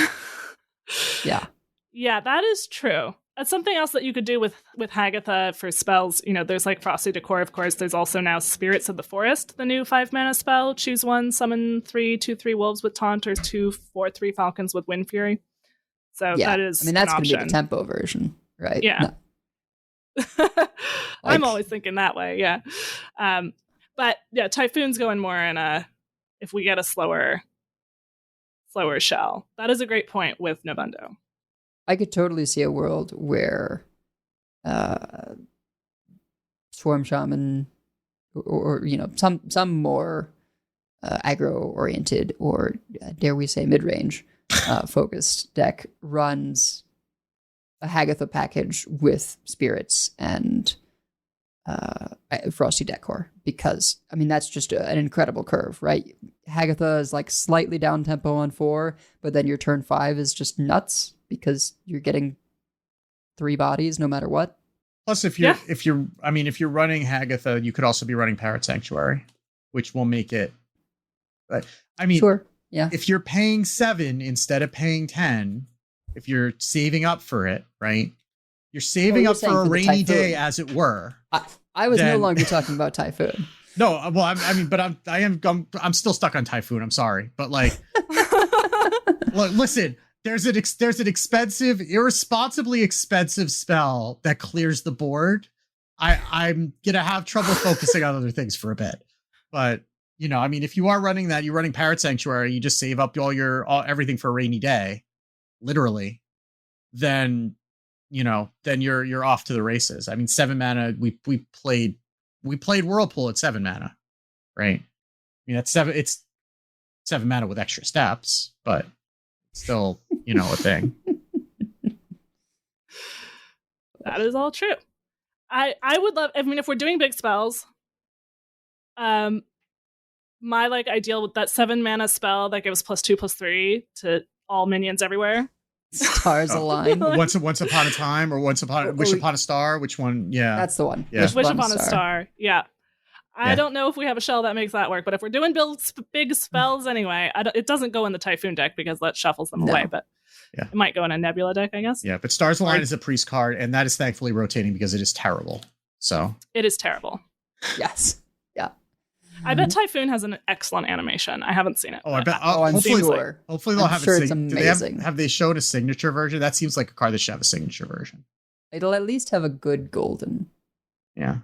Yeah. Yeah, that is true. That's something else that you could do with Hagatha for spells. There's like Frosty Decor, of course. There's also now Spirits of the Forest, the new 5 mana spell. Choose one, summon 3 2/3 wolves with taunt, or 2 4/3 falcons with Wind Fury. So that is. I mean, that's going to be the tempo version, right? Yeah. No. I'm always thinking that way. Yeah. But yeah, Typhoon's going more in if we get a slower shell. That is a great point with Nabundo. I could totally see a world where Swarm Shaman or some more aggro-oriented or, dare we say, mid-range focused deck runs a Hagatha package with spirits and Frosty Decor, because that's just an incredible curve, right? Hagatha is like slightly down tempo on 4, but then your turn 5 is just nuts because you're getting 3 bodies no matter what. Plus, if you're running Hagatha, you could also be running Parrot Sanctuary, which will make it. Sure, yeah. If you're paying 7 instead of paying 10, if you're saving up for it, right? You're saving up for a rainy day, as it were. I was no longer talking about Typhoon. No, well, I'm still stuck on Typhoon. I'm sorry, but look, listen. There's an expensive, irresponsibly expensive spell that clears the board. I'm gonna have trouble focusing on other things for a bit, but if you are running that, you're running Parrot Sanctuary, you just save up all everything for a rainy day, literally. Then you're off to the races. 7 mana. We played Whirlpool at 7 mana, right? That's 7. It's 7 mana with extra steps, but still, a thing. That is all true. I would love. If we're doing big spells, my ideal with that 7 mana spell that gives +2/+3 to all minions everywhere. Stars align. Once upon a time, or Wish Upon a Star. Which one? Yeah, that's the one. Yeah. Wish Upon a Star. Yeah. I don't know if we have a shell that makes that work, but if we're doing big spells anyway, it doesn't go in the Typhoon deck because that shuffles them away, but it might go in a Nebula deck, I guess. Yeah, but Stars Align is a priest card, and that is thankfully rotating because it is terrible. So it is terrible. Yes. Yeah. I bet Typhoon has an excellent animation. I haven't seen it. Oh, I bet. I'm sure. Hopefully they'll have sure it. It's amazing. Have they shown a signature version? That seems like a card that should have a signature version. It'll at least have a good golden. Yeah.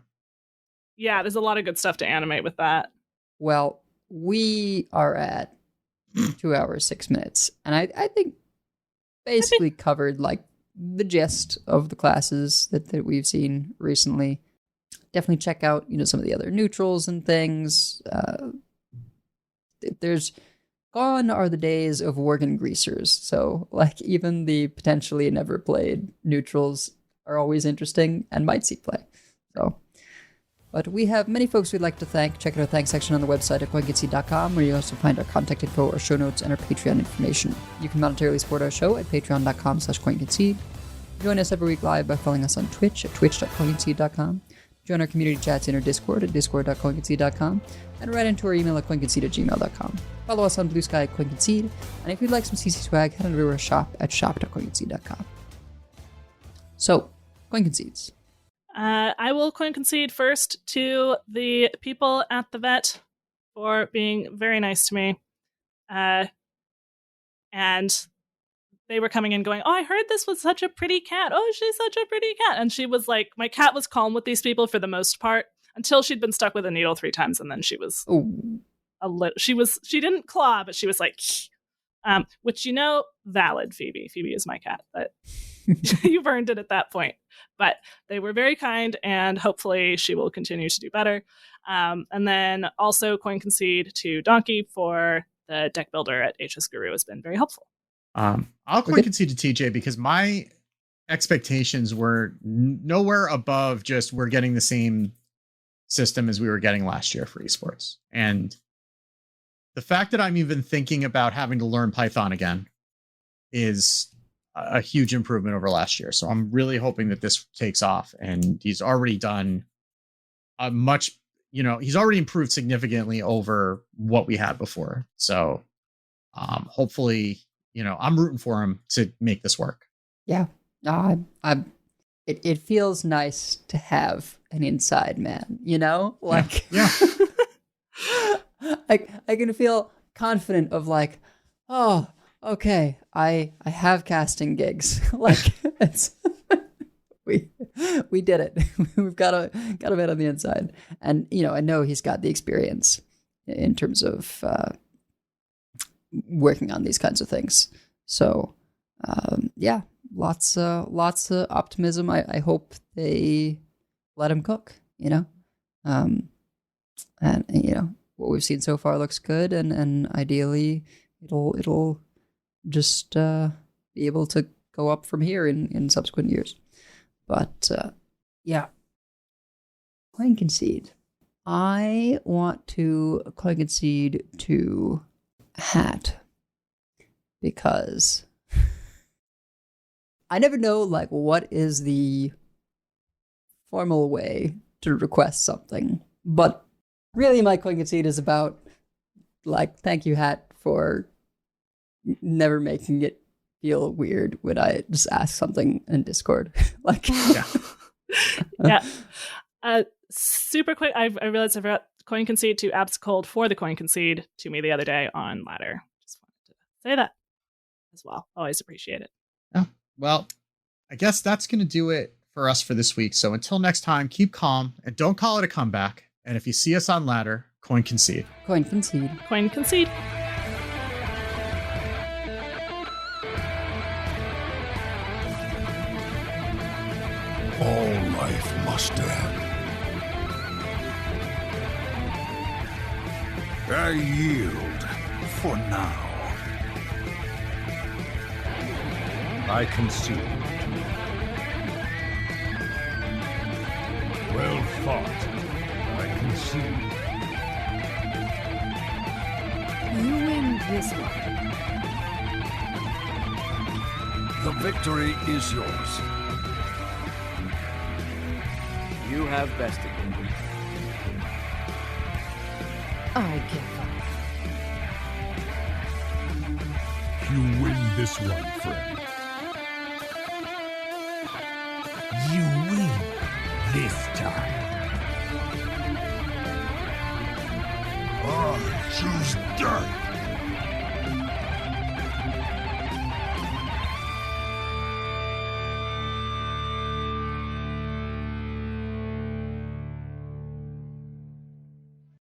Yeah, there's a lot of good stuff to animate with that. Well, we are at 2 hours, 6 minutes. And I think basically covered the gist of the classes that we've seen recently. Definitely check out, some of the other neutrals and things. There's gone are the days of Worgen greasers. So even the potentially never played neutrals are always interesting and might see play. So. But we have many folks we'd like to thank. Check out our thanks section on the website at Concede.com, where you also find our contact info, our show notes, and our Patreon information. You can monetarily support our show at patreon.com/CoinConcede. Join us every week live by following us on Twitch at twitch.coinconcede.com. Join our community chats in our Discord at discord.coinconcede.com, and write into our email at coinconcede@gmail.com. Follow us on Blue Sky at CoinConcede, and if you'd like some CC swag, head on to our shop at shop.coinconcede.com. So, CoinConcedes. I will coin concede first to the people at the vet for being very nice to me. And they were coming in going, oh, I heard this was such a pretty cat. Oh, she's such a pretty cat. And she was like, my cat was calm with these people for the most part until she'd been stuck with a needle 3 times. And then she was she didn't claw, but she was like, which, valid, Phoebe. Phoebe is my cat, but you've earned it at that point. But they were very kind, and hopefully she will continue to do better. And then also coin concede to Donkey for the deck builder at HS Guru has been very helpful. I'll coin concede to TJ because my expectations were nowhere above just we're getting the same system as we were getting last year for esports. And the fact that I'm even thinking about having to learn Python again is a huge improvement over last year. So I'm really hoping that this takes off, and he's already done a much, he's already improved significantly over what we had before. So hopefully, I'm rooting for him to make this work. Yeah. It feels nice to have an inside man, like, yeah. I can feel confident of like, oh, okay, I have casting gigs. Like, it's we did it. We've got a bit on the inside, and I know he's got the experience in terms of working on these kinds of things. So, yeah, lots of optimism. I hope they let him cook. And what we've seen so far looks good, and ideally it'll just be able to go up from here in subsequent years. But yeah, coin concede. I want to coin concede to Hat because I never know like what is the formal way to request something, but really, my coin concede is about, like, thank you, Hat, for never making it feel weird when I just ask something in Discord. Like, yeah. Super quick, I realized I forgot coin concede to Abscold for the coin concede to me the other day on Ladder. Just wanted to say that as well. Always appreciate it. Yeah. Well, I guess that's going to do it for us for this week. So until next time, keep calm and don't call it a comeback. And if you see us on Ladder, coin concede. Coin concede. Coin concede. All life must end. I yield for now. I concede. Well fought. I concede. You win this one. The victory is yours. You have bested me. I give up. You win this one, friend. You win this time.